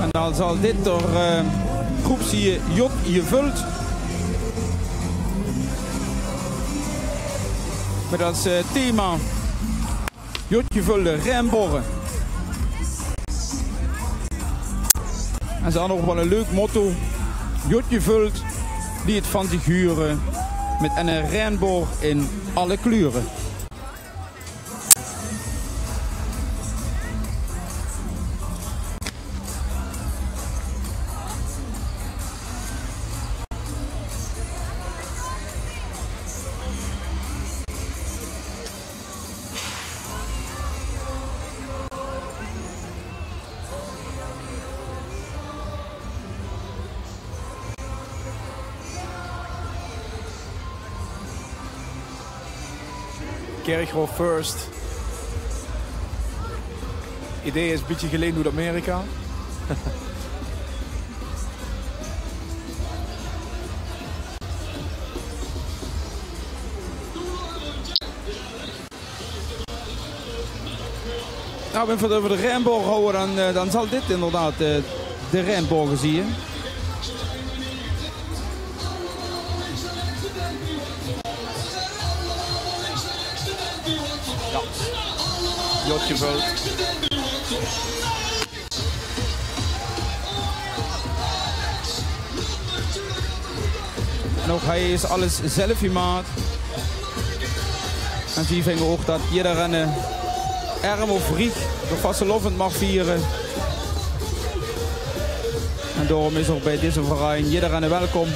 Speaker 2: En dan zal dit door groepsie J gevuld. Met als thema J gevulde renborren. En ze hadden nog wel een leuk motto. J gevuld die het van zich huren. Met een renbor in alle kleuren.
Speaker 1: Kerkhof first. Idee is een beetje geleend uit Amerika.
Speaker 2: Nou, als we over de Rijnborg houden, dan zal dit inderdaad de Rijnborg zien.
Speaker 1: Ja, Jotje Vult.
Speaker 2: En ook hij is alles zelf gemaakt. En zie je ook dat ieder renner arm of riek de vastelovend mag vieren. En daarom is ook bij deze verein ieder renner welkom.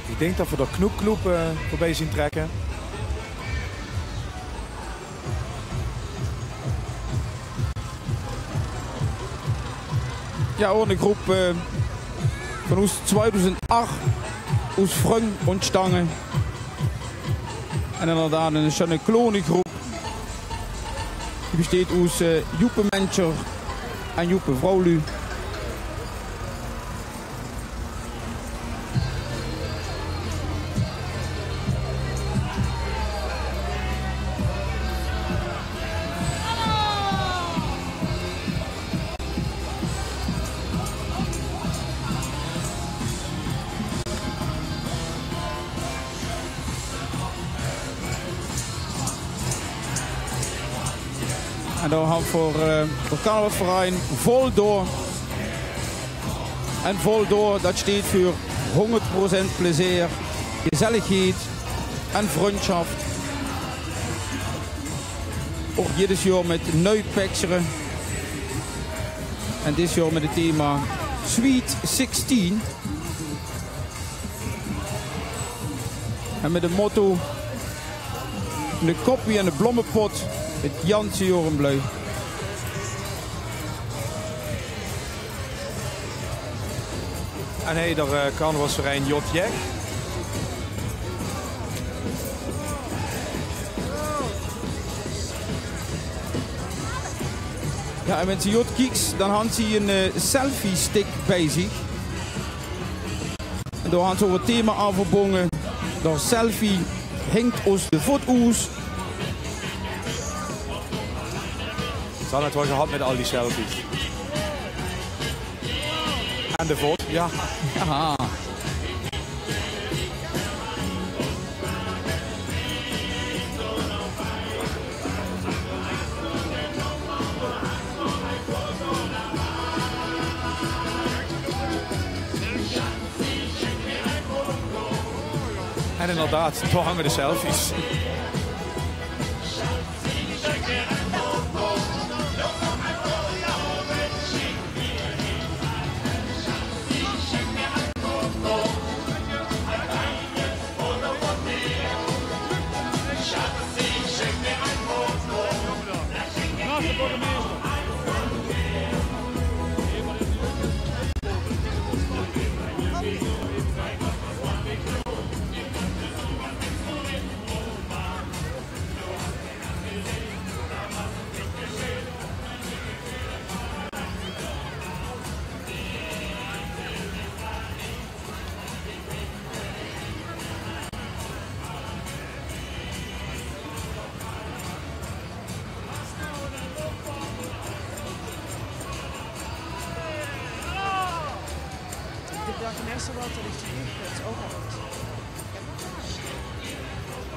Speaker 1: Ik denk dat we de knoepkloep voorbij zien trekken.
Speaker 2: Ja, hoor, een groep van ons 2008 uit Vrung ontstangen. En inderdaad een schöne kleine groep. Die besteedt uit Joepe Mencher en Joepe Vrouwlu. En dan gaan we voor de carnavalsverein Vol Door. En Vol Door, dat staat voor 100% plezier, gezelligheid en vriendschap. Ook jedes jaar met nieuw picturen. En dit jaar met het thema Sweet 16. En met het motto: de koppie en de bloemenpot. Het Janse Jorenbleu.
Speaker 1: En hij de carnavalsverein Jotjek.
Speaker 2: Ja, en met de Jot Kieks, dan had hij een selfie stick bij zich. En daar had ze over het thema aan verbonden. De selfie hangt ons de voet oes.
Speaker 1: Ze hadden het wel gehad met al die selfies. En de vod, ja.
Speaker 2: Aha.
Speaker 1: En inderdaad, daar hangen de selfies.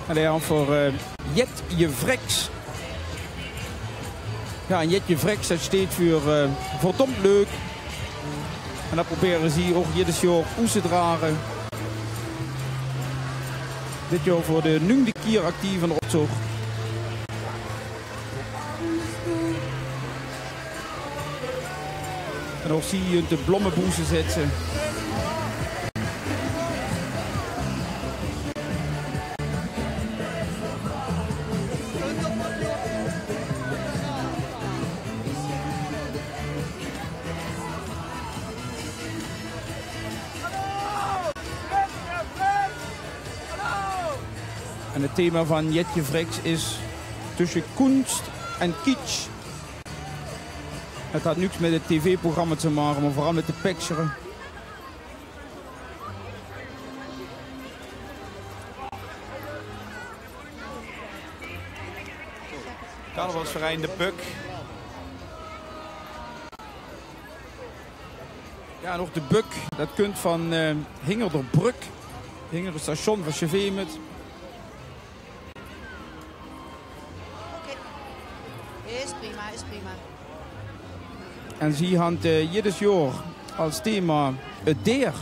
Speaker 2: En dan voor Jetje Vreks. Ja, en Jetje Vreks, dat staat voor verdomd leuk. En dat proberen ze ook jedes jaar uit te dragen. Dit jaar voor de 9e keer actief in de optocht. En ook zie je de blommenboezen zitten. En het thema van Jetje Fricks is tussen kunst en kitsch. Het had niks met het tv-programma te maken, maar vooral met de picture.
Speaker 1: Carnavalsverein De Puk.
Speaker 2: Ja, nog de Buk. Dat kunt van Hingerderbruk. Hinger station van Chevemet.
Speaker 4: Is prima, is prima.
Speaker 2: En ze hadden jedes jaar als thema het deer.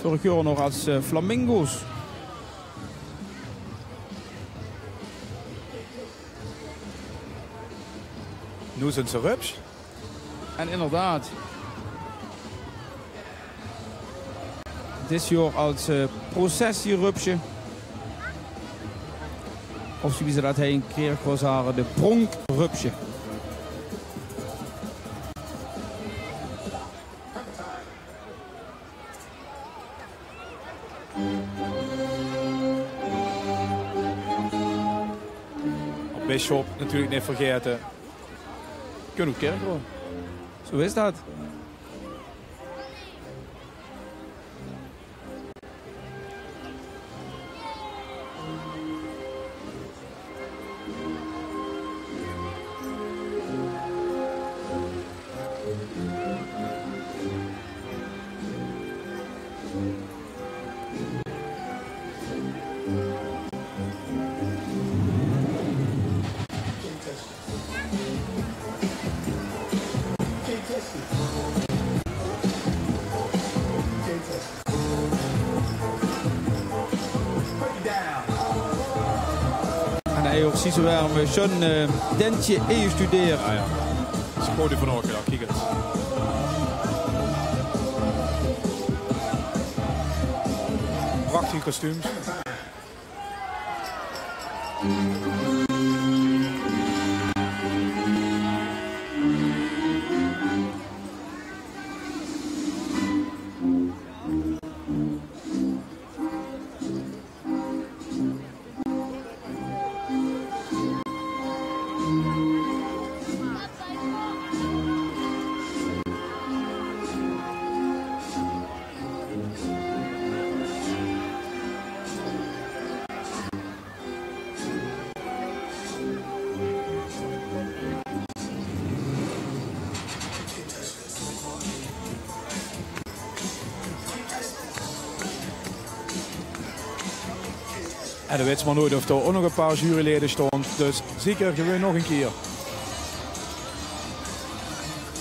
Speaker 2: Vorig jaar nog als flamingo's.
Speaker 1: Nu zijn ze rups.
Speaker 2: En inderdaad. Dit jaar als processierupsje. Of zoals ze dat een keer was haar, de pronkrupsje.
Speaker 1: Op Bisschop natuurlijk niet vergeten. Kunnen we kerk hoor.
Speaker 2: Zo is dat. Precies waar we zo'n dentje studeren.
Speaker 1: Ah, ja. Dat is gewoon van ook, ja, kijk het. Prachtige kostuums. En dan weet maar nooit of er ook nog een paar juryleden stond. Dus zeker gewoon nog een keer.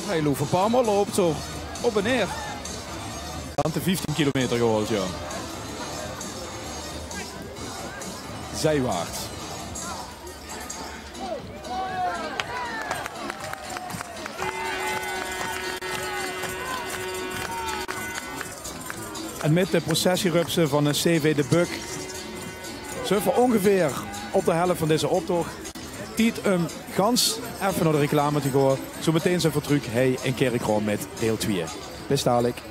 Speaker 2: Hij loopt een paar mal loopt zo. Op en neer.
Speaker 1: Aan de 15 kilometer gehaald, ja. Zijwaarts. En met de processierupsen van de CV De Buk zijn we ongeveer op de helft van deze optocht. Tijd om gans even naar de reclame te gaan. Zo meteen zijn vertrek hij in Kerkrade met deel 2. Bis dadelijk.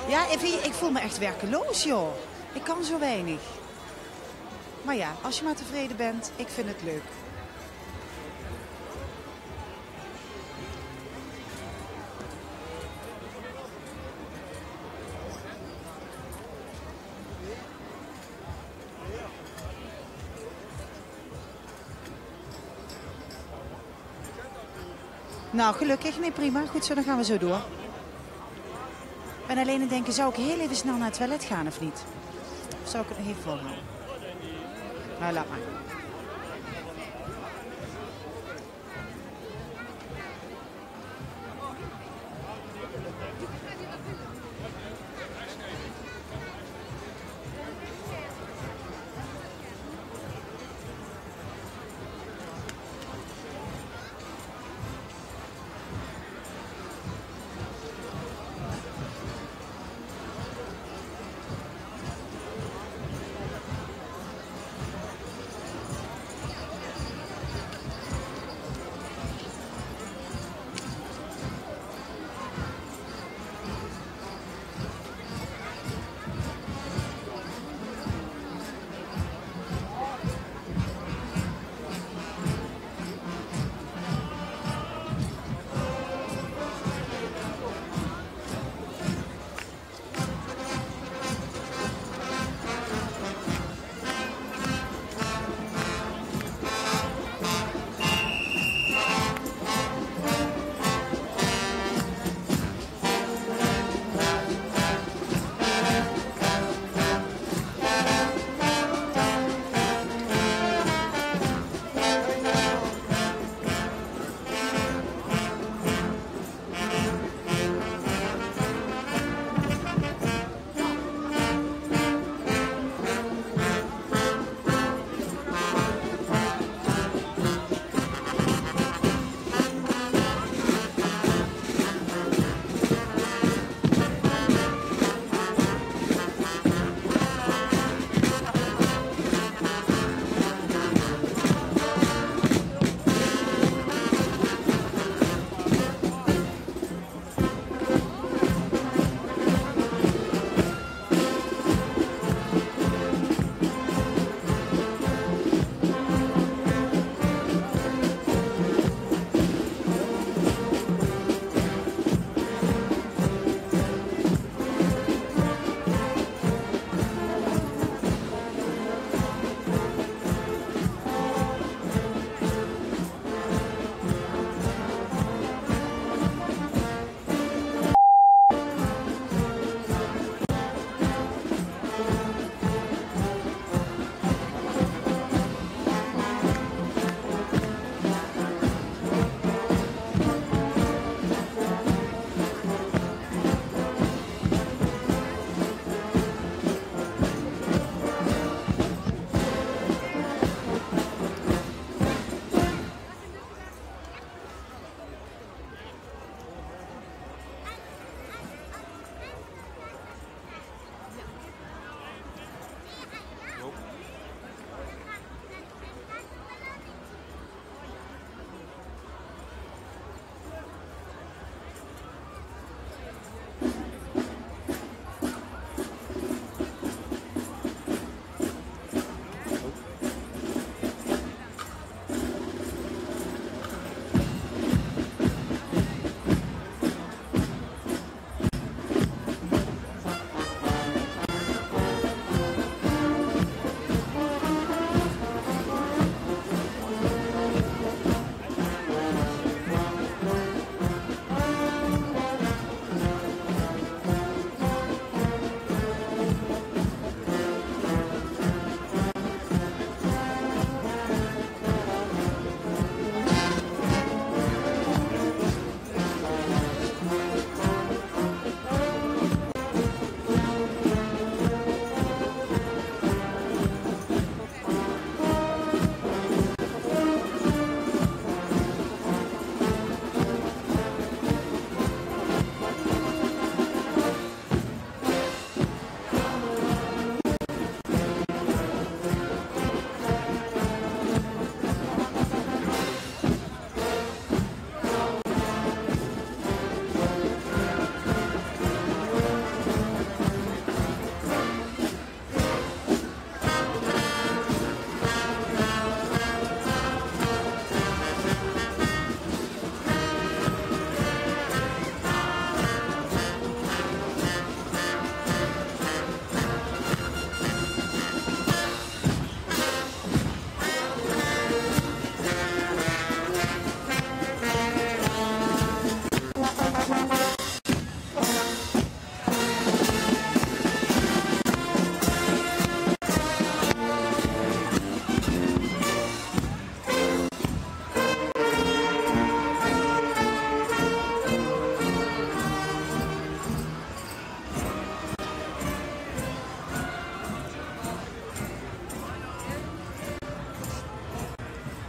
Speaker 4: Ja, ik voel me echt werkeloos, joh. Ik kan zo weinig. Maar ja, als je maar tevreden bent, ik vind het leuk. Nou, gelukkig. Nee, prima. Goed zo, dan gaan we zo door. Ik ben alleen aan het denken, zou ik heel even snel naar het toilet gaan of niet? Of zou ik het nog even volhouden? Nou, laat maar.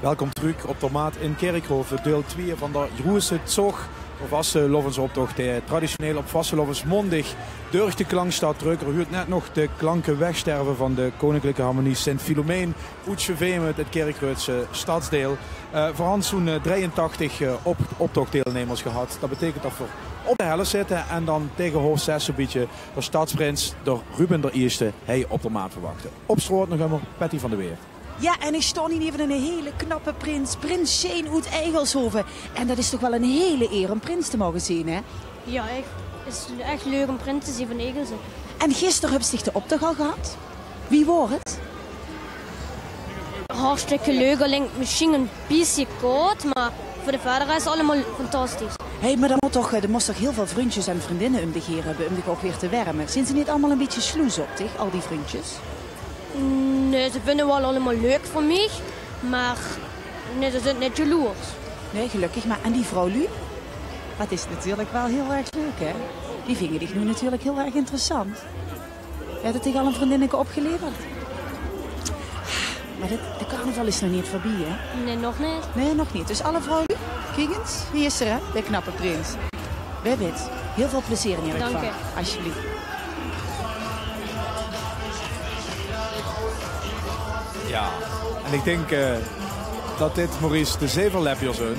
Speaker 1: Welkom terug op de Maat in Kerkhoven, deel 2 van de Groese Zog. Of Vastelovensoptocht, traditioneel op Vastelovens mondig. Door de klankstad terug. Er huurt net nog de klanken wegsterven van de Koninklijke Harmonie Sint-Filomeen. Oetsjeveen met het Kerkruidse stadsdeel. Voor zo'n 83 optochtdeelnemers gehad. Dat betekent dat we op de helft zitten en dan tegen half 6 een beetje de stadsprins door Ruben de Eerste hij op de Maat verwachten. Op straat nog eenmaal Patty van der Weer.
Speaker 4: Ja, en ik sta hier even een hele knappe prins. Prins Shane uit Eigelshoven. En dat is toch wel een hele eer om prins te mogen zien, hè?
Speaker 5: Ja, het is echt leuk om prins te zien van Eigelshoven.
Speaker 4: En gisteren heb je de optocht al gehad. Wie wordt het?
Speaker 5: Hartstikke leuk, alleen misschien een beetje koud, maar voor de vader is het allemaal fantastisch.
Speaker 4: Hé, maar dan moest toch heel veel vriendjes en vriendinnen om zich hier hebben, om zich ook weer te wärmen. Zijn ze niet allemaal een beetje sloes op zich, al die vriendjes?
Speaker 5: Nee, ze vinden wel allemaal leuk voor mij, maar nee, ze zijn net jaloers.
Speaker 4: Nee, gelukkig. Maar en die vrouw Lu? Dat is natuurlijk wel heel erg leuk, hè? Die vingen dich nu natuurlijk heel erg interessant. Je hebt het al een vriendinnetje opgeleverd. Maar de carnaval is nog niet voorbij, hè?
Speaker 5: Nee, nog niet.
Speaker 4: Nee, nog niet. Dus alle vrouwen, kijk eens, wie is er, hè? De knappe prins. Bij wit. Heel veel plezier in je
Speaker 5: Dank je.
Speaker 4: Alsjeblieft.
Speaker 1: Ja, en ik denk dat dit, Maurice, de zevenlepjer zijn.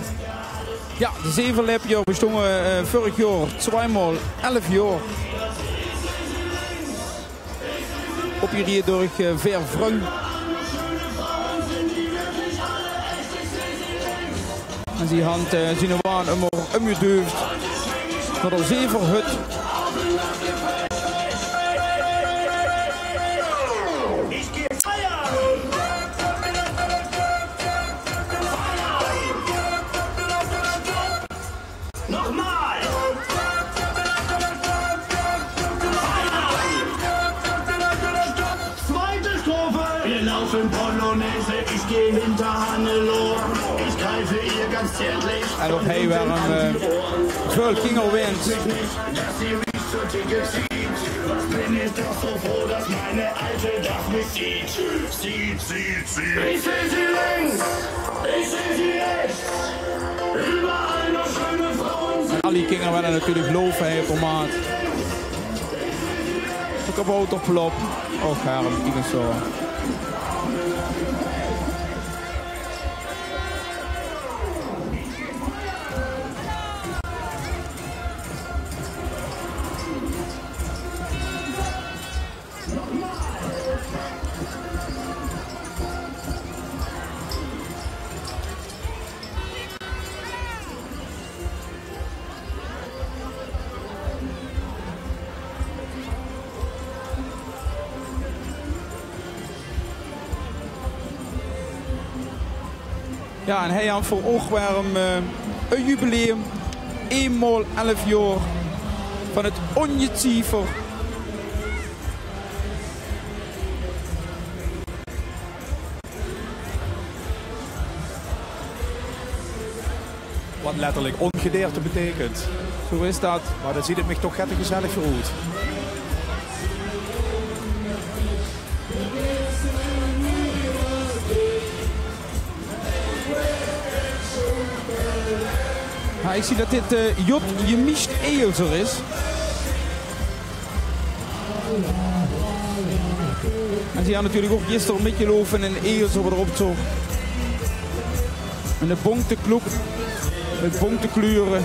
Speaker 2: Ja, de zevenlepjer bestonden vorig jaar tweemaal 11 jaar. Op hier door Vervrung. En die hand zien we aan omgeduwd naar de zevenhut. En op hij weer een veel kingelwind.
Speaker 22: Bin ich doch so froh, dass meine Alte das nicht sieht. Sieht. Ich seh sie links, ich seh sie rechts. Überall noch schöne Frauen.
Speaker 2: En al die kinderen werden natuurlijk loven op de maat. De kabouterplop. Och, herm, ik zo. Ja, en hij had voor oog waarom een jubileum, eenmaal 11 jaar van het Onjetiever.
Speaker 1: Wat letterlijk ongedeerte betekent.
Speaker 2: Zo is dat.
Speaker 1: Maar dan ziet het me toch gezellig verroerd.
Speaker 2: Ja, ik zie dat dit Jot Jemist Eelser is. En ze hadden natuurlijk ook gisteren een beetje loven en Eelser erop zo. En de bonkte kloek, met bonkte kleuren.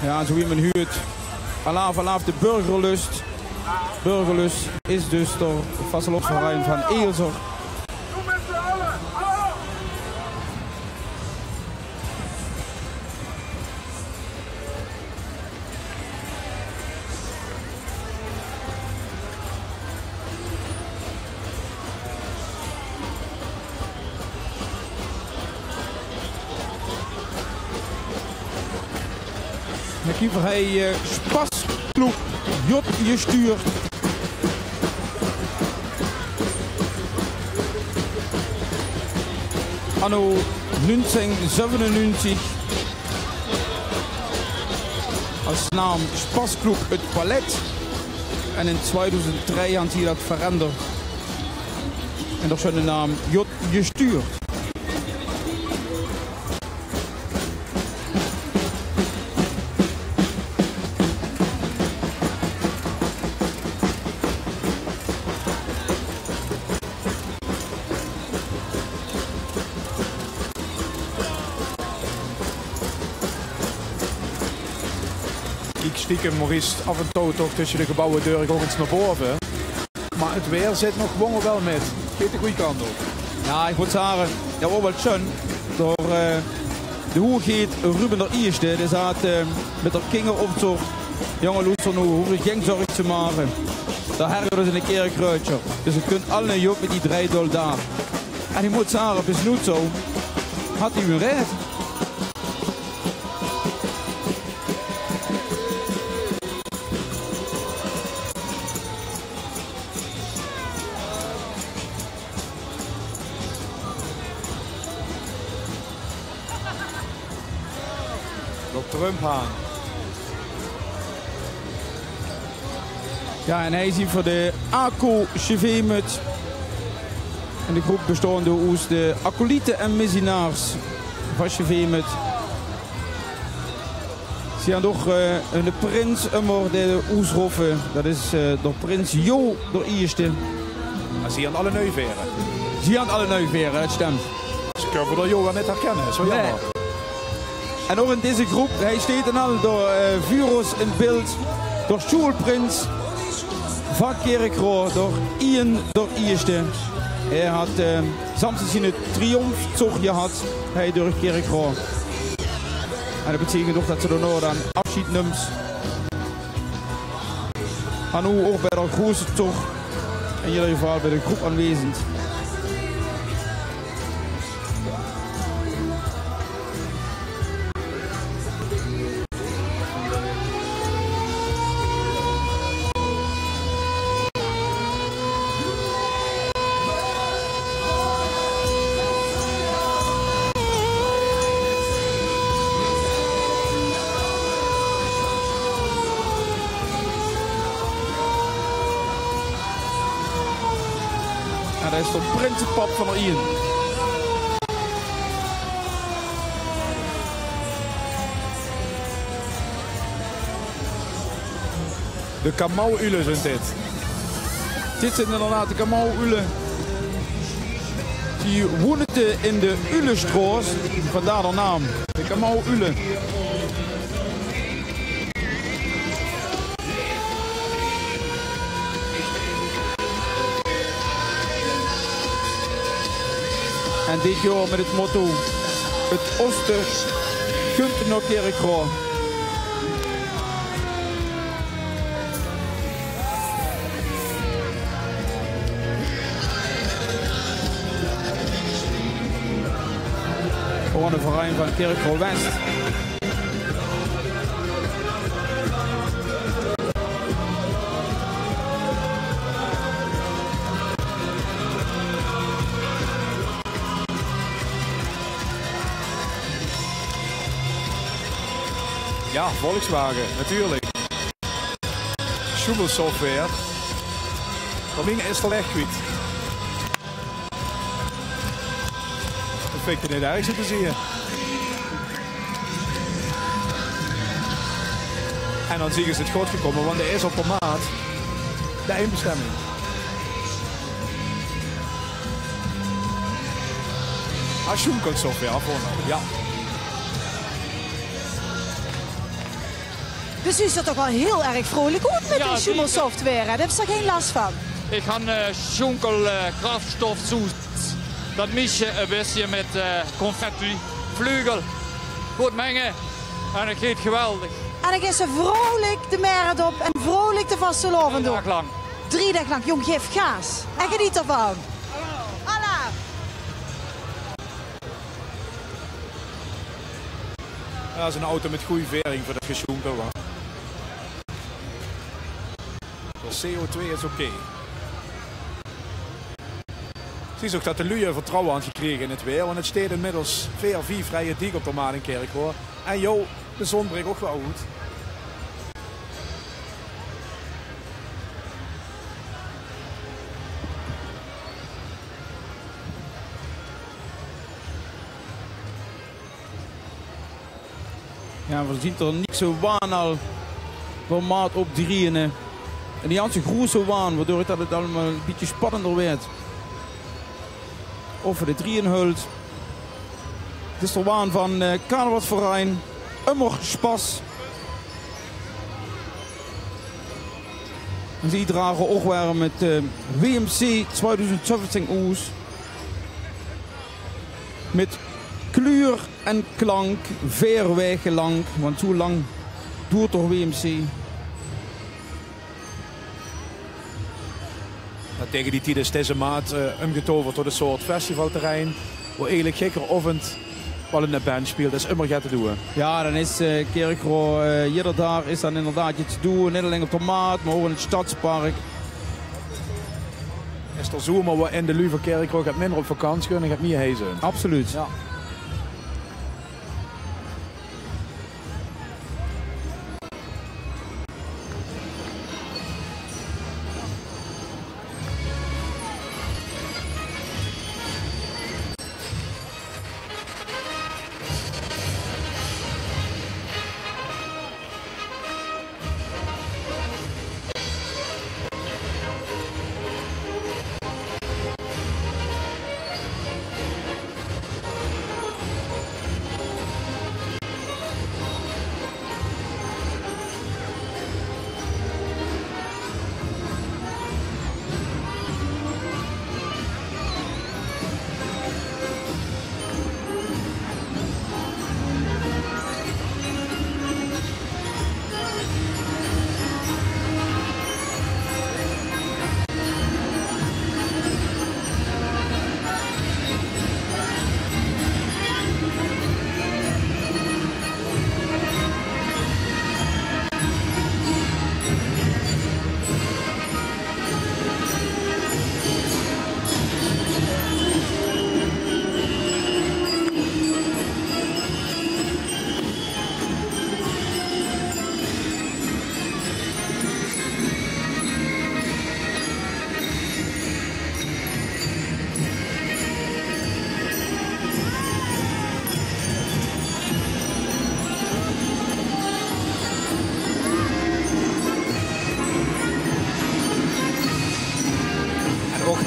Speaker 2: Ja, zo wie men huurt. Alaaf de burgerlust. Burgerlust is dus de vastelovensverein van Eelser. kiefer hij Spasploeg Jot gestuurd. Anno 1997 als naam Spasploeg het Palet. En in 2003 had hij dat veranderd. En dat is de naam Jot gestuurd.
Speaker 1: Stiekem Maurice af en toe toch tussen de gebouwen deur ook eens naar boven. Maar het weer zit nog gewoon wel met. Geeft de goede kant op.
Speaker 2: Ja, ik moet zeggen, dat was wel schön. Door de hoegeet Ruben der Eerste. Die zat met de kinger op zo'n jonge Loeser nu. Hoef ik geen zorg te maken. Daar hergen ze een keer een kruidje. Dus je kunt alle job met die 3 dol daar. En ik moet zeggen, bis nu zo had hij een red.
Speaker 1: Trump aan.
Speaker 2: Ja, en hij is hier voor de ACO CV-mut. En de groep bestaande uit de acolyten en missionaars van CV-mut. Ze hebben nog een prins immer de oesroffen. Dat is door prins Jo door Eerste.
Speaker 1: Maar zie je aan alle neuveren?
Speaker 2: Zie je aan alle neuveren, het stemt.
Speaker 1: Ze kunnen we Jo wel net herkennen, zo jammer. Nee.
Speaker 2: En ook in deze groep, hij staat dan al door Vuros in beeld, door Schulprins, van Kerkroo, door Ian door Eerste. Hij had Samson zijn triomfzog gehad, hij door Kerkroo. En dat betekent ook dat ze daarna dan afscheid neemt. En nu ook bij de grootste toch, in ieder geval bij de groep aanwezig. Dat is de prinsenpap van Ian.
Speaker 1: De Kamau-Ulen zijn dit.
Speaker 2: Dit zijn inderdaad de Kamau-Ulen. Die woonden in de Ulenstroos, vandaar de naam. De Kamau-Ulen. En dit jaar met het motto, het Oosten kunt nog Kerkroo. Gewoon een verein van Kerkroo West.
Speaker 1: Ja, Volkswagen, natuurlijk. Schubel software. Daarmee is de leg kwijt. Dat vind ik niet erg zo te zien. En dan zien ze het goed gekomen, want er is op de maat de eindbestemming. Schubel software afgenomen, ja.
Speaker 4: Dus u is er toch wel heel erg vrolijk goed met die Schubel software. Daar heb je er geen last van.
Speaker 6: Ik ga Schunkel kraftstoff zoet. Dat mis je een beetje met confetti, vleugel. Goed mengen. En het gaat geweldig.
Speaker 4: En dan is ze vrolijk de meret op en vrolijk de vastelovend op.
Speaker 6: 3 dagen lang.
Speaker 4: 3 dagen lang. Jong, geef gaas. En geniet ervan.
Speaker 1: Ja, dat is een auto met goede vering voor dat gesjoempel. De CO2 is oké. Zie je ook dat de lui vertrouwen aan gekregen in het weer. Want het staat inmiddels VR4 vrije dik op de Maat in Kerkrade. En joh, de zon breekt ook wel goed.
Speaker 2: Ja, we zien er niet zo waan al van Maat op 3. En die ganse grote waan, waardoor het allemaal een beetje spannender werd. Over de 3 hult. Het is de waan van Carnavalsverein Immer Spas. En die dragen ook weer met WMC 2017 oes. Met kleur en klank, ver wegen lang, want zo lang duurt toch WMC.
Speaker 1: Tegen die tijd is deze maat omgetoverd tot een soort festivalterrein. Waar eigenlijk gekkerochtend wel in de band speelt. Dat is immer gaat te doen.
Speaker 2: Ja, dan is Kerkrade, ieder daar is dan inderdaad iets te doen. Niet alleen op de Maat, maar ook in het Stadspark.
Speaker 1: Is er zomer waar in de Luve Kerkrade gaat minder op vakantie kunnen en gaat meer heen zijn.
Speaker 2: Absoluut.
Speaker 1: Ja.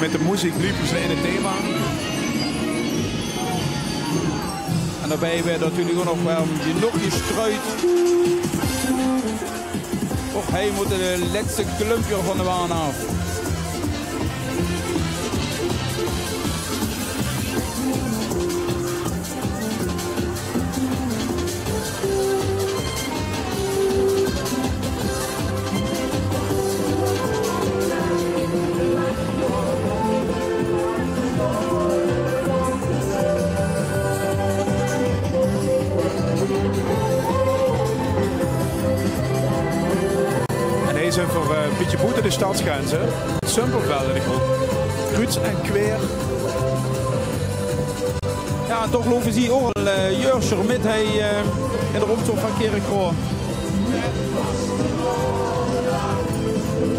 Speaker 1: Met de muziek liepen ze in het thema.
Speaker 2: En daarbij werd natuurlijk ook nog wel genoeg gestruid. Och, hij moet de laatste klumpje van de waan af.
Speaker 1: Een beetje boete de stadsgrenzen. Simpelveld in de groep. Kruts en Kweer.
Speaker 2: Ja, en toch lopen ze ook al Jurscher met hij in de rondtocht van Kerkrade.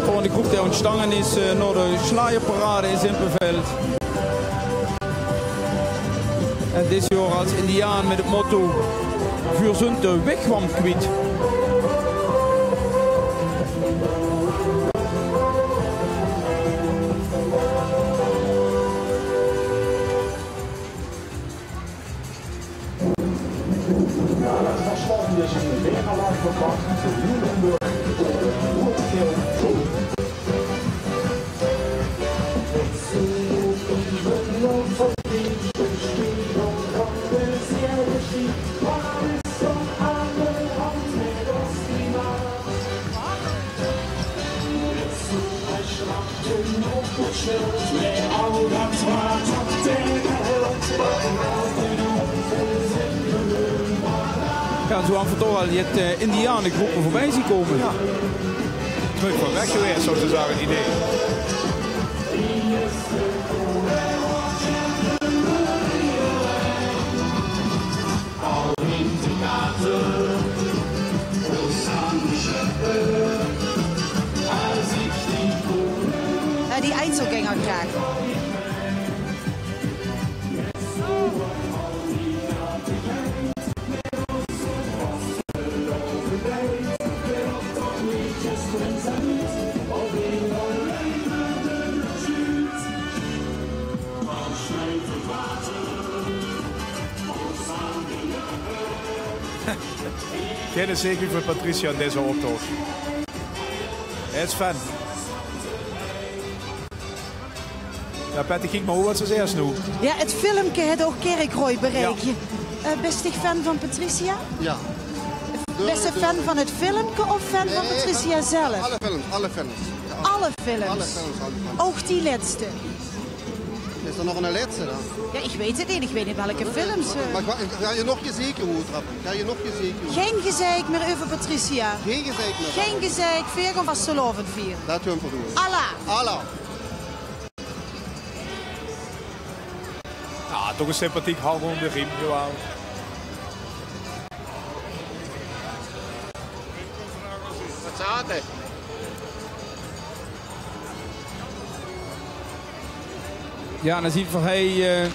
Speaker 2: Gewoon de groep die ontstangen is naar de Schlaierparade in Simpelveld. En dit jaar als Indiaan met het motto voor zund de wegkwam kwijt. dan zo af en toe al je Indianengroepen voorbij zien komen.
Speaker 1: Ja. Terug van weg geweest, zo te zeggen, het idee.
Speaker 4: Die Einzelgänger graag.
Speaker 1: Geen zeker voor Patricia in deze optocht. Hij is fan. Ja, Patty, kijk maar hoe wat ze eerst nu.
Speaker 4: Ja, het filmpje het ook Kerkrooy bereik je. Best ik fan van Patricia?
Speaker 7: Ja.
Speaker 4: Beste fan van het filmpje of fan van Patricia zelf?
Speaker 7: Alle films, alle films. Ja,
Speaker 4: alle films?
Speaker 7: Alle films, alle films.
Speaker 4: Ook die laatste?
Speaker 7: Is er nog een laatste dan?
Speaker 4: Ja, ik weet het niet. Ik weet niet welke films.
Speaker 7: Maar ga je nog je zeker hoe trappen? Ga je nog je zeker?
Speaker 4: Geen gezeik meer over Patricia.
Speaker 7: Geen gezeik meer?
Speaker 4: Geen gezeik. Veer van vastelovend vier.
Speaker 7: Dat doen we doen.
Speaker 4: Allah.
Speaker 7: Allah.
Speaker 1: Ja, toch een sympathiek hang om de riem gewoon.
Speaker 17: Wat staat er?
Speaker 2: Ja, en dan ziet van hij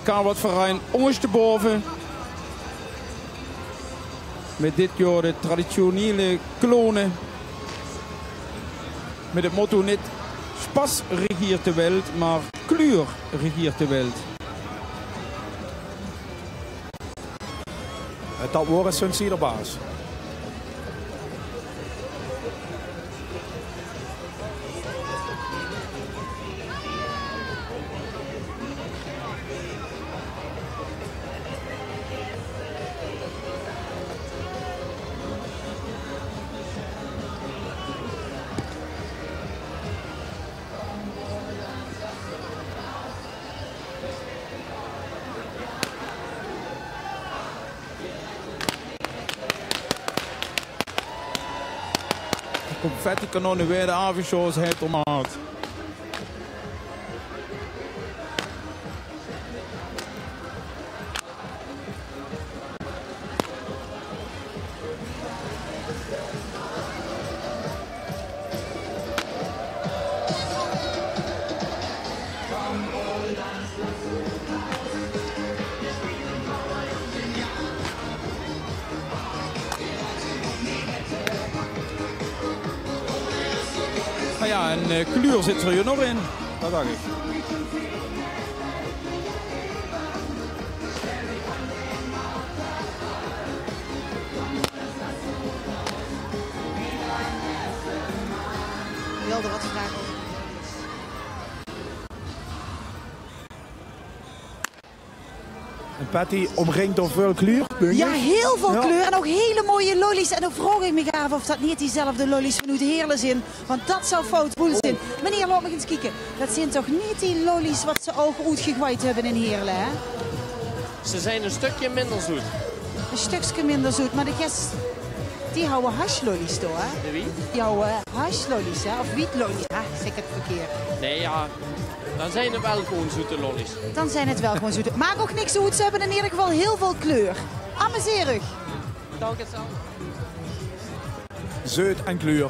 Speaker 2: kan wat verein ondersteboven. Met dit jaar de traditionele klonen. Met het motto niet spas regiert de wereld, maar kleur regiert de wereld.
Speaker 1: Dat woord is hun siederbaas.
Speaker 2: Confetti-kanonnen weer de avondshows het omhaalt. Maar ja, en kleur zit er hier nog in. Dat dacht ik.
Speaker 4: Ik wilde wat vragen.
Speaker 1: En Patty omringd door veel kleur.
Speaker 4: Ja, heel veel kleur en ook hele mooie lollies. En dan vroeg ik me af of dat niet diezelfde lollies van het Heerlen zijn. Want dat zou fout boel zijn. Meneer, laat me eens kijken. Dat zijn toch niet die lollies wat ze ook uitgegooid hebben in Heerlen, hè?
Speaker 13: Ze zijn een stukje minder zoet.
Speaker 4: Een stukje minder zoet, maar de gest... Die houden hashlollies toch, hè?
Speaker 13: De wie?
Speaker 4: Die houden hashlollies, hè? Of wietlollies. Ah, zeg ik het verkeerd.
Speaker 13: Nee, ja. Dan zijn het wel gewoon zoete lollies.
Speaker 4: Dan zijn het wel gewoon zoete. Maakt ook niks uit, ze hebben in ieder geval heel veel kleur. Amuseerig.
Speaker 13: Dank het zo.
Speaker 1: Zeut en kleur.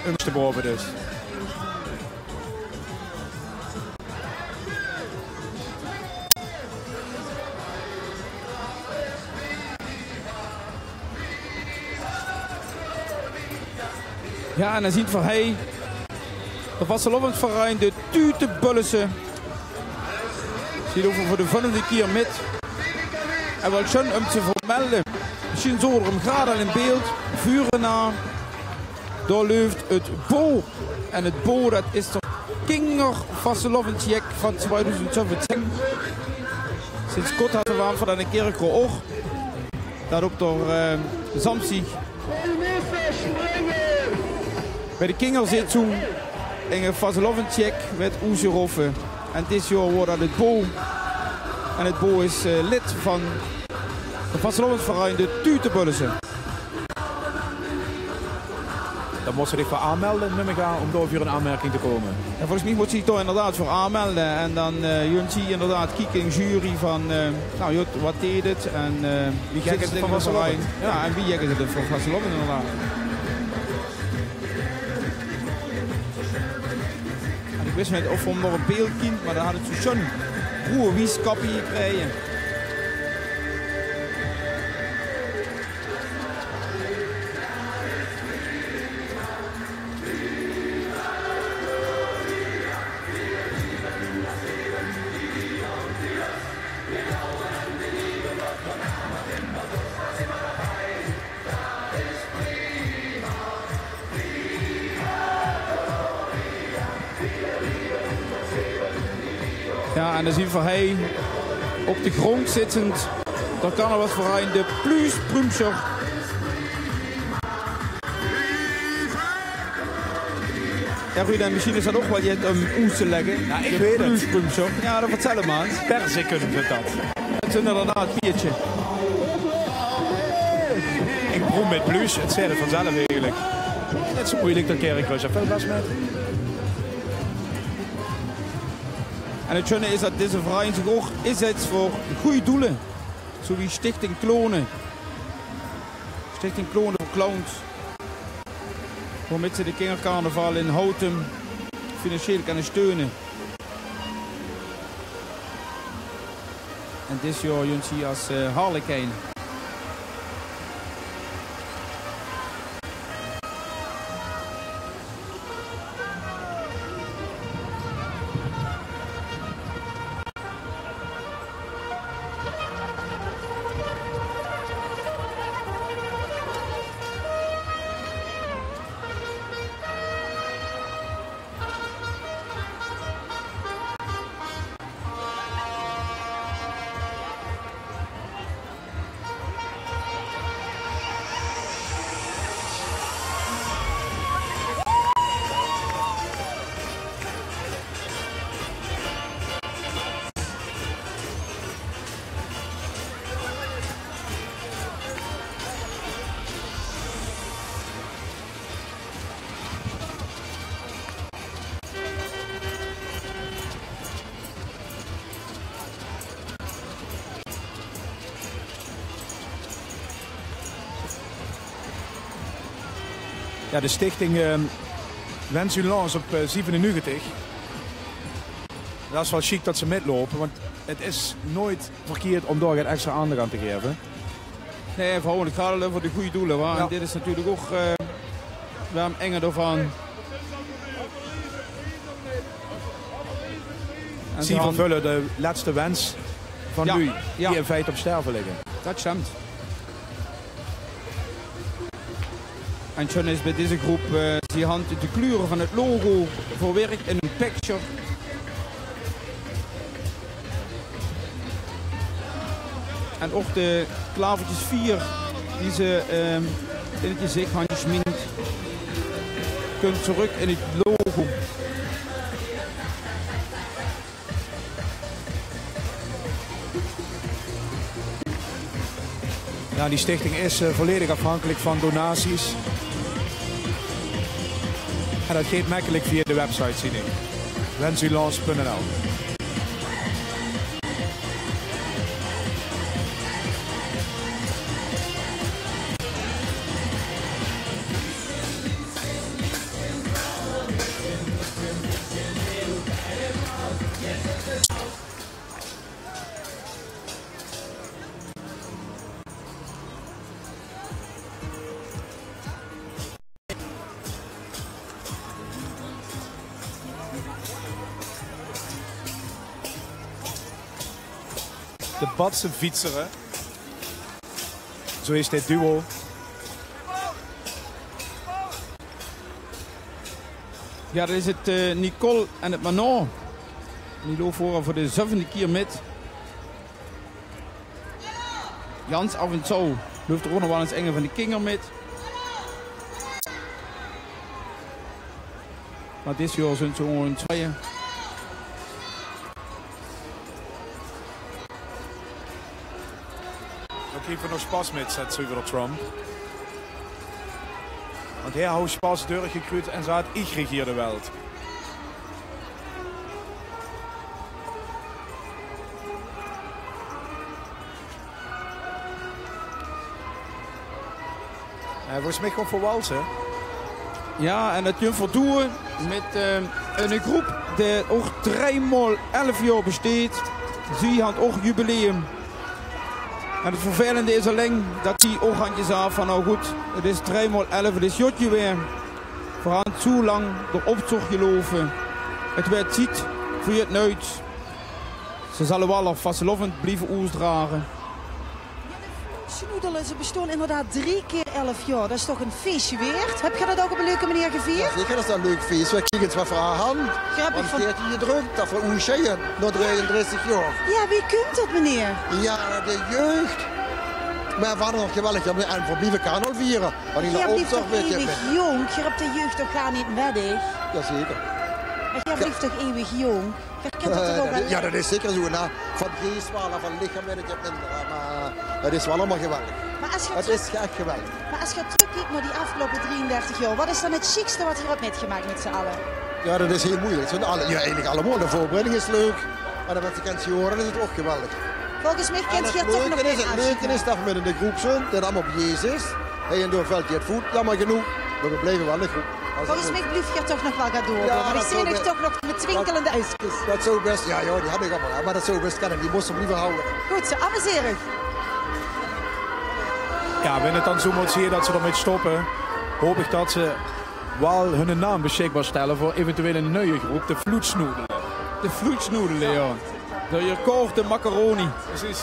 Speaker 1: Understeboven dus.
Speaker 2: Ja, en dan ziet van hij de vastelovendverein de Tutenbullissen. Ziet over voor de volgende keer met. En wel schön om te vermelden. Misschien zo hem graag al in beeld. Vuren na. Daar loopt het Bo. En het Bo dat is de Kinger Vastelovensjek van 2017. Sinds kort hadden we aan van de Kerkrooy ook. Dat op de Samstig. Bij de Kinger zit zo'n een Vaselovencheck met Oezeroffen. En dit jaar wordt dat het Bo. En het Bo is lid van de Vaselovensverein de Tutebullesen.
Speaker 1: Dan moet ze zich voor aanmelden, neem ik aan, om door voor een aanmerking te komen.
Speaker 2: Ja, volgens mij moet ze zich toch inderdaad voor aanmelden. En dan jullie zien inderdaad kijken in jury van, nou Jut, wat deed het? En wie gek is het van Vaseloven? Ja, en wie gek is het van Vaseloven inderdaad? En ik wist niet of we hem nog een beeld kind, maar dan had het zo'n broer wieskappie gekregen. Ja, en dan zien we hij op de grond zittend. Daar kan er wat voor hij de plus Prumser. Ja, Ruud, en misschien is dat ook wel je om oes te leggen.
Speaker 1: Ja, ik weet het.
Speaker 2: Prumser. Ja, dat vertellen we aan.
Speaker 1: Perziken vindt dat.
Speaker 2: Het is inderdaad een biertje.
Speaker 1: Ik broem met plus, het zei het vanzelf eigenlijk. Net zo moeilijk dan Kerkrust. Veel best met.
Speaker 2: En het schöne is dat deze verein zich ook inzet voor goede doelen. Zoals Stichting Klonen. Stichting Klonen voor Clowns. Waarmee ze de kindercarnaval in Houten financieel kunnen steunen. En dit jaar jullie hier als Harlekijn.
Speaker 1: Ja, de stichting wens u lans op 97. Dat is wel chic dat ze metlopen, want het is nooit verkeerd om daar extra aandacht aan te geven.
Speaker 2: Nee, vooral het gaat alleen voor de goede doelen. Ja. En dit is natuurlijk ook waarom enger ervan.
Speaker 1: Ze vervullen de laatste wens van u, die in feite op sterven liggen.
Speaker 2: Dat stemt. En schön is bij deze groep, ze hand de kleuren van het logo verwerkt in een picture. En ook de klavertjes 4 die ze in het gezicht handjes mint. Kunt terug in het logo.
Speaker 1: Ja, die stichting is volledig afhankelijk van donaties. En dat gaat makkelijk via de website, zie ik. wensulans.nl. De Badse fietseren. Zo is dit duo.
Speaker 2: Ja, dat is het Nicole en het Manon. Die lopen voor de 7e keer met. Jans af en toe loopt er ook nog wel eens enger van de kinger met. Maar dit jaar zijn ze gewoon 2.
Speaker 1: Ook even nog Spas met, zet ze over Trump. Want hij houdt Spas doorgekruid en zat ik regier de wereld. Volgens mij gewoon voor walsen.
Speaker 2: Ja, en het Jumper doen met een groep die ook 3x11 jaar besteedt. Zie had ook jubileum. En het vervelende is alleen dat die ooghandjes af van nou goed, het is 3x11, het is jotje weer. We gaan zo lang erop geloven. Het werd ziet voor je het nooit. Ze zullen wel vastlovend blijven uitdragen.
Speaker 4: Snoedelen, ze bestaan inderdaad 3x11 jaar. Dat is toch een feestje weer? Heb je dat ook op een leuke manier gevierd?
Speaker 20: Ja, zeker, dat is een leuk feest. We krijgen het wat voor haar hand. Want het heeft je druk, dat we oescheien, na 33 jaar.
Speaker 4: Ja, wie kunt dat, meneer?
Speaker 20: Ja, de jeugd. Maar we hadden nog geweldig, en voor blijven carnaval vieren.
Speaker 4: Je blijft toch eeuwig jong? Je hebt de jeugd toch gar niet meddig?
Speaker 20: Jazeker.
Speaker 4: Je blijft toch eeuwig jong? Je kent dat toch ook wel?
Speaker 20: Ja, dat is zeker zo. Nou, van geest en van lichaam weet ik het minder. Maar het is wel allemaal geweldig. Het is echt geweldig.
Speaker 4: Maar als je terugkijkt naar die afgelopen 33 jaar, wat is dan het chicste wat je hebt metgemaakt met z'n allen?
Speaker 20: Ja, dat is heel moeilijk. Ja, eigenlijk allemaal. De voorbereiding is leuk. Maar dan met de kent horen is het ook geweldig.
Speaker 4: Volgens mij kent je toch nog geen
Speaker 20: Het leuke is dat we met in de groep zijn, dat allemaal op Jezus. Hij en door veldje het voet, jammer genoeg. Maar we blijven wel in de groep.
Speaker 4: Volgens mij blijf je toch nog wel gaan door.
Speaker 20: Ja,
Speaker 4: maar die zijn er toch nog met twinkelende uitjes.
Speaker 20: Dat zou best, ja, die had ik allemaal. Maar dat zou best kunnen, die moesten blijven houden.
Speaker 4: Goed zo, amuserig.
Speaker 1: Ja, wanneer het dan zo moet zien dat ze ermee stoppen, hoop ik dat ze wel hun naam beschikbaar stellen voor eventueel een nieuwe groep, de Vloedsnoedelen.
Speaker 2: De Vloedsnoedelen, ja. De gekochte macaroni.
Speaker 1: Precies.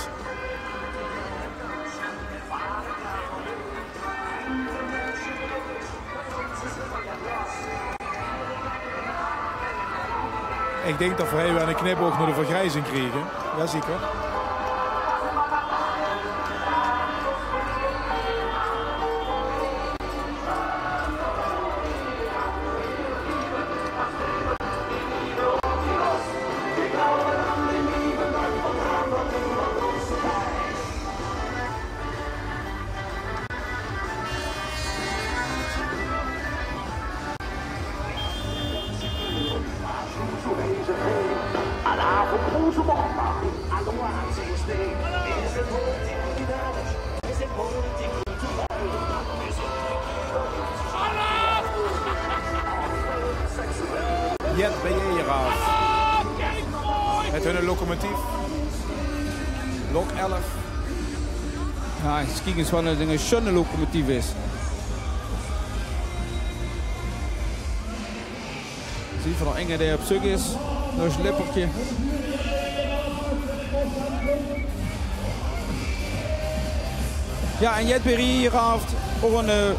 Speaker 1: Ik denk dat we een knipoog naar de vergrijzing kregen. Jazeker. Jet ben je hier af. Met hun locomotief. Lok 11.
Speaker 2: Ja, kijk eens wat een schöne locomotief is. Zie je van de enge die op zoek is. Dat is een lippertje. Ja, en Jet ben hier af. Ook een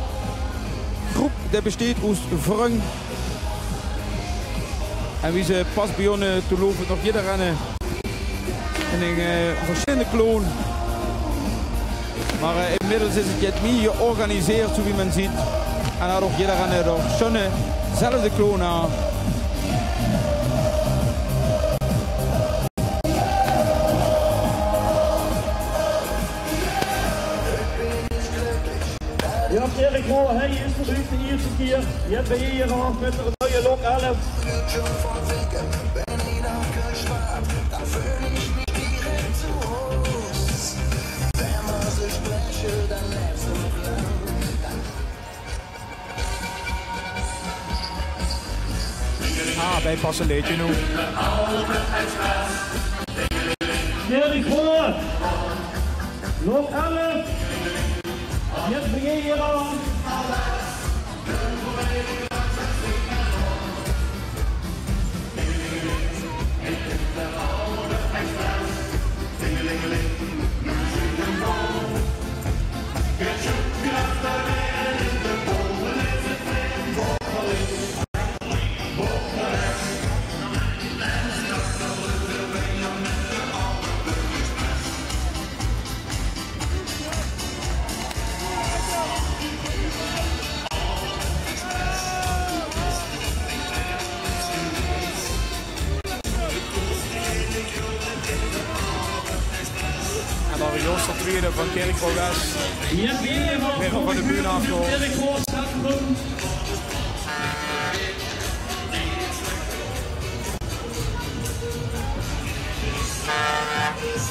Speaker 2: groep die besteedt uit Vrung. En wie ze pas begonnen te lopen nog jeder rennen. En een verschillende kloon. Maar inmiddels is het Jet meer georganiseerd, zo wie men ziet. En daar ook jeder rennen door schöne zelfde kloon aan.
Speaker 22: Ja, Erik Moore, hij is voor u de eerste keer. Je hebt hier af met een mooie lok 11.
Speaker 1: Ah, bij pas een leedje nu.
Speaker 22: Erik Moore, lok 11. Jetzt begin je hier aan.
Speaker 1: tweede van Kerkroo West. Weer van de bühne afgehoord.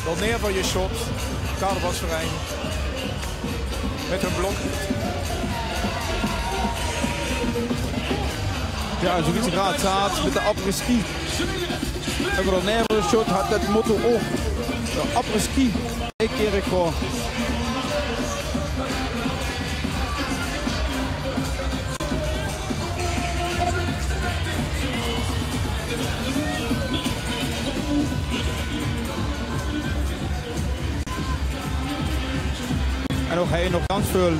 Speaker 1: Tot neer van je shot. Carnavalsverein. Met een blok.
Speaker 2: Ja, zoiets graag staat met de après-ski. En voor de neer shot had het motto ook. De après-ski. Ik keer ik gewoon. En ook hij nog ganz veel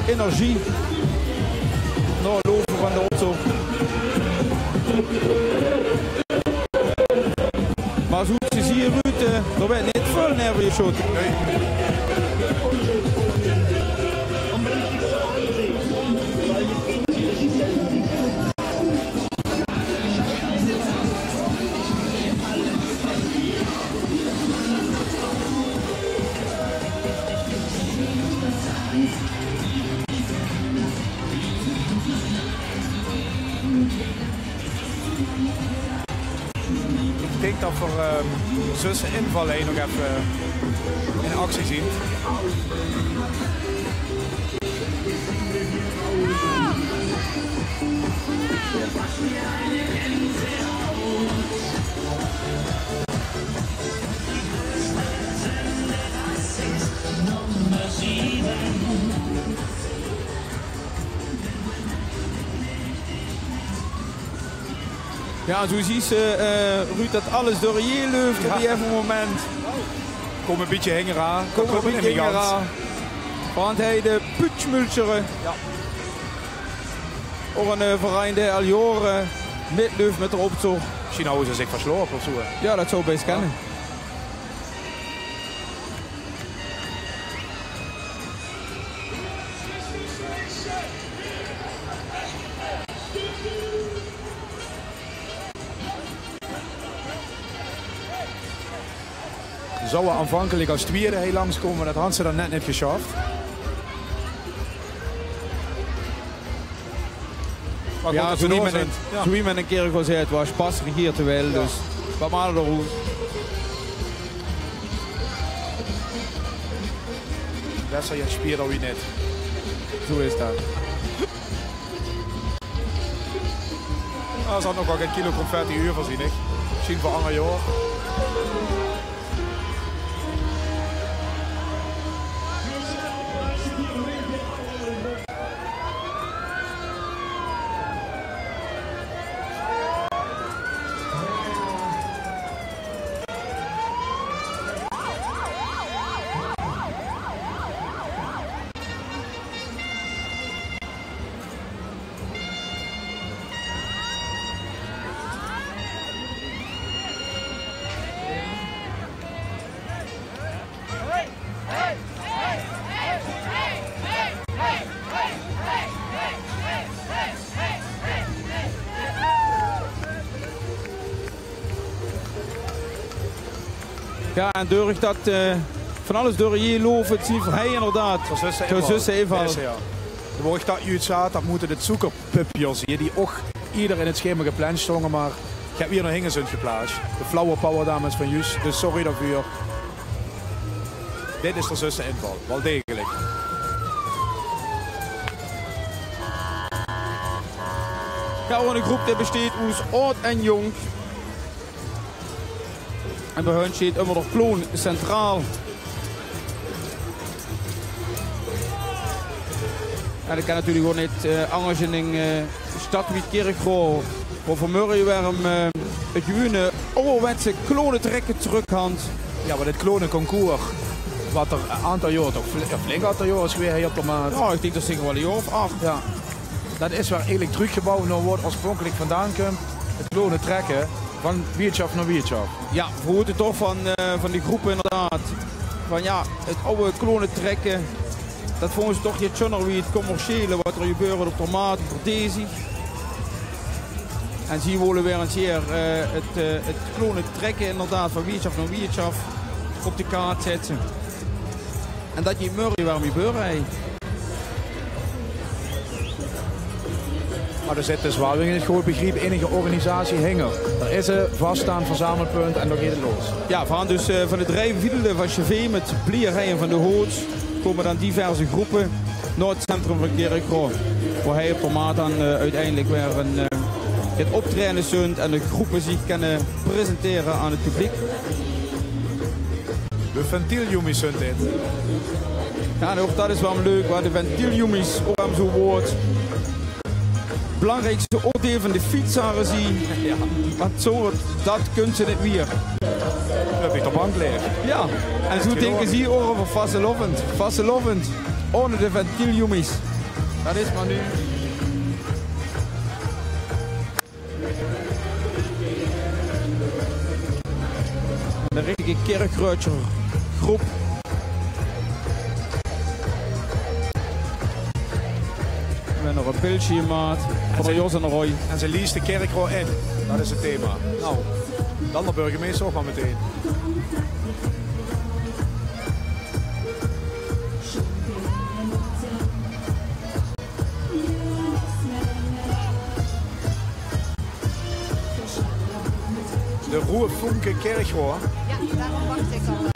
Speaker 2: energie. Nog lopen van de auto. Maar zoals je ziet, Ruud, er werd niet veel nerven geschoten.
Speaker 1: Ik denk dat we zussen invallen nog even in actie zien.
Speaker 2: Ja, zo zie je, Ruud, dat alles door je loopt op die even moment.
Speaker 1: Kom een beetje henger aan.
Speaker 2: Kom een beetje henger aan. Want hij de putschmulcheren.
Speaker 1: Ja.
Speaker 2: Of een verein die al jaren mitloopt met de optocht.
Speaker 1: Misschien houden ze zich verslopen of zo.
Speaker 2: Ja, dat zou best kennen.
Speaker 1: Zouden aanvankelijk als tweede heel langs komen, dat hadden ze dan net niet geschaft.
Speaker 2: Maar ja, zo iemand een keer gezegd, het was pas regeert te wel, dus wat maar er hoe.
Speaker 1: Dat is je spier al wie net.
Speaker 2: Zo is dat.
Speaker 1: Er zat nog wel een kilo confetti uur voorzien, ik. Misschien voor ander jaar.
Speaker 2: Ja, en door dat van alles door je loven, het zie hij inderdaad. Zo zussen even.
Speaker 1: Ja. De woord dat je het zat, dat moeten de zoekerpupjes hier, die ook ieder in het schema gepland stonden, maar ik heb hier nog hingezunt geplaatst. De flauwe power dames van Jus, dus sorry daarvoor. Dit is de zussen inval, wel degelijk.
Speaker 2: Ja, een groep die bestaat uit oud en jong. En bij hun zit immer nog kloon centraal. En dat kan natuurlijk gewoon niet anders in een stad wie Kerkroo. Voor Vermurray waarom het gewone ouderwetse klonen trekken terughand.
Speaker 1: Ja, maar dit klonenconcours, wat er een aantal jaar toch flink aantal jaar is weer op de maat.
Speaker 2: Ja, ik denk dat zeker wel een jaar of 8.
Speaker 1: Ja. Dat is waar eigenlijk teruggebouwd nou wordt oorspronkelijk vandaan komt. Het klonen trekken. Van wirtschaft naar wirtschaft.
Speaker 2: Ja, we hoorden toch van die groepen inderdaad. Van ja, het oude klonen trekken. Dat vonden ze toch je tjonner wie het commerciële wat er gebeurt op tomaten, op deze. En ze willen weer een keer het klonen trekken inderdaad van wirtschaft naar wirtschaft op de kaart zetten. En dat je Murray waarom je beurrij.
Speaker 1: Maar er zit dus wel in het groot begrip enige organisatie hinger. Er is een vaststaand verzamelpunt en dan gaat het los.
Speaker 2: Ja, van de drijven wielen van Chevé met blierijen van de Hoots komen dan diverse groepen naar het centrum van Kerkrade. Waar hij op de maat dan uiteindelijk weer het optreden zult en de groepen zich kunnen presenteren aan het publiek.
Speaker 1: De ventieljongens zijn dit.
Speaker 2: Ja, en ook dat is wel leuk, waar de ventieljongens ook aan zo'n woord. Belangrijkste oordeel van de fietsaren zien. Ja. Want zo, dat kunt ze niet meer.
Speaker 1: Dat heb ik op bank liggen.
Speaker 2: Ja, en zo denken ze hier over vastelovend. Vastelovend. Ohne de ventieljongens. Dat is maar nu. De richtige Kerkrade groep. We hebben nog een pilsje gemaakt van de Jos en de Roy.
Speaker 1: En ze liest de Kerkrade in. Dat is het thema. Nou, dan de burgemeester ook al meteen. De Roerfunke Kerkrade.
Speaker 4: Ja, daarom wacht ik al.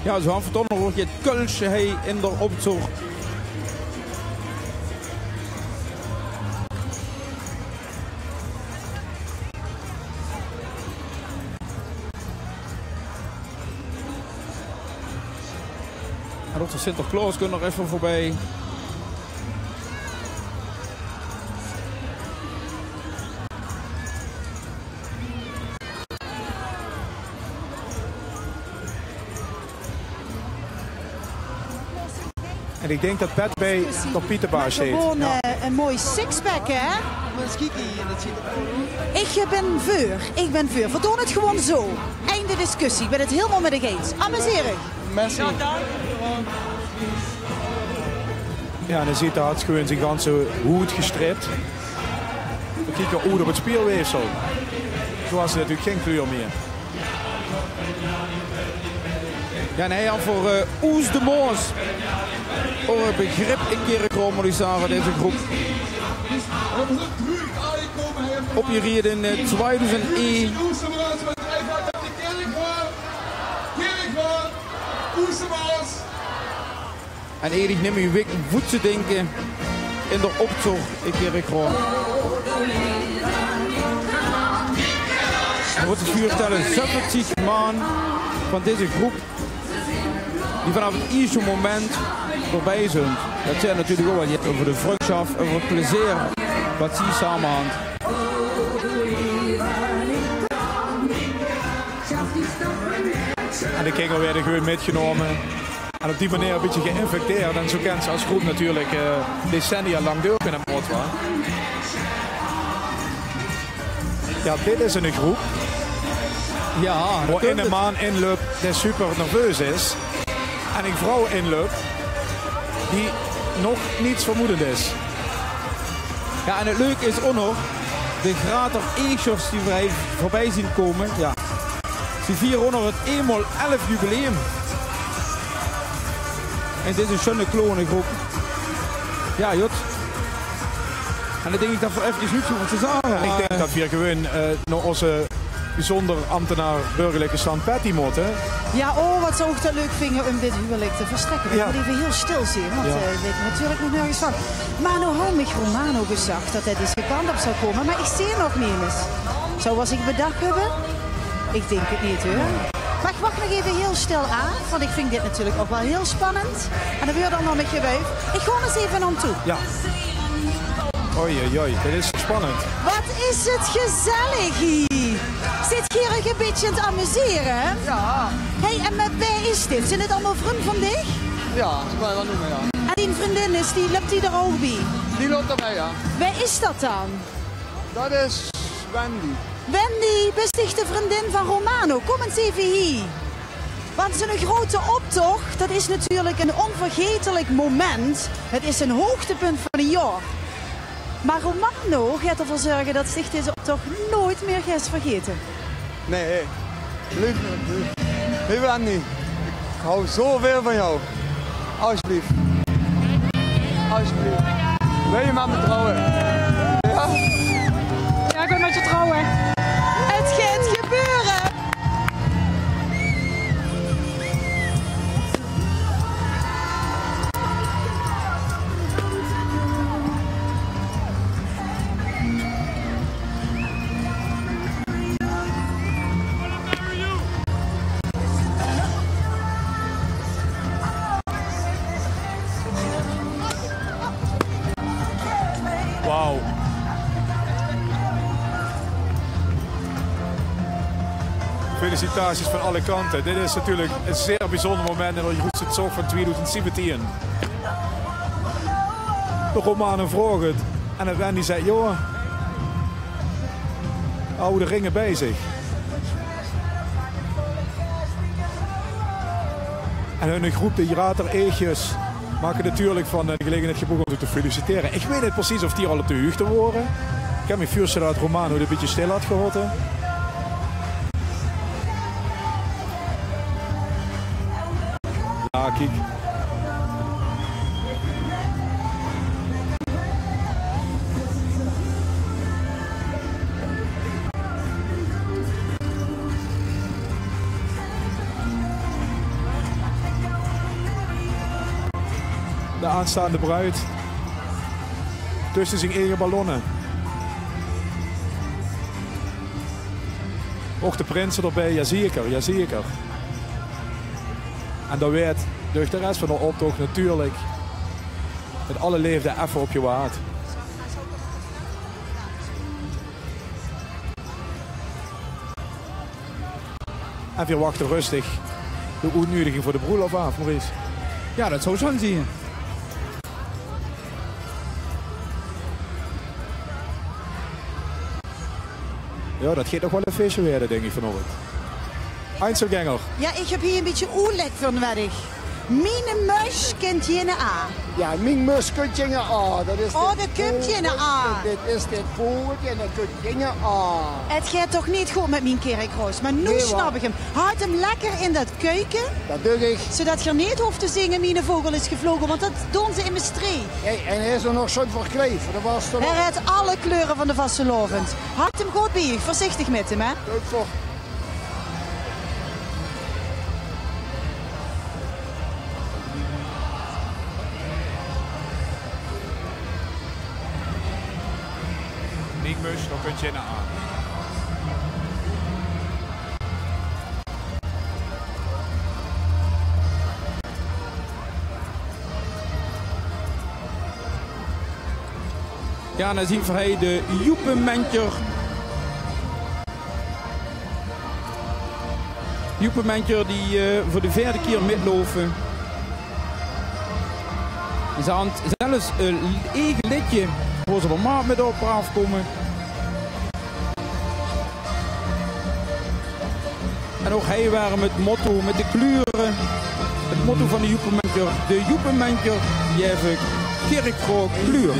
Speaker 2: Ja, zo van toch nog je het kulsje in de optocht. En ook de Sinterklaas kunnen er even voorbij.
Speaker 1: En ik denk dat Pat bij de Pieterbaas zit.
Speaker 4: Gewoon een mooi sixpack, hè? Ik ben voor. Verdoen het gewoon zo. Einde discussie. Ik ben het helemaal met de eens. Amuseren.
Speaker 10: Merci.
Speaker 1: Ja, en dan ziet hij gewoon zijn ganse hoed gestript. We kijken ook op het spierweefsel. Zo was het natuurlijk geen kleur meer.
Speaker 2: Ja, en hij had voor Oes de Moos. Voor een begrip in Kerkrade, moet ik zeggen, deze groep. Opgericht in 2001. En eigenlijk neem je week voet te denken in de optocht in Kerkrade. Er wordt het vuurstellen 70 man van deze groep. Die vanaf het eerste moment voorbij zijn. Dat zijn natuurlijk ook wat je over de vriendschap, over het plezier wat ze samen hebben.
Speaker 1: En de kinderen werden gewoon metgenomen. En op die manier een beetje geïnfecteerd. En zo kent ze als groep natuurlijk decennia lang door kunnen worden. Ja, dit is een groep.
Speaker 2: Ja,
Speaker 1: waar in een man inloopt die super nerveus is. En een vrouw inloopt die nog niets vermoedend is.
Speaker 2: Ja, en het leuke is ook nog, de grater eekjes die wij voorbij zien komen. Ja. Ze vieren ook nog het 1x11 jubileum. En dit is een schöne klonengroep. Ja, Jut. En dan denk ik dat we even niet hoeven te zeggen.
Speaker 1: Ik denk dat we gewoon naar onze bijzonder ambtenaar burgerlijke stand Patty moeten.
Speaker 4: Ja, wat zou ik dat leuk vinden om dit huwelijk te verstrekken. Ik moet even heel stil zien, want ik weet natuurlijk nog nergens van. Maar nou had ik Romano gezegd dat hij deze kant op zou komen, maar ik zie hem nog niet eens. Zoals ik bedacht heb? Ik denk het niet, hoor. Maar ik wacht nog even heel stil aan, want ik vind dit natuurlijk ook wel heel spannend. En dan wil dan nog met je wuif. Ik ga eens even aan toe.
Speaker 1: Ja. Oei, dit is spannend.
Speaker 4: Wat is het gezellig hier. Zit hier een beetje aan het amuseren?
Speaker 10: Ja.
Speaker 4: Hé, en met wie is dit? Zijn het allemaal vrienden van dich?
Speaker 10: Ja, dat kan je wel noemen, ja.
Speaker 4: En die vriendin loopt die er ook bij?
Speaker 10: Die loopt erbij, ja.
Speaker 4: Wie is dat dan?
Speaker 10: Dat is Wendy.
Speaker 4: Wendy, bestichte vriendin van Romano. Kom eens even hier. Want zo'n grote optocht, dat is natuurlijk een onvergetelijk moment. Het is een hoogtepunt van een jaar. Maar Romano gaat ervoor zorgen dat zich deze optocht nooit meer gaat vergeten.
Speaker 9: Nee, liever aan niet. Ik hou zoveel van jou. Alsjeblieft. Alsjeblieft. Wil je met me trouwen? Ja?
Speaker 4: Ja, ik wil met je trouwen. Het gaat gebeuren.
Speaker 1: Wauw. Felicitaties van alle kanten. Dit is natuurlijk een zeer bijzonder moment in de Groese Zog van 2017. De Romano vroeg het. En het Wendy zei, joh, hou de ringen bij zich. En hun groep, de Jirater Eegjes, maken natuurlijk van de gelegenheid gebruik om te feliciteren. Ik weet niet precies of die al op de hoogte worden. Ik heb me voorstellen dat Romano een beetje stil had gehouden. Ja, kijk. De aanstaande bruid. Tussen zijn eigen ballonnen. Ook de prinsen erbij, jazeker, jazeker. En dan weet door de rest van de optocht natuurlijk met alle liefde even op je waard. En we wachten rustig de uitnodiging voor de broerlof af, Maurice.
Speaker 2: Ja, dat zou zo zien.
Speaker 1: Ja, dat gaat nog wel een feestje worden, denk ik, vanochtend. Einzelganger.
Speaker 4: Ja, ik heb hier een beetje oerlijk van weg. Mijn muis kent je een A.
Speaker 20: Ja, mijn muis kent je een A. Dat is
Speaker 4: oh, dat komt je een A.
Speaker 20: Dit is dit vogeltje en dat kunt je een A.
Speaker 4: Het gaat toch niet goed met mijn kerkroos, maar nu nee, snap ik hem. Houd hem lekker in dat keuken.
Speaker 20: Dat doe ik.
Speaker 4: Zodat je niet hoeft te zingen, mijn vogel is gevlogen, want dat doen ze in mijn streek.
Speaker 20: Hey, en hij is er nog zo'n verkleef.
Speaker 4: Hij heeft alle kleuren van de vastelovend. Houd hem goed bij je, voorzichtig met hem, hè.
Speaker 20: Leuk voor.
Speaker 1: Dan kunt je naar aan.
Speaker 2: Ja, dan zien we de Joepenmentjer. Joepenmentjer die voor de vierde keer midlopen. Ze hadden zelfs een eigen liedje waar ze er maar met op afkomen. En ook hij waren met het motto, met de kleuren. Het motto van de Joepenmentjer. De Joepenmentjer, die heeft kerkvrouw kleur.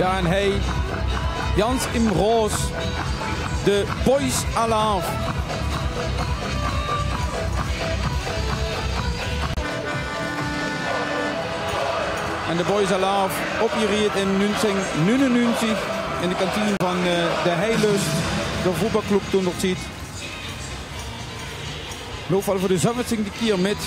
Speaker 2: Ja, en hij, Jans im Roos, de Boys Alaaf. En de Boys Alaaf opgericht in 1999 in de kantine van de Heilust, de voetbalclub toen nog ziet. Loopt al voor de 17e keer met.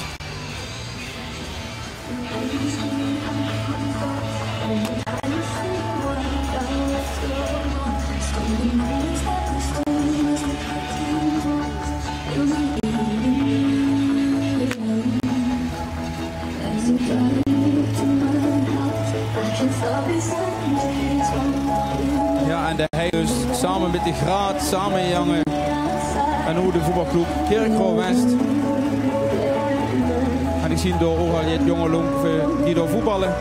Speaker 2: Ja, en de Heilust samen met de Graat, samen jongen. En hoe de voetbalclub Kerkroo West. En ik zie door ook al het jonge lonk die door voetballen.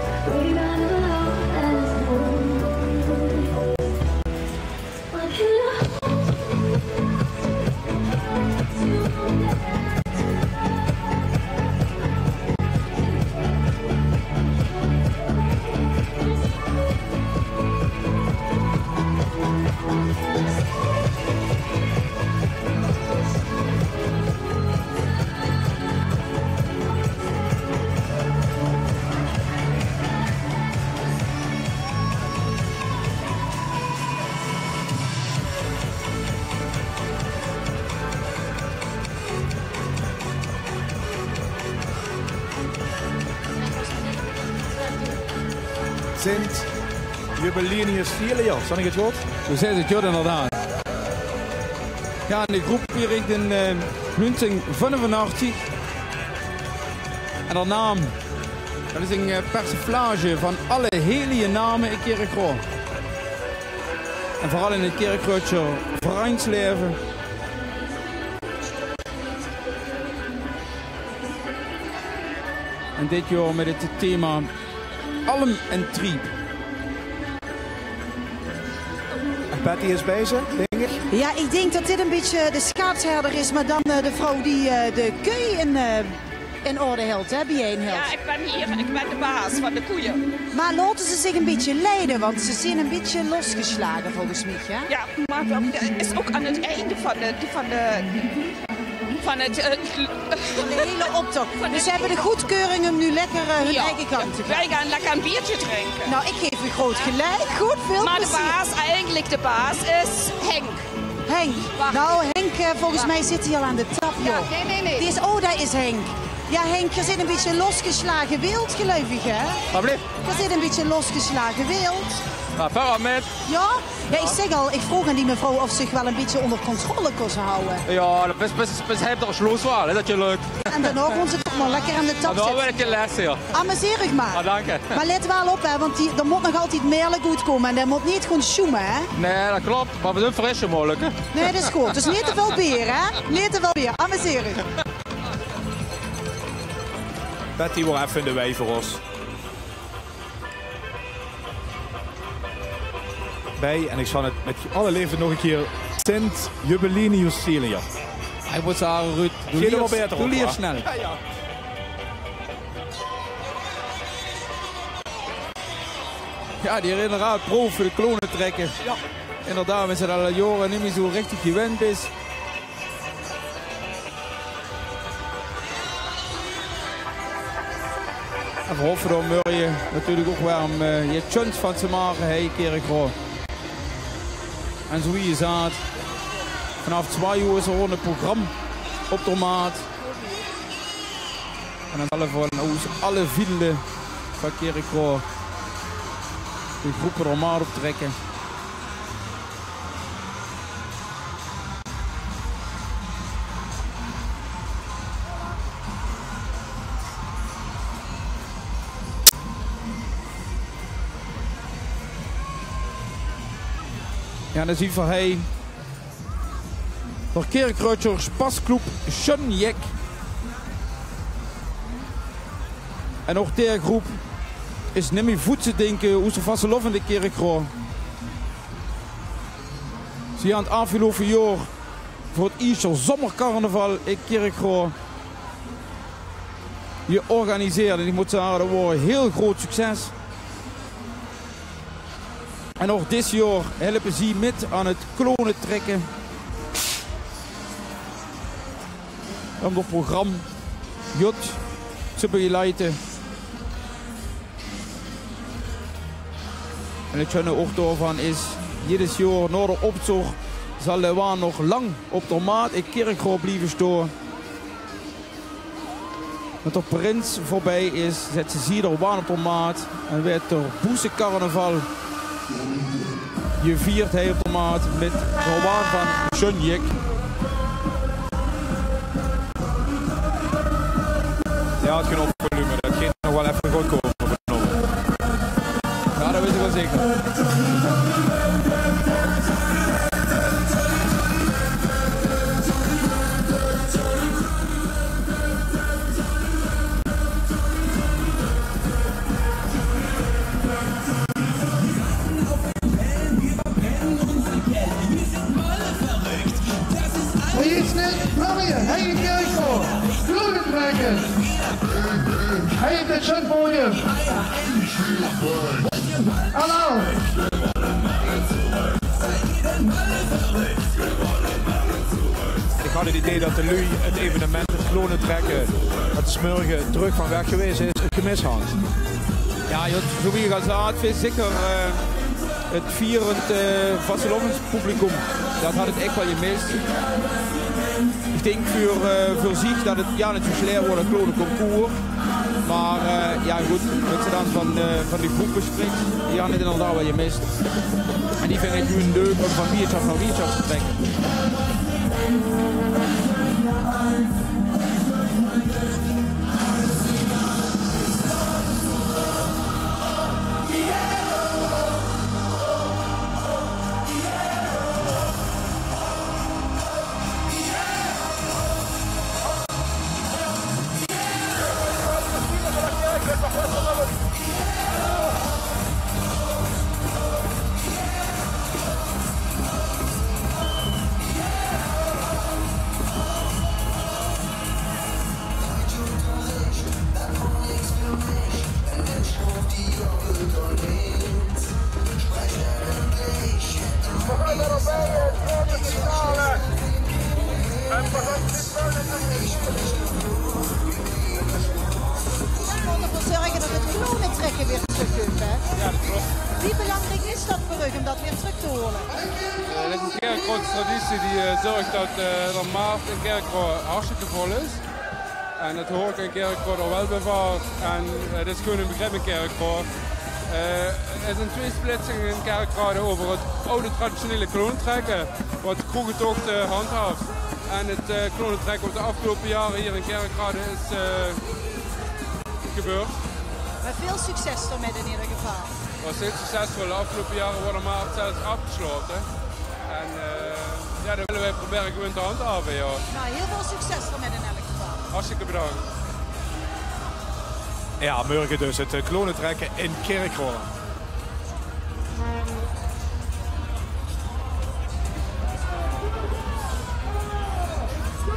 Speaker 1: Sint Jubilinius Filial, zag ik het goed?
Speaker 2: Zo zei het goed inderdaad. Ja, en de groep hier in 1985. En de naam, dat is een persiflage van alle hele namen in Kerkroo. En vooral in het Kerkrootje vereinsleven. En dit jaar met het thema Alm en Triep.
Speaker 1: En Patty is bezig, denk ik?
Speaker 4: Ja, ik denk dat dit een beetje de schaatsherder is, maar dan de vrouw die de keu in orde hield, hè, bijeenhield.
Speaker 14: Ja, ik ben hier, ik ben de baas van de koeien.
Speaker 4: Maar laten ze zich een beetje leiden, want ze zijn een beetje losgeslagen volgens mij, ja?
Speaker 14: Ja, maar dat is ook aan het einde van
Speaker 4: de hele optocht. Dus ze hebben de goedkeuring om nu lekker hun eigen kant te gaan.
Speaker 14: Wij gaan lekker een biertje drinken.
Speaker 4: Nou, ik geef u groot gelijk. Goed, veel
Speaker 14: maar
Speaker 4: plezier.
Speaker 14: Maar eigenlijk de baas is Henk.
Speaker 4: Henk.
Speaker 14: Wacht.
Speaker 4: Nou, Henk, volgens mij zit hij al aan de tap, joh.
Speaker 14: Ja, nee.
Speaker 4: Daar is Henk. Ja, Henk, je zit een beetje losgeslagen wild, gelukkig, hè?
Speaker 8: Wat blieft?
Speaker 4: Je zit een beetje losgeslagen wild.
Speaker 8: Nou, verder met.
Speaker 4: Ja? Ja, ik zeg al, ik vroeg aan die mevrouw of ze zich wel een beetje onder controle kon houden.
Speaker 8: Ja, bis hij toch schloss was, is dat je leuk.
Speaker 4: En daarna kon ze toch maar lekker aan de tap
Speaker 8: zitten.
Speaker 4: zitten.
Speaker 8: Dan ben ik je les hier.
Speaker 4: Amuseer ik maar.
Speaker 8: Ah, dank je.
Speaker 4: Maar let wel op, hè, want er moet nog altijd meer goed komen. En dat moet niet gewoon schoemen, hè?
Speaker 8: Nee, dat klopt. Maar we zijn frisje mogelijk, hè?
Speaker 4: Nee, dat is goed. Dus niet te veel bier, hè? Niet te veel bier. Amuseer ik.
Speaker 1: Patty wordt even in de wei voor ons. Bij, en ik zal het met alle leven nog een keer, Sint Jubilinius Filial.
Speaker 2: Hij moet zeggen, Ruud, doe liever snel.
Speaker 1: Ja, ja.
Speaker 2: Ja, die inderdaad proef voor de klonen trekken.
Speaker 1: Ja.
Speaker 2: Inderdaad, we zijn al jaren niet meer zo richtig gewend is. En voor Hofferdam Murje natuurlijk ook wel om je chance van te maken, hey Kerkroo. En zo je zat, vanaf 2 uur is er gewoon een programma op de maat. En dan zullen we van alle vielen van Kerkroo de groepen er maar op trekken. Ja, dan zien we hij door Kerkrootjers pasclub Schönjek. En ook deze groep is niet meer voet te denken hoe ze vast loven in de Kerkroo. Ze gaan het afgelopen jaar voor het eerste zomercarnaval in Kerkroo georganiseerd. En ik moet zeggen, dat was een heel groot succes. En ook dit jaar helpen ze met aan het klonen trekken. Om het programma Jut te begeleiden. En het schöne ook daarvan is, jedes jaar na de optocht zal de waan nog lang op de maat in Kerkrade blijven staan. Met de prins voorbij is, zetten ze de waan op de maat en werd de boezencarnaval gevierd hij op de maat met de waan van Sjönjek.
Speaker 1: Ja, het genoeg volume. Dat ging nog wel even goed komen.
Speaker 2: Ja, dat weet ik wel zeker.
Speaker 22: Hey, dit schön podium. Hallo.
Speaker 1: Ik had het idee dat de lui het evenement, het klonen trekken, het smurgen terug van weg geweest is, het gemis had.
Speaker 2: Ja, zo wie ik al zei, zeker het vierend vastelovenspublicum, dat had het echt wel gemist. Ik denk voor zich dat het ja niet zo slecht wordt, een klonen concours. Maar ja goed, wat ze dan van die groepen spreekt, die hadden het inderdaad wel gemist. En die vind ik nu een leuk om van biertjes naar biertjes te trekken.
Speaker 4: Wie belangrijk is dat voor u om dat weer terug te horen?
Speaker 3: Het is een Kerkrade traditie die zorgt dat de maart in Kerkrade hartstikke vol is. En het hoort in Kerkrade al wel bewaard. En het is gewoon een begrip in Kerkrade. Er zijn twee splitsingen in Kerkrade over het oude traditionele kloontrekken, wat kroegentocht handhaaft. En het klonentrekken wat de afgelopen jaren hier in Kerkrade is gebeurd.
Speaker 4: Met veel succes ermee in ieder geval.
Speaker 3: Het was heel succesvol. De afgelopen jaren worden maart zelfs afgesloten. En ja, dat willen wij proberen gewoon te handhaven. Ja.
Speaker 4: Nou, heel veel succes ermee in elk geval.
Speaker 3: Hartstikke bedankt.
Speaker 1: Ja, morgen dus het klonentrekken in Kerkrade.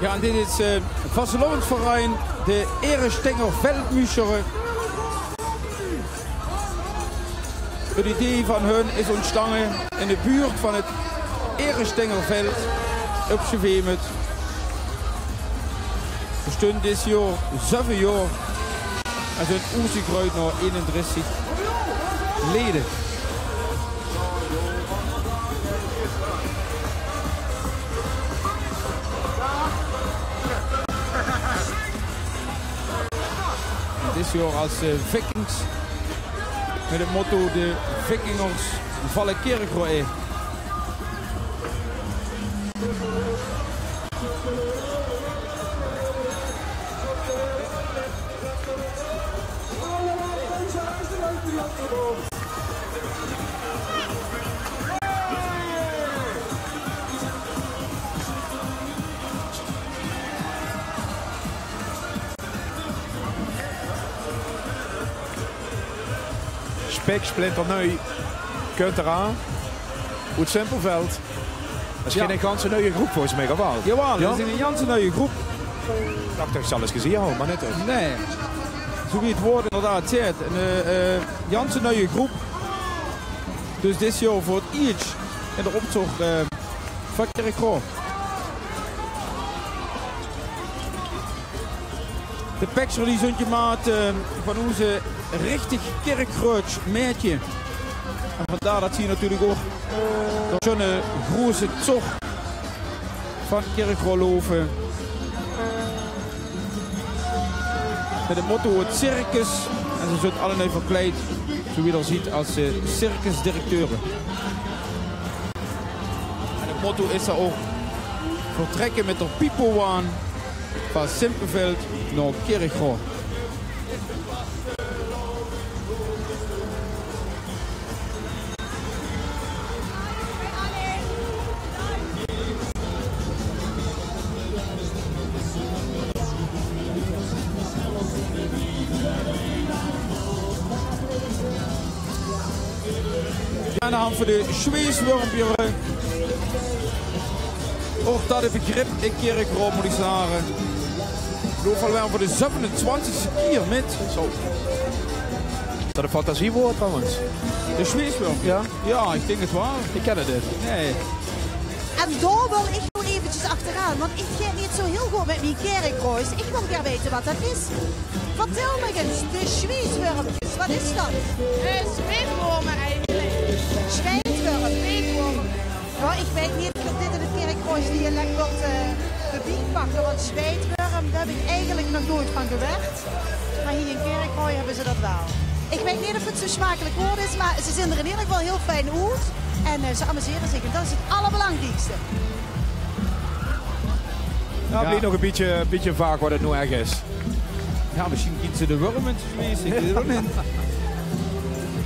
Speaker 2: Ja, en dit is het vastelovensverein de Erestenger Veldmuscheren. Het idee van hun is ontstaan in de buurt van het Erestengerveld op Zwemet. We stonden dit jaar 7 jaar en zijn oezigruid naar 31 leden. Dit jaar als Vikings. Met het motto de Vikingers vallen Kerkrade.
Speaker 1: Spik, splinternieuw, kunt eraan. Goed Simpelveld. Dat is geen ganse nieuwe groep volgens mij, of wel?
Speaker 2: Jawel, dat is een ganse nieuwe groep.
Speaker 1: Ik dacht dat ik alles gezien had, maar net ook.
Speaker 2: Nee, zo wie het woord inderdaad zegt. Een ganse nieuwe groep.
Speaker 11: Dus dit jaar voor het iets in de optocht van Kerkrade. De Pexer die zo'n maat van onze richtig Kerkruits meetje. En vandaar dat zie je natuurlijk ook zo'n grote zog van Kerkrade lopen. Met het motto het circus. En ze zijn allemaal verkleed, zoals je dat ziet, als circusdirecteuren. En het motto is er ook vertrekken met de Pipo-waan van Simpelveld naar Kerkrade. Aan de hand van de Zweeswurmpje. Ook dat een begrip in Kerkrade moet ik zeggen. Ik geloof al voor de 27e keer met. Zo.
Speaker 1: Is dat een fantasiewoord trouwens?
Speaker 11: De Zweeswurmpje?
Speaker 1: Ja?
Speaker 11: Ja, ik denk het wel.
Speaker 1: Ik ken het niet.
Speaker 11: Nee.
Speaker 4: En daar wil ik gewoon eventjes achteraan, want ik ga niet zo heel goed met mijn Kerkrade. Ik wil graag weten wat dat is. Vertel me eens, de Zweeswurmpjes, wat is dat?
Speaker 14: Zweetwormen eigenlijk.
Speaker 4: Zweetwormen. Ja, ik weet niet of dit in het Kerkrade dialect wordt bebiedpakken, want zweetworm, daar heb ik eigenlijk nog nooit van gewerkt. Maar hier in Kerkrade hebben ze dat wel. Ik weet niet of het zo smakelijk woord is, maar ze zien er in ieder geval heel fijn uit. En ze amuseren zich en dat is het allerbelangrijkste.
Speaker 1: Nou, blijft nog een beetje vaak wat het nou echt is.
Speaker 11: Ja, misschien kiezen ze de wormen te smeren. Ik weet het ook niet.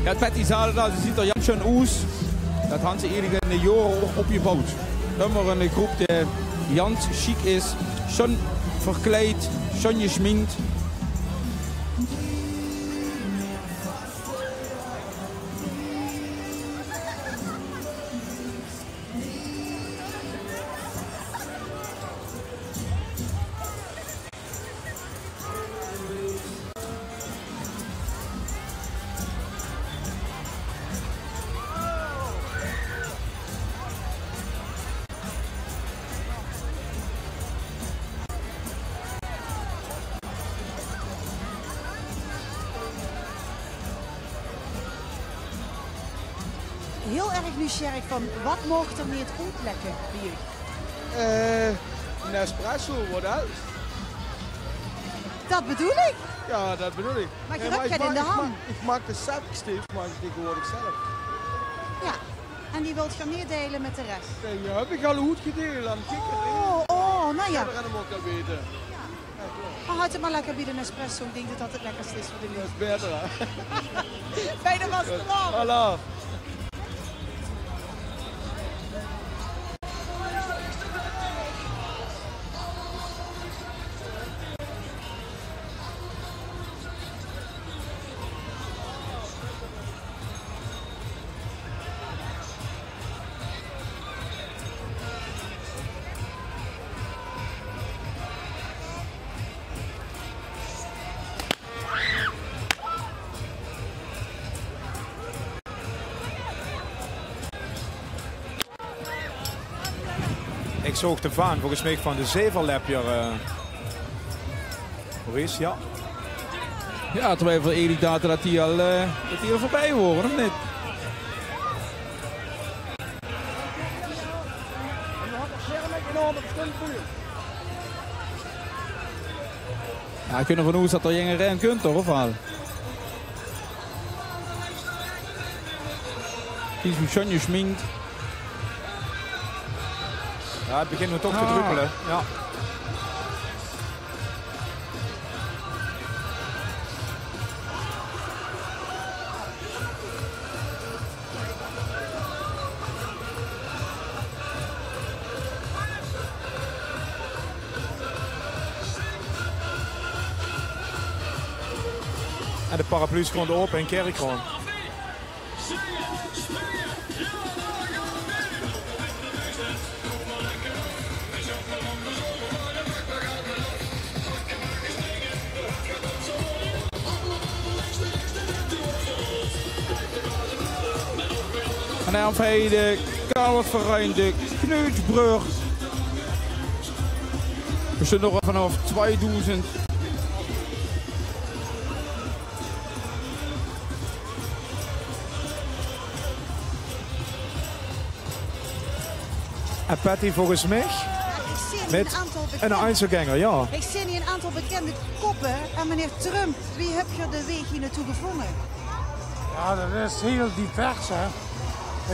Speaker 11: Ja, Patty zei dat, ze ziet er Jan schon uit. Dat hebben ze eigenlijk in de jaren ook opgebouwd. Immer een groep die Jans chic is, schon verkleed, schon geschminkt.
Speaker 4: Heel erg nieuwsgierig van, wat mocht er niet uitlekken bij jullie?
Speaker 9: Een espresso wordt uit.
Speaker 4: Dat bedoel ik.
Speaker 9: Ja, dat bedoel ik.
Speaker 4: Maar je hebt het in de hand.
Speaker 9: Ik maak de sapstief, maar ik tegenwoordig zelf.
Speaker 4: Ja, en die wilt je niet delen met de rest?
Speaker 9: Nee, ja, heb ik al goed gedeeld aan
Speaker 4: nou ja.
Speaker 9: Dat gaan we ook al weten.
Speaker 4: Maar houd het maar lekker bij de espresso. Ik denk dat dat het lekkerste is voor de
Speaker 9: Dat is beter, hè?
Speaker 4: Fijne restaurant.
Speaker 9: Hallo.
Speaker 1: Ik zoog de vaan volgens mij van de zeverlepjer. Maurice, ja.
Speaker 11: Ja, terwijl voor Erik Data dat die al voorbij horen, of niet? Ja, kunnen van hoe dat er geen ren kunt toch, of wel? Die is met Sonje schminkt.
Speaker 1: Ja, het begint nu toch te druppelen. Ja. En de paraplu's gewoon open in Kerkrade.
Speaker 11: En dan hebben wij de Kalververein de Kneutsbrug. We zijn nog vanaf 2000.
Speaker 1: En Patty volgens mij met een Einzelganger, ja.
Speaker 4: Ik zie hier een aantal bekende koppen. En meneer Trump, wie heb je de weg hier naartoe gevonden?
Speaker 15: Ja, dat is heel divers, hè.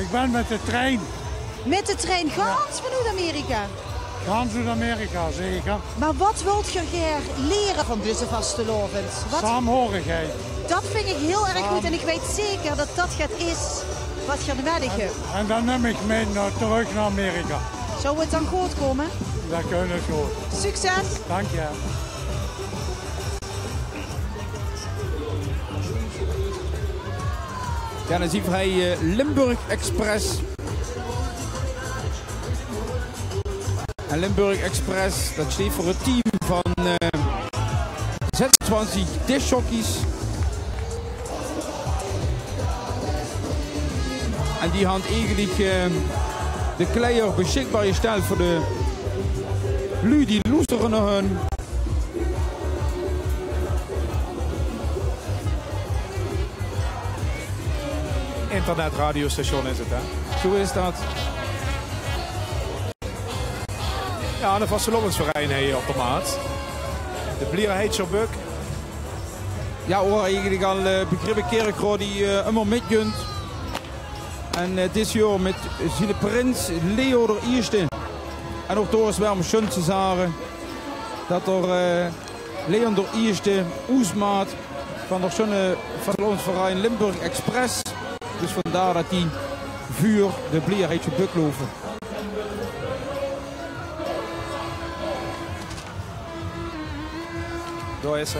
Speaker 15: Ik ben met de trein.
Speaker 4: Met de trein gans van Zuid-Amerika?
Speaker 15: Gans Zuid-Amerika, zeker.
Speaker 4: Maar wat wilt je leren van deze vastelovend?
Speaker 15: Saamhorigheid.
Speaker 4: Dat vind ik heel erg goed en ik weet zeker dat dat het is wat je nodig hebt.
Speaker 15: En dan neem ik mee terug naar Amerika.
Speaker 4: Zou het dan goed komen?
Speaker 15: Dat kunnen het goed.
Speaker 4: Succes!
Speaker 15: Dank je.
Speaker 11: Ja, dan zien wij Limburg Express. En Limburg Express, dat staat voor het team van 26 discjockeys. En die had eigenlijk de kleier beschikbaar gesteld voor de lui die loesteren naar hun.
Speaker 1: Internetradiostation is het, hè?
Speaker 11: Zo is dat.
Speaker 1: Ja, de vastelovensverein hier op de maat. De Blieren heet zo buk.
Speaker 11: Ja hoor, eigenlijk al begrippen Kerkrooi die immer metjunt. En dit jaar met zijn prins Leo de Eerste. En ook door is wel schön te zeggen dat er Leon de Eerste Oesmaat van de schöne vastelovensverein Limburg Express. Dus vandaar dat die vuur de Blier heet zo buk lopen.
Speaker 1: Daar is ze.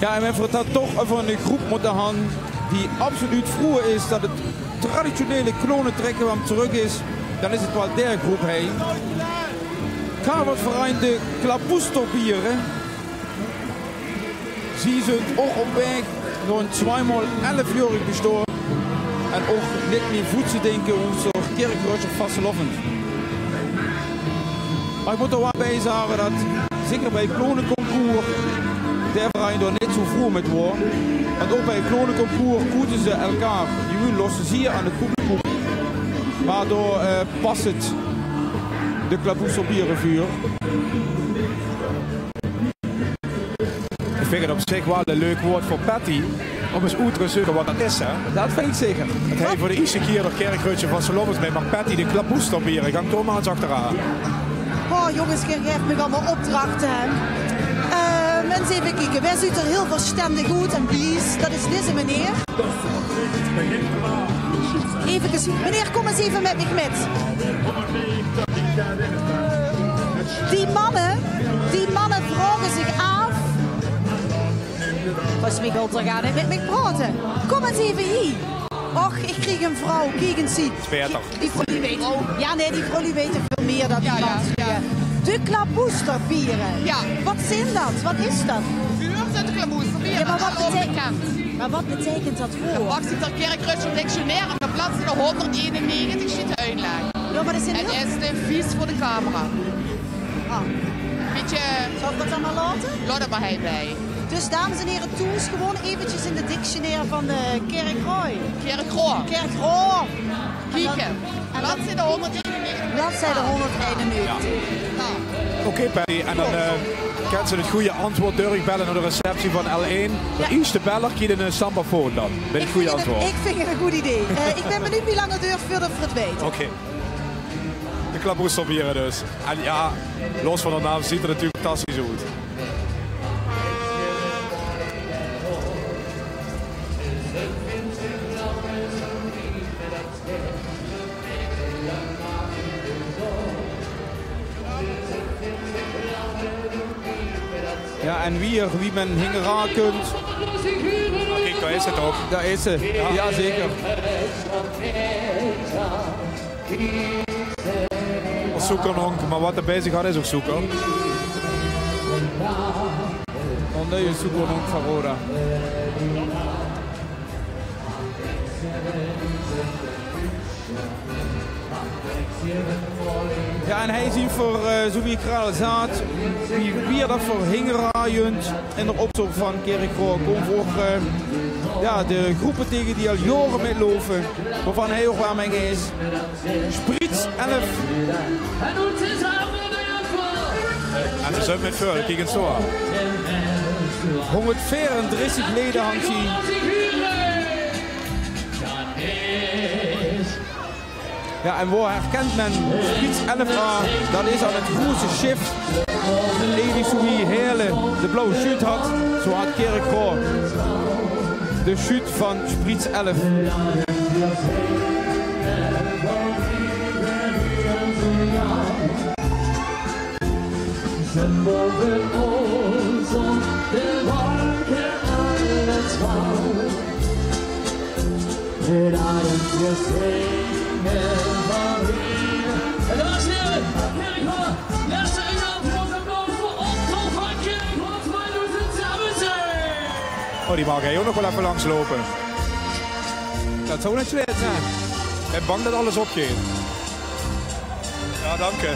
Speaker 11: Ja, en we hebben het toch over een groep moeten gaan die absoluut vroeger is dat het traditionele klonentrekken wat terug is. Dan is het wel der groep heen. Kalververein de Klapoesterbieren. Zie ze het ook op weg door een 2x11-jarig bestaan. En ook niet meer voedsel denken hoe zo'n Kerkroos of vastelovend. Maar ik moet er wel bij zeggen dat zeker bij het klonenconcours de verein er niet zo vroeg met worden. Want ook bij het klonenconcours koeten ze elkaar. Die lossen ze hier aan het publiek. Waardoor past het de Klapoesterbieren-vuur.
Speaker 1: Ik vind het op zich wel een leuk woord voor Patty. Om eens uit te zoeken wat dat is, hè?
Speaker 11: Dat vind ik zeker.
Speaker 1: Het heeft voor de eerste keer nog Kerkroosje van Vastelovens mee. Maar Patty de Klapoesterbieren. Ik ga toch maar eens achteraan.
Speaker 4: Oh jongens, je geeft me allemaal opdrachten. Mensen even kijken, wij ziet er heel verstandig goed en blies. Dat is deze meneer. Even, meneer, kom eens even met me met. Die mannen vragen zich af. Wat is mij wel te gaan en met me praten. Kom eens even hier. Och, ik kreeg een vrouw, kijk eens zien.
Speaker 1: Speerder.
Speaker 4: Die vrouw die weet. Ja, nee, die vrouw die weet veel meer dan die ja. De Klapoesterbieren.
Speaker 14: Ja.
Speaker 4: Wat zijn dat? Wat is dat?
Speaker 14: Vuur zijn de Klapoesterbieren.
Speaker 4: Ja, maar wat betekent dat voor?
Speaker 14: Je pakt het Kerkroosje dictionair en dan plaatst je er 191 shit uitleg.
Speaker 4: Ja, maar dat zijn
Speaker 14: en is het vies voor de camera. Beetje...
Speaker 4: Zal ik dat dan maar laten?
Speaker 14: Laat er maar hij bij.
Speaker 4: Dus dames en heren, toes gewoon eventjes in de dictionaire van de Kerkrooi.
Speaker 14: Kerkrooi. Kieken. Bladzijde 191.
Speaker 4: Bladzijde 191.
Speaker 14: Ja.
Speaker 1: Oké, Patty. En dan kent ze het goede antwoord. Durf ik bellen naar de receptie van L1. De eerste beller krijgt een sambafoon dan. Met het goede antwoord.
Speaker 4: Ik vind het een goed idee. Ik ben benieuwd wie lang het duurt voordat we het weten.
Speaker 1: Oké. Dan klapoes proberen dus. En ja, los van de naam ziet er natuurlijk fantastisch uit.
Speaker 11: Ja, en wie men hingera kunt.
Speaker 1: Kijk, daar is het ook.
Speaker 11: Daar is ze, ja zeker.
Speaker 1: Als zoeker nog, maar wat er bezig gaat is ook zoeker.
Speaker 11: Oh nee, zoeker nog van Roda. Ja, en hij ziet voor zo wie ik al zat, wie dat voor hingeraaiend en de opzoek van Kerkrade komt voor ja, de groepen tegen die al jaren metlopen, waarvan hij ook waar mee is. Sprits 11.
Speaker 1: En ze zijn met veel, kijk eens zo.
Speaker 11: 134 leden hangt hij. Ja, en waar herkent men Sprits 11A? Dat is aan het grote shift. Even zo wie Heerle de blauwe shoot had, zo had Kerkrade de shoot van Sprits 11.
Speaker 22: Boven ons op de wolken alles valt. Het ademtje zingen van hier. En dames en heren, Kerkrade, laatste inhoud van boven optal van Kerkrade, maar doet het samen zijn.
Speaker 1: Oh, die mag hij ook nog wel even langslopen.
Speaker 11: Dat zou niet slecht zijn.
Speaker 1: Ik ben bang dat alles opgeeft. Ja, dank je.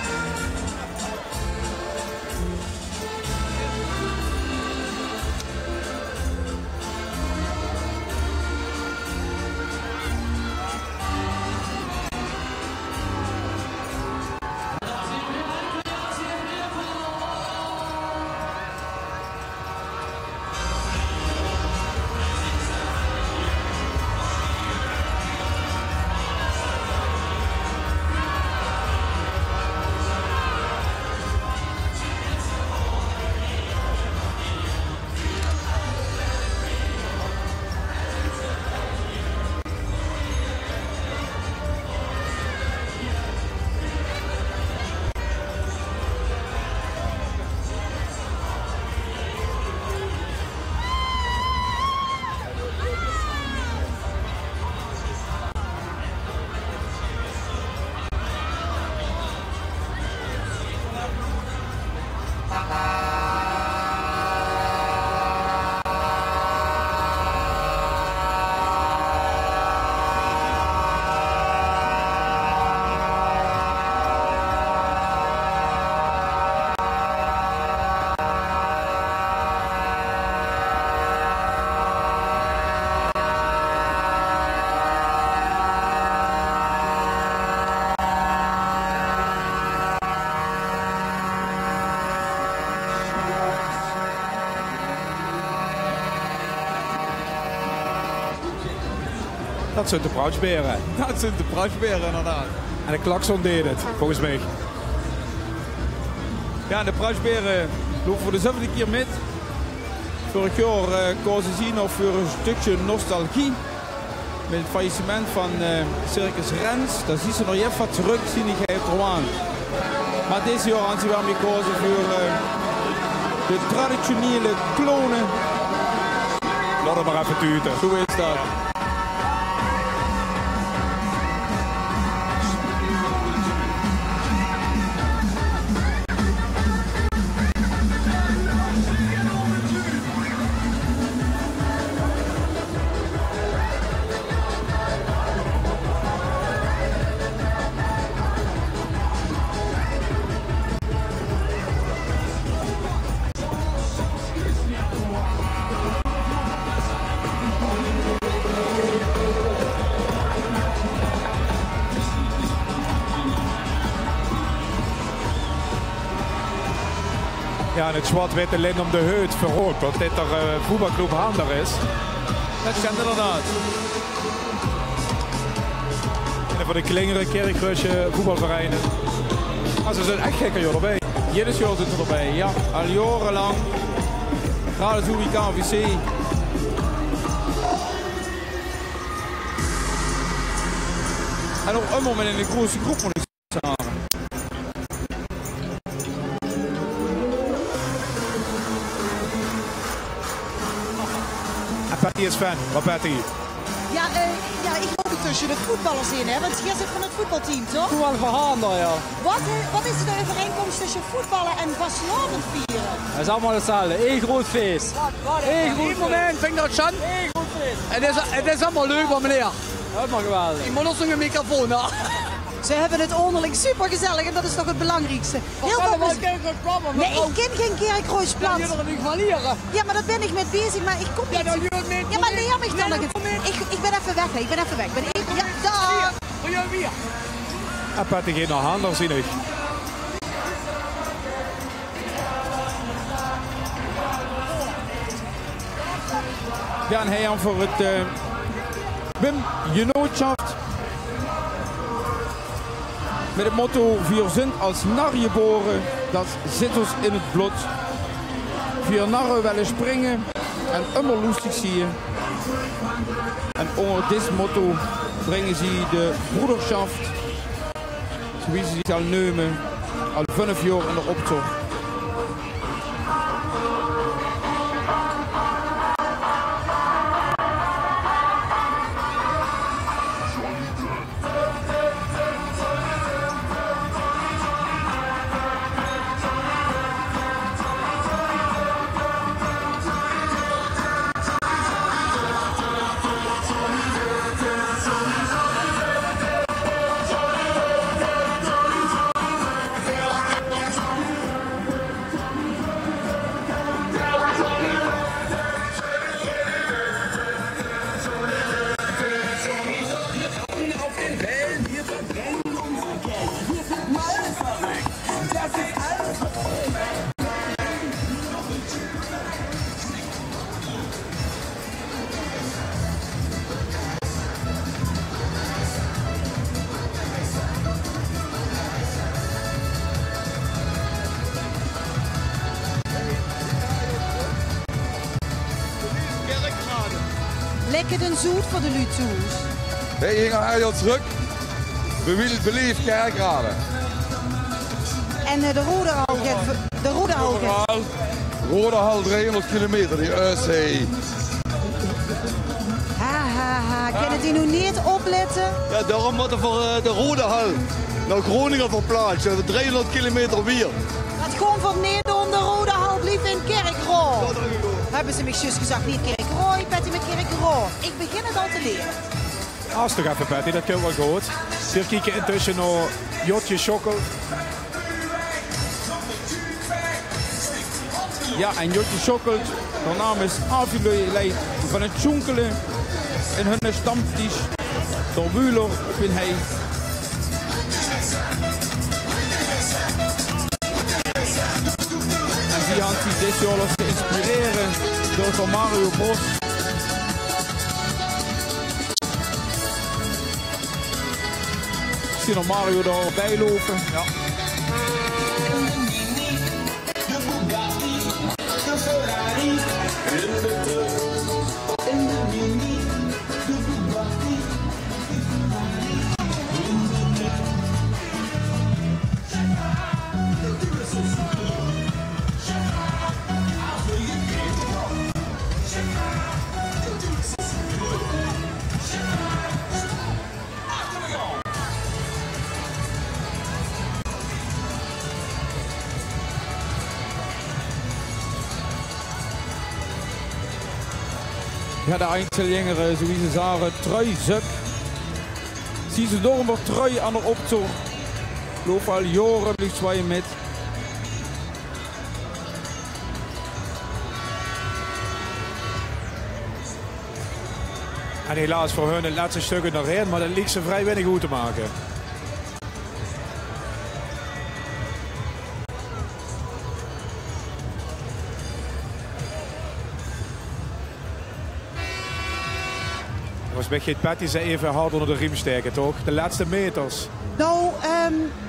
Speaker 1: Dat zijn de bruidsberen.
Speaker 11: Dat zijn de bruidsberen, inderdaad.
Speaker 1: En de klakson deed het, volgens mij.
Speaker 11: Ja, de bruidsberen lopen voor de 7e keer met. Vorig jaar kozen ze nog voor een stukje nostalgie. Met het faillissement van Circus Rens. Daar zien ze nog even wat terug, zien ik het aan. Maar deze jaar hebben ze wel mee gekozen voor de traditionele klonen.
Speaker 1: Laat het maar even tuuten.
Speaker 11: Zo is dat.
Speaker 1: Ja, en het zwart-witte lint om de huid verhoort dat dit er voetbalclub Hander is.
Speaker 11: Dat kan inderdaad.
Speaker 1: En voor de kleinere Kerkrade voetbalvereinen. Maar ze zijn echt gekker erbij.
Speaker 11: Jedes jaar zit erbij, ja. Al jarenlang. Gerade zo wie KVC. En ook immer met een grote groep moet ik zeggen.
Speaker 1: En Patty is fan. Wat Patty?
Speaker 4: Ja, ik loop er tussen de voetballers in, hè? Want jij zit van het voetbalteam, toch?
Speaker 9: Doe wel verhaan daar, ja.
Speaker 4: Wat is de overeenkomst tussen voetballen en vastelavond vieren?
Speaker 9: Dat is allemaal hetzelfde. Eén groot feest.
Speaker 10: Eén moment, vind ik dat schon?
Speaker 9: Eén groot feest.
Speaker 10: Het is allemaal leuk, maar meneer.
Speaker 9: Helemaal geweldig.
Speaker 10: Ik moet nog zo'n microfoon, hè.
Speaker 4: Ze hebben het onderling super gezellig en dat is toch het belangrijkste.
Speaker 10: Heel veel
Speaker 4: Nee, ik ken geen Kerkroosplan. Ja, maar dat ben ik mee bezig, maar ik kom niet. Ja, maar leer me dan. Ik ben even weg, hè. Ik ben even weg. Ja, daar.
Speaker 1: En Patty gaat naar Haan, zie ik.
Speaker 11: Ja, en hij aan voor het Wim Genootschap. Met het motto, wir sind als Narr geboren, dat zit ons in het bloed. Wir Narren willen springen en immer lustig zien. En onder dit motto brengen ze de broederschaft, zoals ze zich al nemen, al 5 jaar in de optocht.
Speaker 4: Lekker den zoet voor de Lutoes.
Speaker 16: Wij gingen heel terug. We willen beleefd Kerkrade.
Speaker 4: En de Rode Hal. De Rode Hal.
Speaker 16: Rode Hal 300 kilometer, die Uitsee.
Speaker 4: Ha. Kan het die nu niet opletten?
Speaker 16: Ja, daarom moeten we voor de Rode Hal naar Groningen verplaatst. 300 kilometer weer.
Speaker 4: Het gewoon van Nederland de Rode Hal blief in Kerkroo. Hebben ze me juist gezegd, niet Kerkroo, Patty met Kerkroo. Ik begin het al te leren.
Speaker 1: Als toch even Patty, dat komt wel goed. Hier kijken intussen naar Jotje Schokkel.
Speaker 11: Ja, en Jotje Schokkel, haar naam is afgeleid van het jonkelen in hun stamtisch. Door Wühler vind hij. En die had zich dit jaar laten inspireren door Mario Bros. Ik zie nog Mario erbij lopen. Ja. Ja, de Einzeljängere, zoals ze zagen, Treuzek. Zie ze door een trui aan de optocht. Loop al jaren blijft zwaaien met.
Speaker 1: En helaas voor hun het laatste stuk in de ren, maar dat liet ze vrij weinig goed te maken. Was bij Patty ze even hard onder de riem steken, toch? De laatste meters.
Speaker 4: Nou,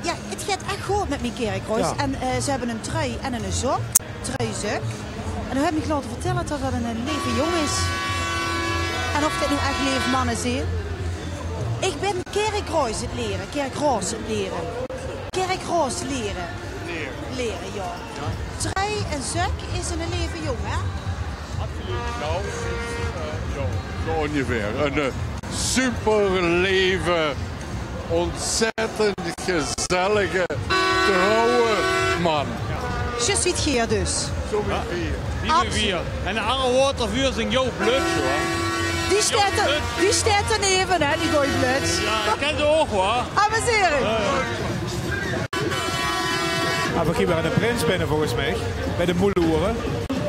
Speaker 4: ja, het gaat echt goed met mijn Kerkroos.
Speaker 1: Ja.
Speaker 4: En ze hebben een trui en een sok. Trui-zuk. En dan heb ik laten vertellen dat dat een lieve jong is. En of dit nu echt lieve mannen zijn. Ik ben Kerkroos het leren. Kerkroos het leren. Kerkroos leren. Leren, ja. Trui en zuk is een lieve jong, hè?
Speaker 18: Nou, ja, zo ongeveer. Een super leven, ontzettend gezellige, trouwe man.
Speaker 4: Je ziet Geer dus.
Speaker 18: Zo met vier.
Speaker 6: En de andere watervuur zijn jouw bluts, hoor.
Speaker 4: Die staat er even, hè, die gooi bluts.
Speaker 6: Ja, ik ken ze ook, hoor.
Speaker 4: Amuseren.
Speaker 1: We gaan weer een prins binnen volgens mij, bij de moeloeren.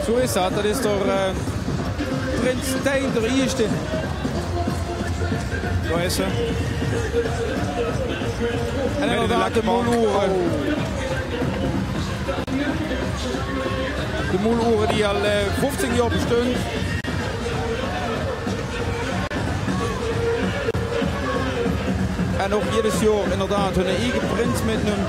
Speaker 11: Zo is dat, dat is door Prins Stijn de eerste.
Speaker 1: Daar is ze.
Speaker 11: En inderdaad de moeloeren. De moeloeren die al 15 jaar bestaan. En ook ieder jaar inderdaad hun eigen prins metneemt.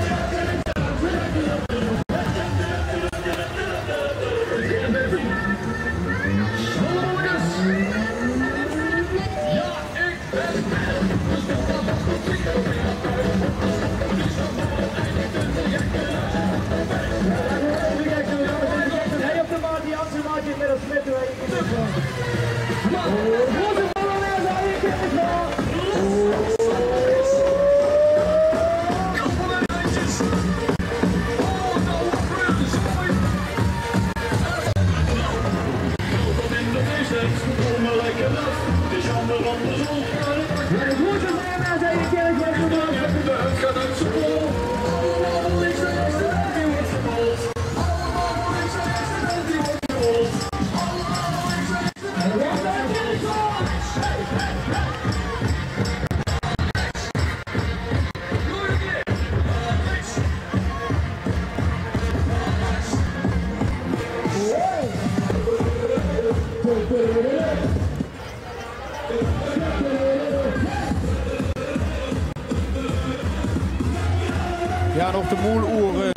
Speaker 11: Ja, nog de moeloeren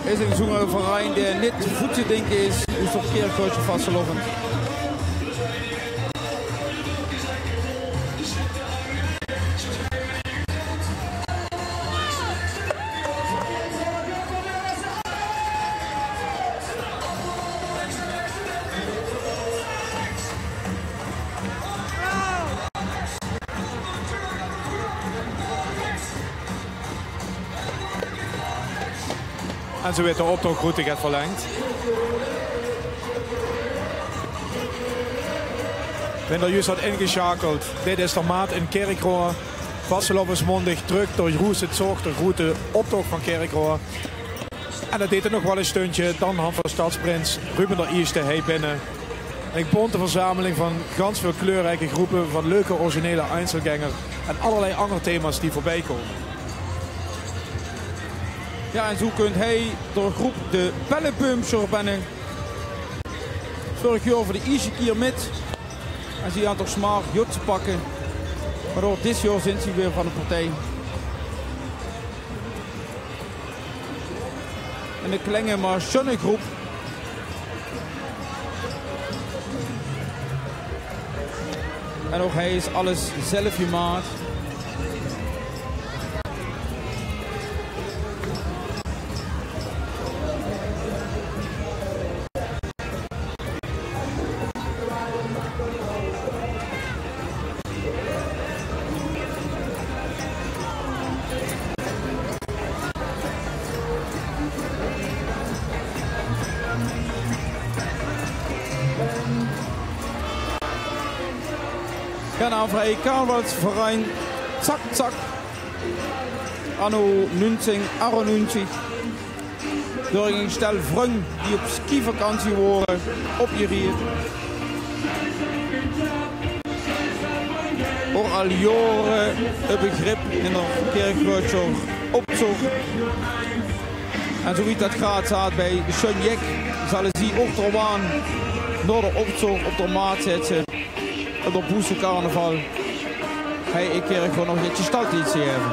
Speaker 11: is een zo'n verein die niet voetje denken is, dus toch Kerkroosje vastgelopen.
Speaker 1: En zo werd de optochtroute gaat verlengd. Ik ben er juist wat ingeschakeld. Dit is de maat in Kerkroo. Vastelovensmondig terug door Roes het Zog, de route optocht van Kerkroo. En dat deed er nog wel een stuntje. Dan hand van Stadsprins, Ruben de Eerste, hij binnen. Een bonte verzameling van ganz veel kleurrijke groepen, van leuke originele Einzelgänger en allerlei andere thema's die voorbij komen.
Speaker 11: Ja, en zo kunt hij door groep de Pellepumser binnen. Vorig jaar voor de eerste keer met. En ze gaan toch smaak jut te pakken. Waardoor dit jaar zijn ze weer van de partij. En de Klenge maar schöne groep. En ook hij is alles zelf gemaakt. Genau, vrij Karnevalsverein, zak, zak, anno 1998. Door een stel vrouwen die op skivakantie waren, opgericht. Ook al jaren een begrip in de Kerkroosje opzocht. En zoiets dat gaat staat bij de Sjönjek, zullen ze ook eraan door de opzocht op de maat zetten. Op de Boese carnaval. Hey, ik keer gewoon nog een beetje stad iets hebben.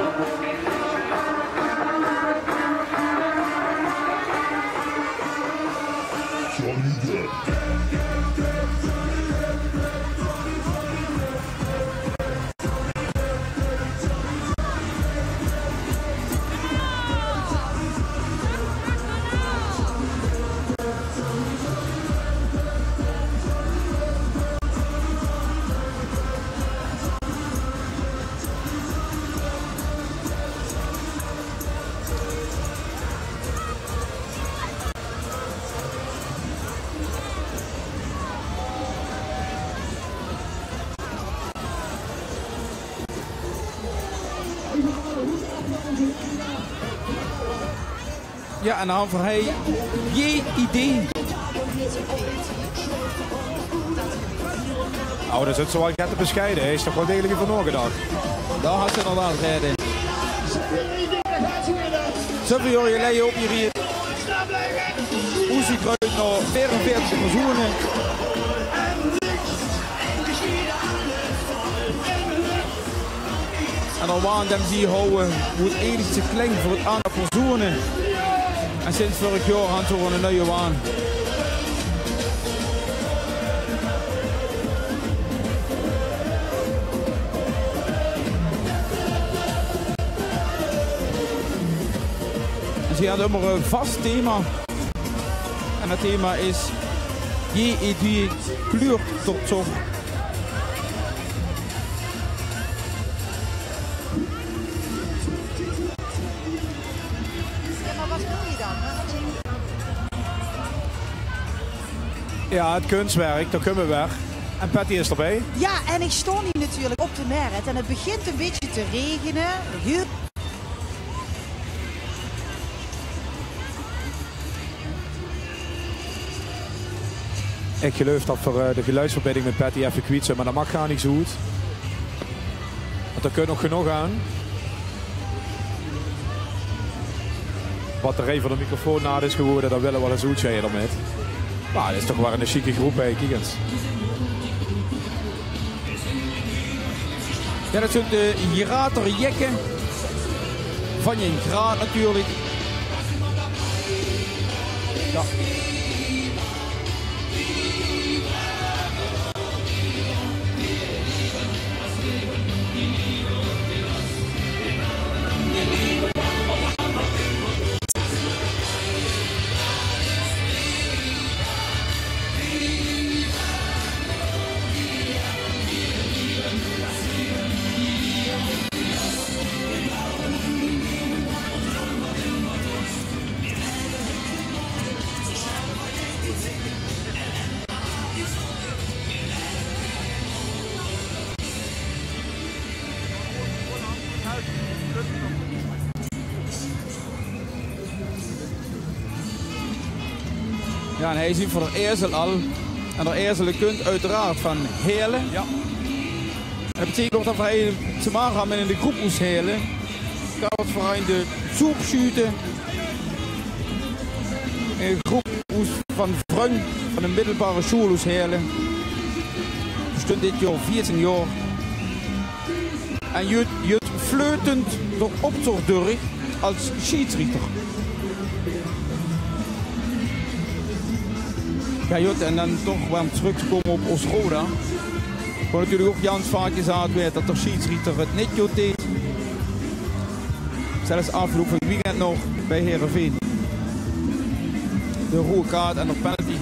Speaker 11: Ja, en dan voor hij je idee.
Speaker 1: Nou, dat is het zo wel te bescheiden. Hij is toch wel degelijk van nagedacht.
Speaker 11: Daar had ze inderdaad rijden. Zoveel jaar geleden op je riet. Oezie kruid naar 44 personen. En dan waren hem die houden hoe het enigste klinkt voor het aantal personen. En sinds vorig jaar gaan ze een nieuwe waan. Ze hadden immer een vast thema. En dat thema is je die kleurt tot zo.
Speaker 1: Ja, het kunstwerk, daar kunnen we weg. En Patty is erbij.
Speaker 4: Ja, en ik sta nu natuurlijk op de Merit. En het begint een beetje te regenen. Heel...
Speaker 1: Ik geloof dat voor de geluidsverbinding met Patty even kwijt zijn, maar dat mag gaan niet zo goed. Want er kunnen nog genoeg aan. Batterij van de microfoon na is geworden, dan willen we wel eens goed zijn ermee. Maar dit is toch wel een chique groep, hè, kijk eens.
Speaker 11: Ja, dat zijn de giraterjekken van je graad natuurlijk. Ja. Ja, en hij ziet voor de eerste al. En de eerste kunt uiteraard van helen. Ja. En dat betekent ook dat hij te maken gaan met in de groep moest helen. Kan het voor hij de soep schieten. Een groep moest van Vrung van de middelbare school moest helen. Stond dit jaar 14 jaar. En je fleutend door optocht als scheidsrichter. Ja, Jut, en dan toch wel terug te komen op Osroda. Waar natuurlijk ook Jans vaak gezegd werd dat de scheidsrechter het niet Jut deed. Zelfs afgelopen weekend nog bij Heerenveen. De rode kaart en de penalty.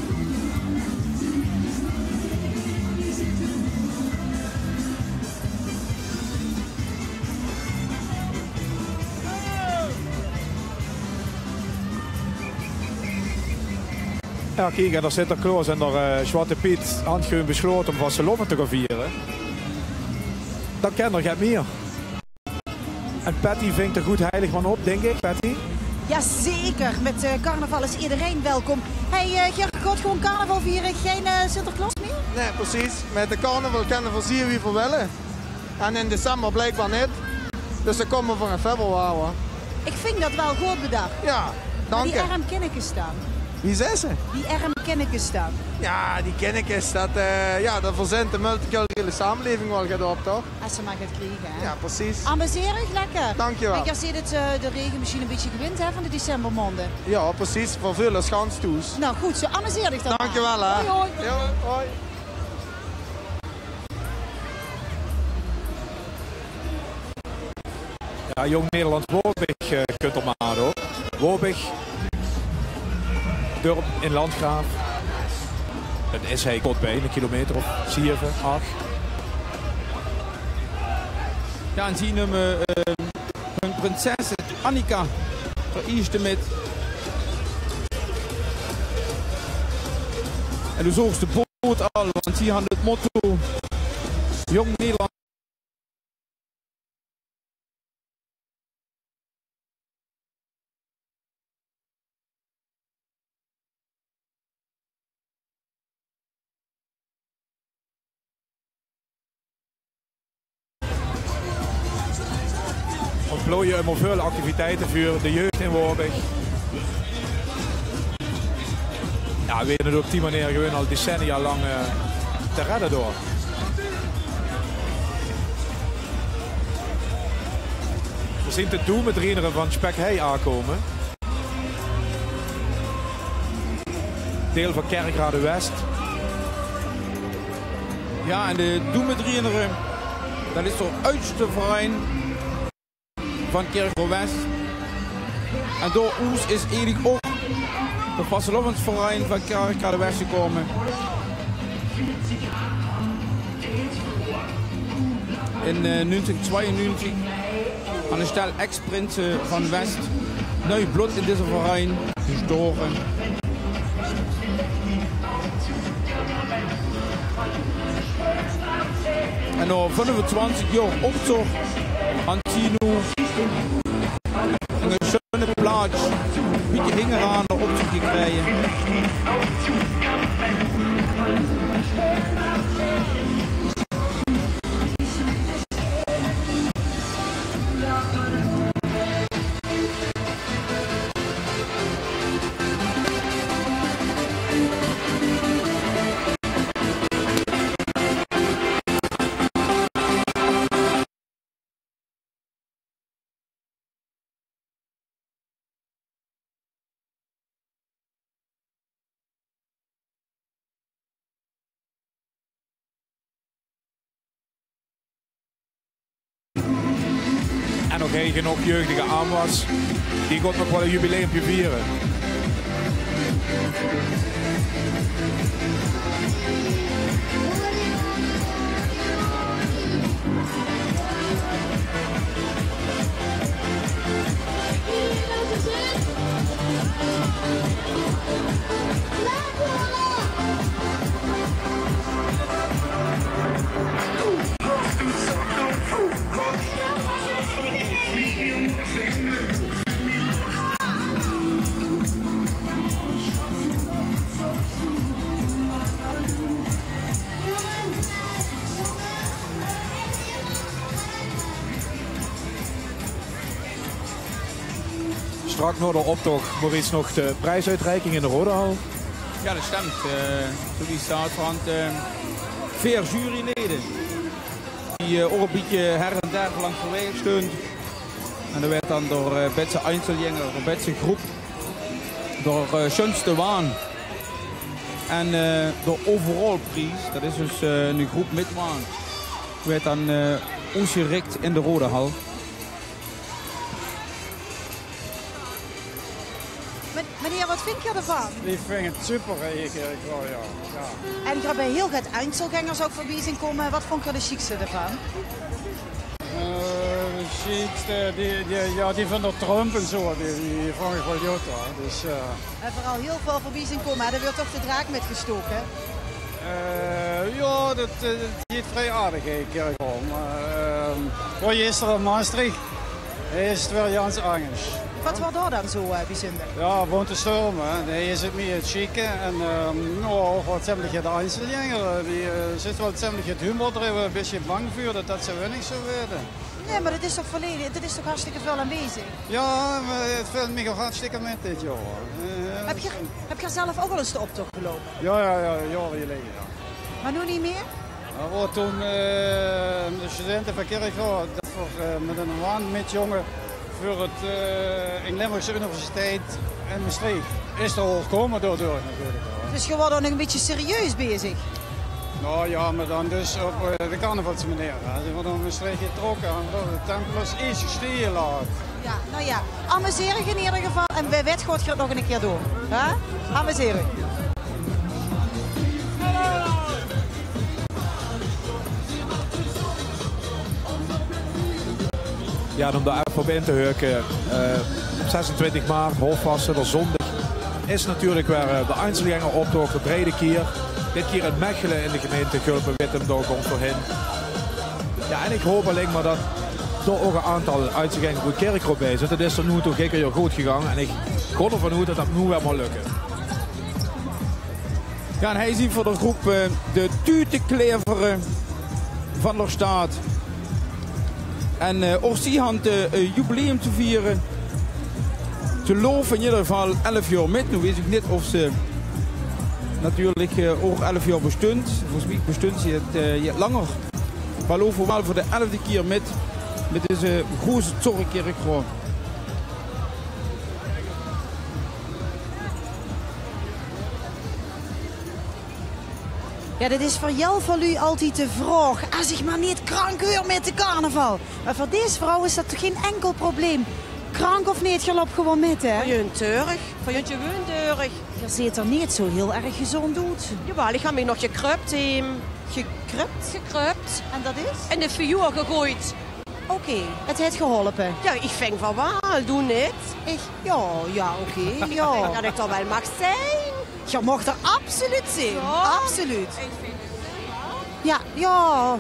Speaker 1: Ja, kijk, en daar zit er Klaus en daar Zwarte Piet handgewoon besloten om van zijn loffen te gaan vieren. Dan ken er geen meer. En Patty vinkt er goed heilig van op, denk ik, Patty?
Speaker 4: Jazeker, met carnaval is iedereen welkom. Hey, gaat gewoon carnaval vieren, geen Sinterklaas meer?
Speaker 10: Nee, precies. Met de carnaval kunnen we zien wie we willen. En in december blijkbaar niet. Dus dan komen we voor een februari.
Speaker 4: Ik vind dat wel goed bedacht.
Speaker 10: Ja, dank je.
Speaker 4: Die RM Kennekes staan.
Speaker 10: Wie zijn ze?
Speaker 4: Die RM Kennekes staan.
Speaker 10: Ja, die Kennekes, dat verzint de multiculturele samenleving wel gaat op, toch?
Speaker 4: Als ze maar gaat krijgen, hè?
Speaker 10: Ja, precies.
Speaker 4: Amuserig, lekker.
Speaker 10: Dankjewel.
Speaker 4: Ik zie dat de regen misschien een beetje gewint, hè, van de decembermonden.
Speaker 10: Ja, precies. Voor veel schans toes.
Speaker 4: Nou goed, zo amuserig dan.
Speaker 10: Dankjewel, hè.
Speaker 4: Hoi, hoi.
Speaker 10: Ja, hoi.
Speaker 1: Ja, Jong Nederland Wobig kunt er maar aan, hoor. Wobig. Dorp in Landgraaf. Dat is hij kort bij, een kilometer of 7, 8.
Speaker 11: Ja, en zien hem hun prinses Annika vereiste met. En dus ook de boot al, want die hadden het motto Jong Nederland.
Speaker 1: plooien immer veel activiteiten voor de jeugd in Worbig. Ja, we weten het op die manier gewoon al decennia lang te redden door. We zien te doen met traineren van Spek Hei aankomen. Deel van Kerkrade West.
Speaker 11: Ja, en de Doemetrieneren, dat is de oudste verein van Kerkrade West. En door ons is eigenlijk ook de vastelovensverein van Kerkrade West gekomen. In 1992 aan de stel ex-prins van West nieuw bloed in deze verein gestorven. En na 25 jaar optocht aan Tino een schöne plaats, een beetje hinger aan de optocht gekregen.
Speaker 1: En nog geen genoeg jeugdige aanwas. Die gaat nog wel een jubileumpje vieren. Straks naar de optocht, Maurice, nog de prijsuitreiking in de Rodehal.
Speaker 11: Ja, dat stemt. Zo die staat van 4 juryleden. Die ook een beetje her en der langs de weg steunt. En dat werd dan door Betse Einzelgänger, door Betse Groep, door Schönste Waan. En de overall prijs, dat is dus een groep met Waan, werd dan uitgereikt in de Rodehal.
Speaker 4: Meneer, wat vind je ervan?
Speaker 15: Ik vind het super eigenlijk wel, ja.
Speaker 4: En ik heb bij heel veel Einzelgängers ook voorbij zien komen. Wat vond je de chicste ervan?
Speaker 15: De chicste, die van de Trump en zo, die vond ik wel goed hoor. Dus,
Speaker 4: En vooral heel veel voorbij zien komen, daar wordt toch de draak met gestoken?
Speaker 15: Ja, dat gaat vrij aardig eigenlijk wel. Maar je is er in Maastricht, is het wel Jans Angers.
Speaker 4: Wat wordt daar dan zo bijzonder?
Speaker 15: Ja, woont te stormen. Hij is het meer het chique en ook wat ziemlich de Einzelgänger. Die zit wel ziemlich het humor erin, een beetje bang voor dat ze winnig zou worden.
Speaker 4: Nee, maar dat is toch volledig, dat is toch hartstikke veel aanwezig?
Speaker 15: Ja, maar het valt me ook hartstikke met dit jaar.
Speaker 4: Heb je zelf ook wel eens de optocht gelopen?
Speaker 15: Ja, jaren geleden. Ja.
Speaker 4: Maar nu niet meer?
Speaker 15: Ja, toen de studenten van Kerkrade met een waan met jongen voor het in Limburgse Universiteit in Maastricht is er al gekomen daardoor natuurlijk.
Speaker 4: Dus je wordt dan een beetje serieus bezig?
Speaker 15: Nou ja, maar dan dus op de carnavalsmanier. Ze worden dan Maastricht getrokken en de tempels is gestegen laat.
Speaker 4: Ja, nou ja, amuseren in ieder geval en bij wet gaat je het nog een keer door. Hè? Amuseren.
Speaker 1: Ja, om daar even op in te heuken. Op 26 maart, Hofvasten, de zondag, is natuurlijk weer de Einzelgänger optocht, de brede keer. Dit keer in Mechelen in de gemeente Gulpen-Wittem, daar komt voorheen. Ja, en ik hoop alleen maar dat er ook een aantal Einzelgänger goed Kerkrade bij zit. Dat is er nu toch een keer goed gegaan en ik ga ervan uit dat dat nu weer maar lukken.
Speaker 11: Ja, en hij ziet voor de groep de Tutekleveren van der Staat. En Orsi had jubileum te vieren. Ze lopen in ieder geval 11 jaar met. Nu weet ik niet of ze natuurlijk ook 11 jaar bestond. Volgens mij bestond ze het langer. Maar lopen wel voor de 11e keer met deze grote zorgkerk gewoon.
Speaker 4: Ja, dit is voor jou, voor u altijd de vraag. Als ik maar niet krank weer met de carnaval. Maar voor deze vrouw is dat toch geen enkel probleem. Krank of niet, je loopt gewoon met, hè?
Speaker 19: Voor je terug. Voor je gewoon terug.
Speaker 4: Je ziet er niet zo heel erg gezond uit.
Speaker 19: Jawel, ik heb me nog gekrupt.
Speaker 4: Gekrupt?
Speaker 19: Gekrupt.
Speaker 4: En dat is?
Speaker 19: En de vuur gegooid.
Speaker 4: Oké, het heeft geholpen.
Speaker 19: Ja, ik vind van wel, doe niet.
Speaker 4: Ja, oké. Ja.
Speaker 19: Dat ik toch wel mag zijn.
Speaker 4: Je mocht er absoluut zijn.
Speaker 19: Ja.
Speaker 4: Absoluut. Ja,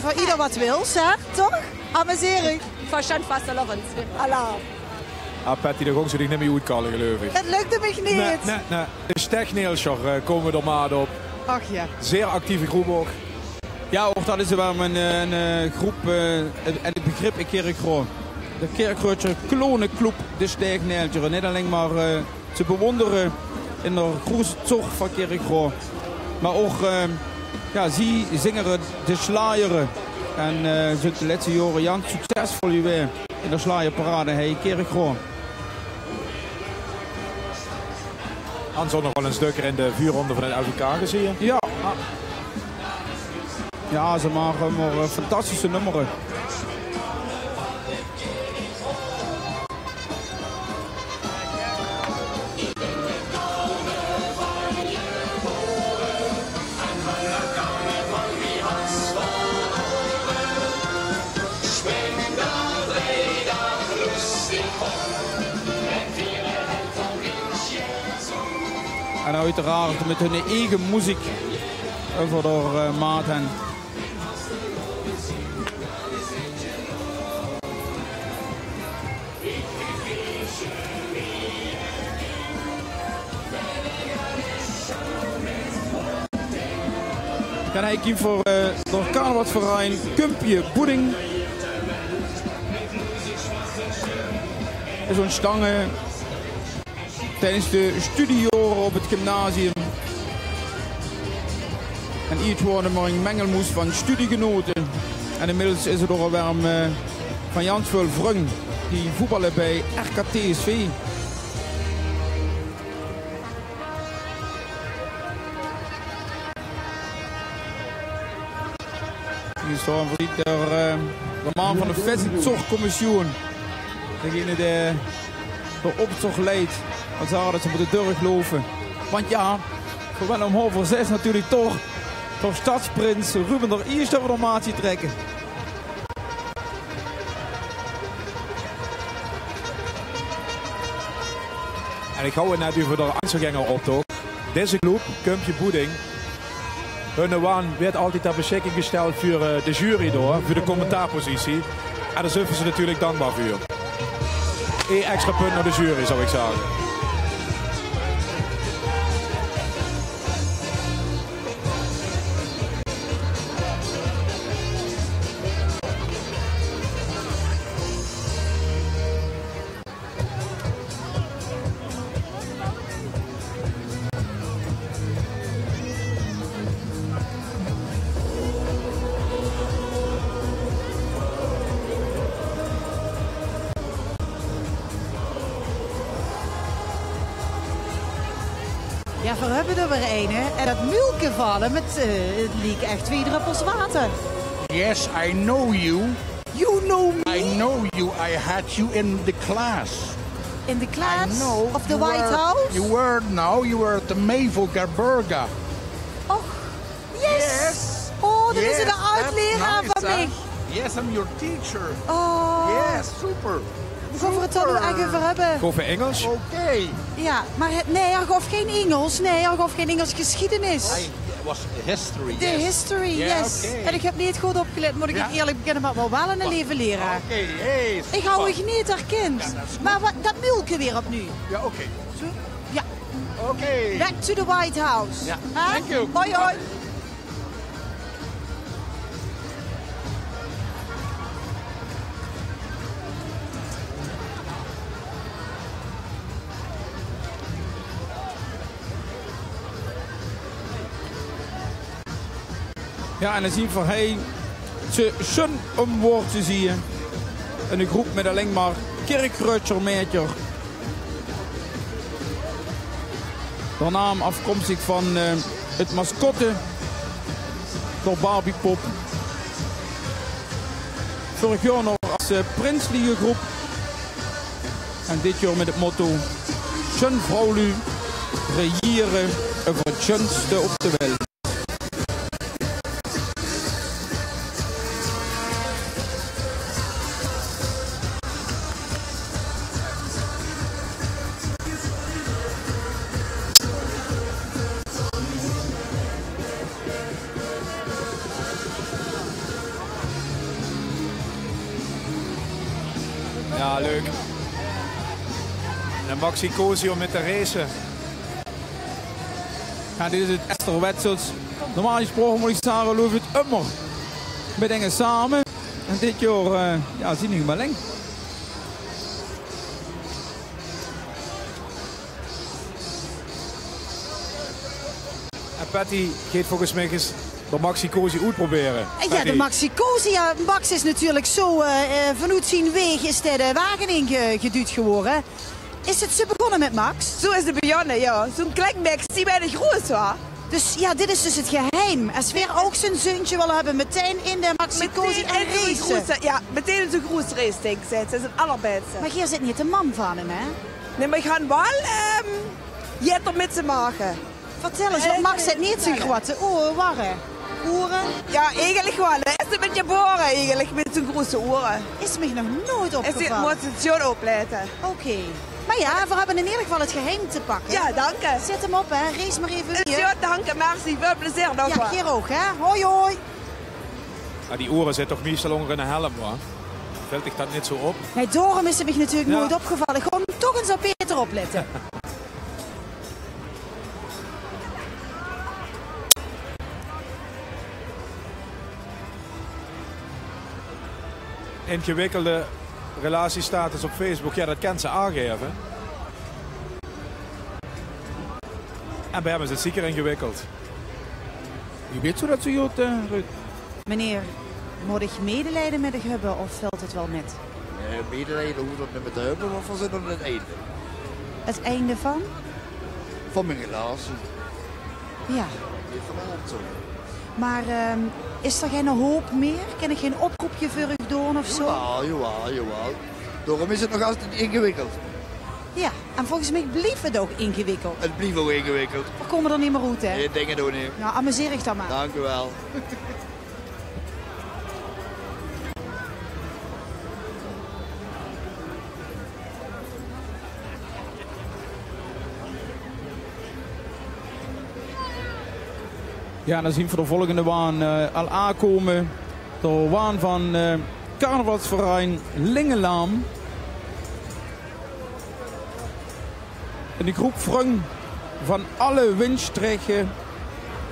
Speaker 4: voor ieder wat wil, hè? Toch? Amuseren.
Speaker 19: Verstand vastelovend. Allah.
Speaker 1: Patty, de gong zou ik niet meer uitkallen, geloof ik.
Speaker 4: Het lukte me niet.
Speaker 1: Nee. De Stegneelscher komen we er maar op.
Speaker 4: Ach ja.
Speaker 1: Zeer actieve groep ook.
Speaker 11: Ja, ook dat is wel een groep en het begrip in Kerkroo. De Kerkrootje klonenclub de Stegneelscher. Niet alleen maar te bewonderen in de grote zorg van Kerkroo. Maar ook, ze zingen de slaaieren. En zijn de laatste jaren Jan succesvol weer in de slaaierparade in Kerkroo.
Speaker 1: Hans ook nog wel een stuk in de vuurronde van het LVK gezien.
Speaker 11: Ja. Ja, ze maken maar fantastische nummeren. En uiteraard met hun eigen muziek over de maat hen. Dan heb ik hier voor de carnavalsverein Kumpje Boeding. Zo'n stangen tijdens de studiejoren op het gymnasium. En iets worden maar een mengelmoes van studiegenoten. En inmiddels is er nog wel van Jansvul Vrung, die voetballen bij RKTSV. Hier is zo de man van de Vestzorgcommissie. Degene die de optocht leidt. Want ze hadden dat ze moeten doorgelopen. Want ja, voor wel om 5:30 natuurlijk toch stadsprins Ruben er eerst over de maatje trekken.
Speaker 1: En ik hou het net over de Einzelgänger optocht. Deze groep, Kumpje Boeding, hun waan werd altijd ter beschikking gesteld voor de jury door, voor de commentaarpositie. En daar zijn ze natuurlijk dankbaar voor. 1 extra punt naar de jury, zou ik zeggen.
Speaker 4: Ja, we hebben er weer een, hè. En dat mulken vallen met het liek echt 2 druppels water.
Speaker 21: Yes, I know you.
Speaker 4: You know me?
Speaker 21: I know you. I had you in the class.
Speaker 4: In the class
Speaker 21: I know.
Speaker 4: of the White House?
Speaker 21: You were at the Mayville Gerberga.
Speaker 4: Oh, yes. Oh, dat is de oud-leraar van mij.
Speaker 21: Yes, I'm your teacher.
Speaker 4: Oh.
Speaker 21: Yes, super.
Speaker 4: We gaan het er echt over hebben.
Speaker 1: Over Engels?
Speaker 21: Oké.
Speaker 4: Ja, maar nee, hij gaf geen Engels. Nee, hij gaf geen Engels geschiedenis.
Speaker 21: Het was history.
Speaker 4: De history, yes.
Speaker 21: Okay.
Speaker 4: En ik heb niet goed opgelet, moet ik eerlijk bekennen, maar wel een leven leraar.
Speaker 21: Oké, hey.
Speaker 4: Ik hou je niet herkend. Maar dat mulken weer opnieuw.
Speaker 21: Ja, oké.
Speaker 4: Ja.
Speaker 21: Oké.
Speaker 4: Back to the White House.
Speaker 21: Ja, thank you.
Speaker 4: Hoi, hoi.
Speaker 11: Ja, en dan zien we hij ze schön omwoord te zien. En een groep met alleen maar Kirkrutscher-meter. De naam afkomstig van het mascotte door Barbie Pop. Vorig jaar nog als prinselijke groep. En dit jaar met het motto Schön Vrouwlu, regieren over het schönste op de wereld.
Speaker 1: Ja, leuk. En Maxi Cosio met de racen.
Speaker 11: Ja, dit is het eerste wedstrijd. Normaal gesproken moet ik zeggen, loopt het immer met dingen samen. En dit jaar ja, zien we maar lang.
Speaker 1: En Patty gaat volgens mij eens de Maxi Cosi uitproberen.
Speaker 4: Ja, de Maxi Cosi. Ja, Max is natuurlijk zo vanuit zijn weg is hij de wagen ingeduwd geworden. Is het zo begonnen met Max?
Speaker 5: Zo is het begonnen, ja. Zo'n klein Max die bij de groot was.
Speaker 4: Dus ja, dit is dus het geheim. Als we ook zijn zoontje willen hebben, meteen in de Maxi Cosi en racen.
Speaker 5: Ja, meteen in de grootste race, denk ik. Dat is het allerbeste.
Speaker 4: Maar hier zit niet de man van hem, hè?
Speaker 5: Nee, maar we gaan wel jetter met ze maken.
Speaker 4: Vertel eens, want Max zit niet zo grote oren waren. Oren?
Speaker 5: Ja, eigenlijk wel. Hij is een beetje boren eigenlijk met zijn grote oren.
Speaker 4: Is me nog nooit opgevallen.
Speaker 5: Hij moet het zo opletten.
Speaker 4: Oké. Maar ja, we hebben in ieder geval het geheim te pakken.
Speaker 5: Ja, dank je.
Speaker 4: Zet hem op, hè. Race maar even weer.
Speaker 5: Ja, dank je. Merci. Veel plezier nog.
Speaker 4: Ja, hier ook, hè. Hoi, hoi.
Speaker 1: Ja, die oren zitten toch meestal onder een helm, hoor. Valt ik dat niet zo op?
Speaker 4: Nee, daarom is het me natuurlijk nooit opgevallen. Gewoon toch eens op Peter opletten.
Speaker 1: Ingewikkelde relatiestatus op Facebook, ja, dat kan ze aangeven. En bij hem is het zeker ingewikkeld.
Speaker 11: Je weet zo dat ze goed, Ruud.
Speaker 4: Meneer, moet ik medelijden met de hebben of valt het wel met?
Speaker 12: Medelijden hoeft dat niet met te hebben, maar we zitten aan het einde.
Speaker 4: Het einde van?
Speaker 12: Van mijn relatie.
Speaker 4: Ja.
Speaker 12: Niet van de zo.
Speaker 4: Maar is er geen hoop meer? Kan ik geen oproepje voor u doen of zo?
Speaker 12: Jawel. Daarom is het nog altijd ingewikkeld.
Speaker 4: Ja, en volgens mij blijft het ook ingewikkeld.
Speaker 12: Het blijft ook ingewikkeld.
Speaker 4: We komen er niet meer uit, hè?
Speaker 12: Nee, dingen doen niet.
Speaker 4: Nou, amuseer ik dan maar.
Speaker 12: Dank u wel.
Speaker 11: Ja, dan zien we de volgende waan al aankomen. De waan van carnavalsverein Lingelaam. En die groep Vrung van alle windstreken,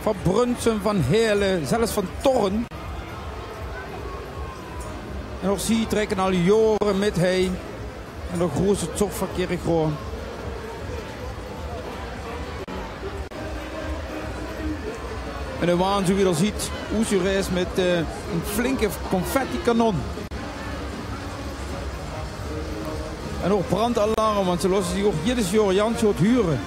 Speaker 11: van Brunsen, van Heerlen, zelfs van Torren. En ook zie je trekken al jaren met hij. En de grootste toch van Kerkroo. En de waan, zoals je er ziet, Oesureis met een flinke confetti-kanon. En ook brandalarm, want ze lossen zich ook ieder jaar Jansje het huren.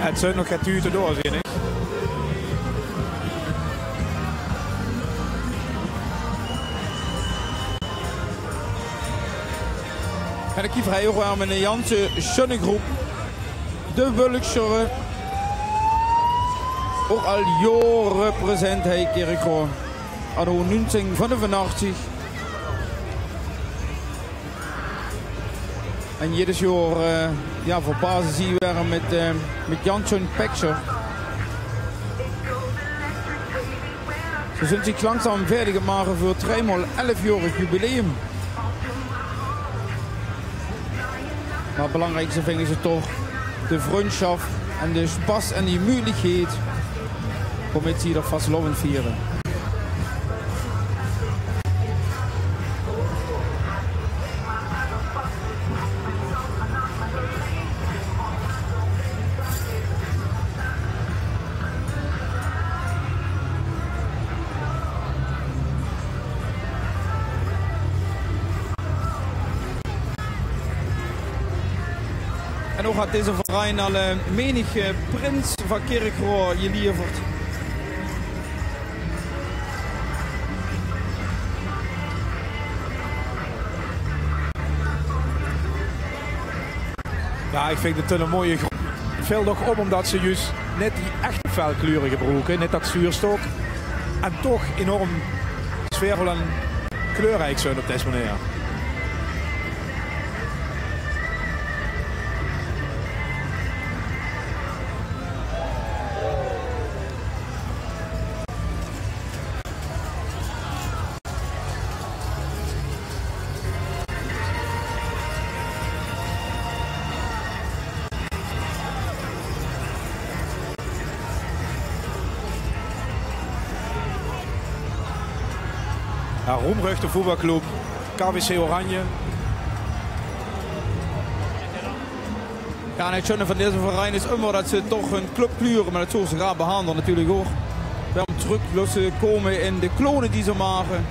Speaker 1: Het zou nog geen tuurtje doorzien, hè?
Speaker 11: En ik kies heel erg met een Janse Schönnegroep. De Wulkschere. Ook al jaren present hij Kerkroo. Anno 1985. En jedes jaar ja, voor basis zien we met Jansson Pekser. Ze zijn zich langzaam verder maken voor het 3x11-jarig jubileum. Maar het belangrijkste vinden ze toch de vriendschap en de spaß en die mogelijkheid om met hier vast lovend vieren. En ook had deze verein al menig prins van Kerkrade geleverd.
Speaker 1: Ja, ik vind het een mooie groep. Het viel nog op omdat ze juist net die echte felkleuren gebruiken, net dat zuurstok. En toch enorm sfeervol en kleurrijk zijn op deze manier. Ja, roemruchte voetbalclub, KWC Oranje.
Speaker 11: Ja, en het schöne van deze verein is immer dat ze toch hun club kleuren, maar dat zullen ze graag behandelen natuurlijk ook. We hebben terug komen in de klonen die ze maken.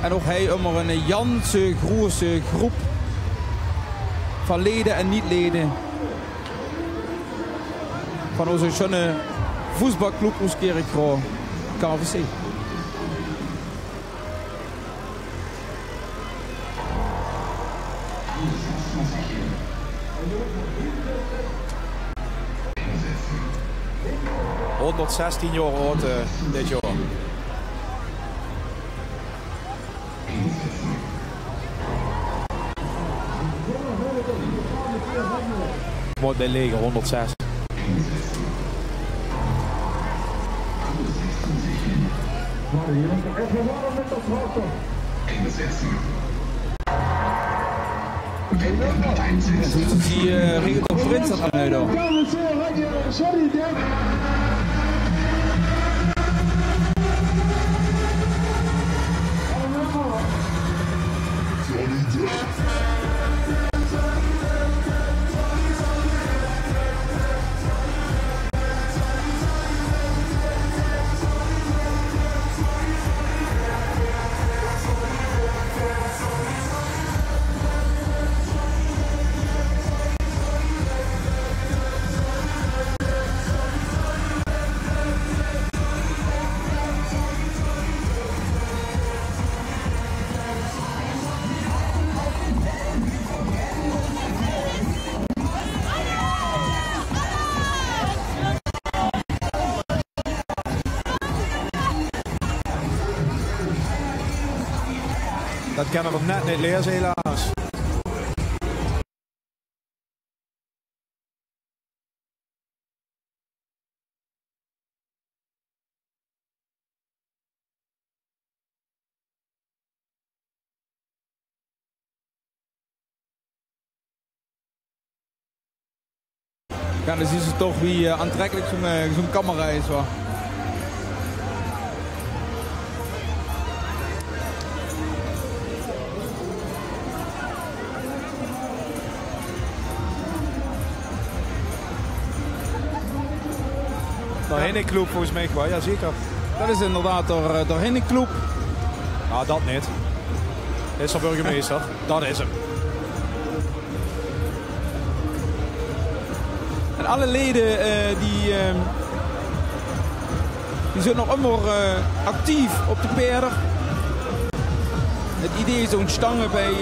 Speaker 11: En ook hij immer een Janse grote groep van leden en niet-leden van onze schöne voetbalclub uit Kerkrade, KVC.
Speaker 1: Tot 116 jaar oud dit jaar. Wordt bij leger 106.
Speaker 11: Die regelt op prins dat aan door.
Speaker 1: Dat kennen we net niet lezen helaas.
Speaker 11: Ja, dan zien ze toch wie aantrekkelijk zo'n camera is. Hoor.
Speaker 1: De Henneklub volgens mij wel, ja zeker.
Speaker 11: Dat is inderdaad de Henneklub.
Speaker 1: Nou, dat niet. Dit is de burgemeester. Dat is hem.
Speaker 11: En alle leden die zijn nog immer actief op de paarden. Het idee is ontstaan bij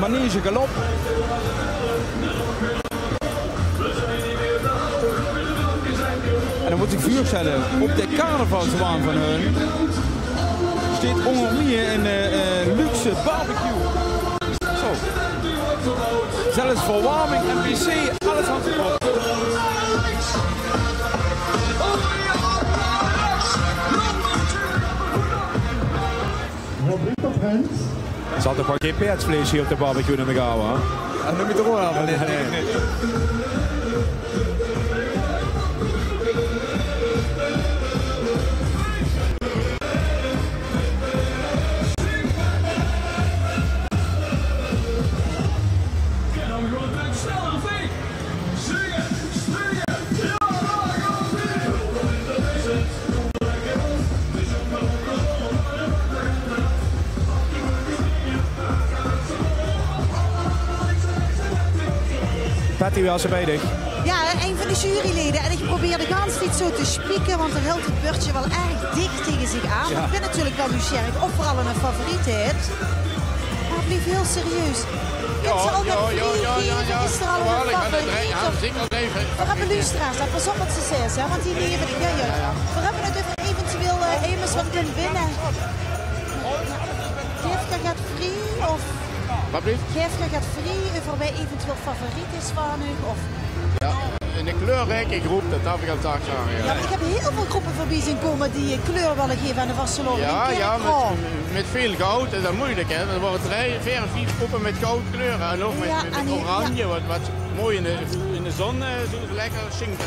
Speaker 11: Manege Galop. En dan moet ik voorstellen, op de carnavalswaan van hun staat onder meer een luxe barbecue. Zo. Zelfs verwarming en wc, alles aan het op. Er zat toch wel geen paardsvlees hier op de barbecue in de gouwen, hè?
Speaker 1: Dat noem je toch wel? Nee. Patty, wel ze bij dich?
Speaker 4: Ja, een van de juryleden. En ik probeer de gans niet zo te spieken, want er hield het beurtje wel erg dik tegen zich aan.
Speaker 1: Ja.
Speaker 4: Ik ben natuurlijk wel nieuwsgierig of vooral een favoriet hebt. Maar het bleef heel serieus. Kunt ze al met geven? Is er al een favoriet? We hebben luisteraars, pas op wat ze zegt, hè? Want die nemen... We hebben het over eventueel Emus wat kunnen winnen. Geefke gaat free of...
Speaker 2: Wat blijft?
Speaker 4: Geefke gaat free over wij eventueel favoriet is van u of...
Speaker 2: Ja, in de kleurrijke groep, dat heb ik al taak aan.
Speaker 4: Ja, maar ik heb heel veel groepen voorbij zien komen die kleur willen geven aan de Barcelona.
Speaker 2: Ja, met veel goud is dat moeilijk, hè. Er worden 4 of 5 groepen met goudkleuren en ook met oranje, wat mooi in de zon zo lekker zingt.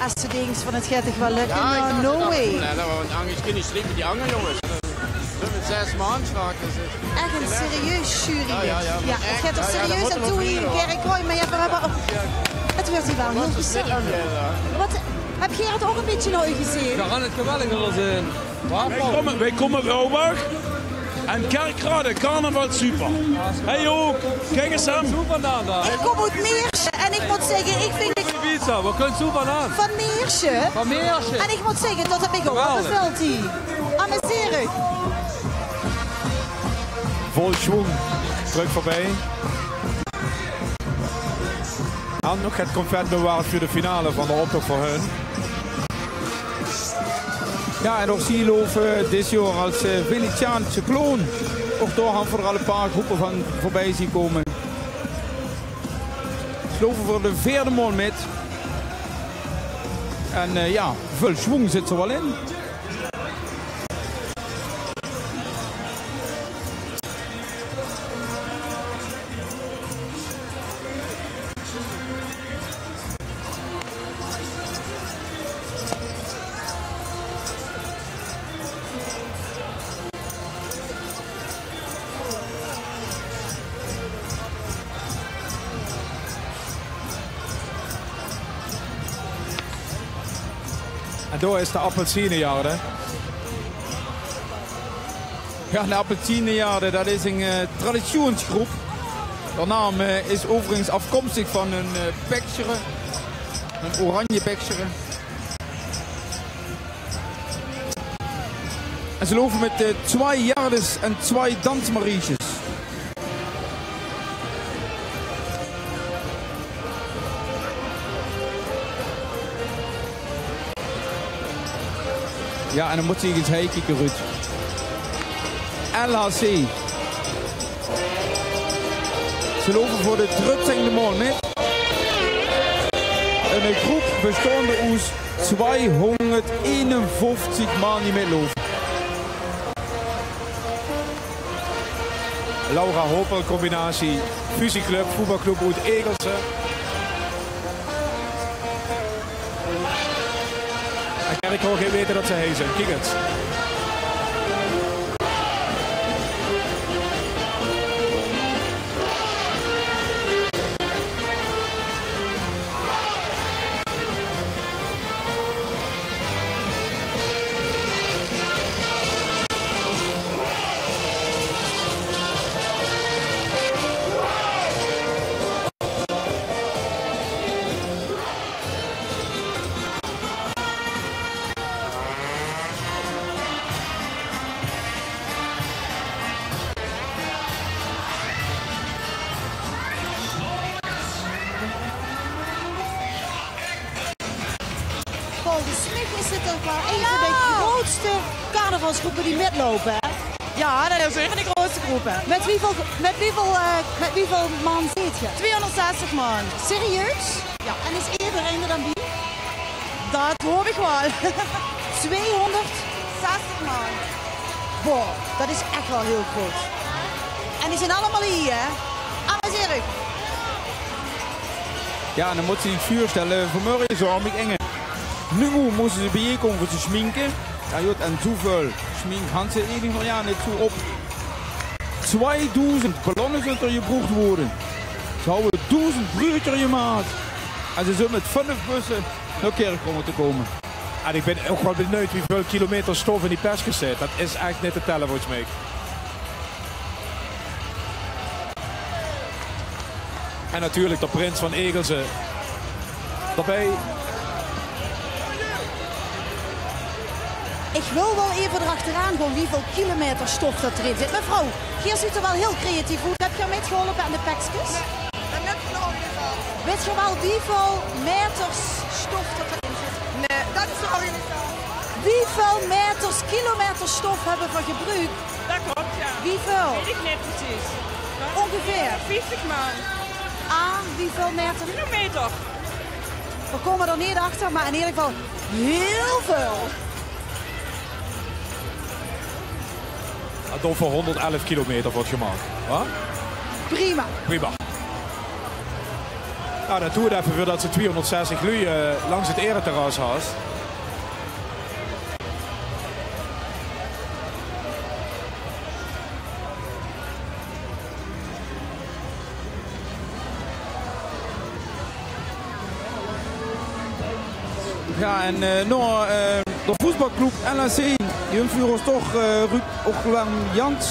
Speaker 4: Als ze denkt van het gaat toch wel lukken, no way.
Speaker 2: Nee, dat was een angst, kun je sliepen die anger jongens. Met 6 maanden straks.
Speaker 4: Echt een serieus jury.
Speaker 2: Ja,
Speaker 4: het gaat er serieus aan toe hier in Kerkrooij, maar ja, we hebben... Het wordt hier wel heel gezellig. Wat, heb Gerard ook een beetje naar u gezien?
Speaker 7: We gaan het geweldig willen zijn.
Speaker 17: Wij komen Wilburg en Kerkrade, carnaval super. Hij ook, kijk eens hem.
Speaker 4: Ik kom uit Meersje en ik moet zeggen, ik vind het...
Speaker 7: We kunnen zo vandaan.
Speaker 4: Van Meersje?
Speaker 7: Van Meersje.
Speaker 4: En ik moet zeggen, dat heb ik ook beveld hier. Amuseer.
Speaker 1: Vol schwung, terug voorbij. En nog het confetti bewaard voor de finale van de optocht voor hun.
Speaker 11: Ja, en ook Sielhof dit jaar als Venetiaanse kloon. Ook daar gaan we er al een paar groepen van voorbij zien komen. Sloven voor de 4e maal met. En ja, veel schwung zit er wel in.
Speaker 1: En daar is de appelsinejaarde.
Speaker 11: Ja, de appelsinejaarde, dat is een traditionsgroep. De naam is overigens afkomstig van een bekjere, een oranje bekjere. En ze lopen met 2 jardes en 2 dansmarietjes. Ja, en dan moet je eens heen kijken, Ruud. LHC. Ze lopen voor de 13e maal met. Een groep bestaande uit 251 man die metlopen.
Speaker 1: Laura Hopel combinatie fusieclub, voetbalclub uit Egelse. En Kerkrooij geen weten dat ze heen zijn. Kijk het.
Speaker 4: Volgens mij is het ook wel een van de grootste carnavalsgroepen die metlopen. Hè?
Speaker 5: Ja, dat is echt een grootste groep. Hè.
Speaker 4: Met wieveel man zit je?
Speaker 5: 260 man.
Speaker 4: Serieus?
Speaker 5: Ja.
Speaker 4: En is eerder einde dan wie?
Speaker 5: Dat hoop ik wel.
Speaker 4: 260
Speaker 5: man.
Speaker 4: Boah, dat is echt wel heel groot. En die zijn allemaal hier, hè? Alles Erik.
Speaker 11: Ja, en dan moet ze het vuur stellen voor morgen zo met enge. Nu moeten ze bijeenkomen voor te schminken. Ja, goed, en zoveel schmink gaan ze in ieder geval ja, niet zo op. 2000 ballonnen zullen er gebrocht worden. Ze houden 1000 bruggen gemaakt. En ze zullen met 5 bussen naar Kerkrade te komen.
Speaker 1: En ik ben ook wel benieuwd hoeveel kilometer stof in die perskes zit. Dat is echt niet te tellen volgens mij. En natuurlijk de prins van Egelsen daarbij.
Speaker 4: Ik wil wel even erachteraan gewoon hoeveel kilometer stof dat erin zit. Mevrouw, hier ziet er wel heel creatief uit. Heb je metgeholpen aan de perskes?
Speaker 5: Dat heb ik nog niet al.
Speaker 4: Weet je wel hoeveel meters stof dat erin zit?
Speaker 5: Nee, dat is de organisatie.
Speaker 4: Hoeveel meters, kilometer stof hebben we gebruikt?
Speaker 5: Dat klopt, ja.
Speaker 4: Hoeveel?
Speaker 5: Weet ik niet precies.
Speaker 4: Ongeveer?
Speaker 5: 50 man.
Speaker 4: Aan hoeveel meter?
Speaker 5: Kilometer.
Speaker 4: We komen er niet achter, maar in ieder geval heel veel.
Speaker 1: Dat voor 111 kilometer wordt gemaakt. Wat?
Speaker 4: Prima.
Speaker 1: Prima. Nou, dat doet even weer dat ze 260 lui langs het ereterras haast.
Speaker 11: Ja, en de voetbalclub LHC, die ontvoeren toch Ruud Ooglang Jans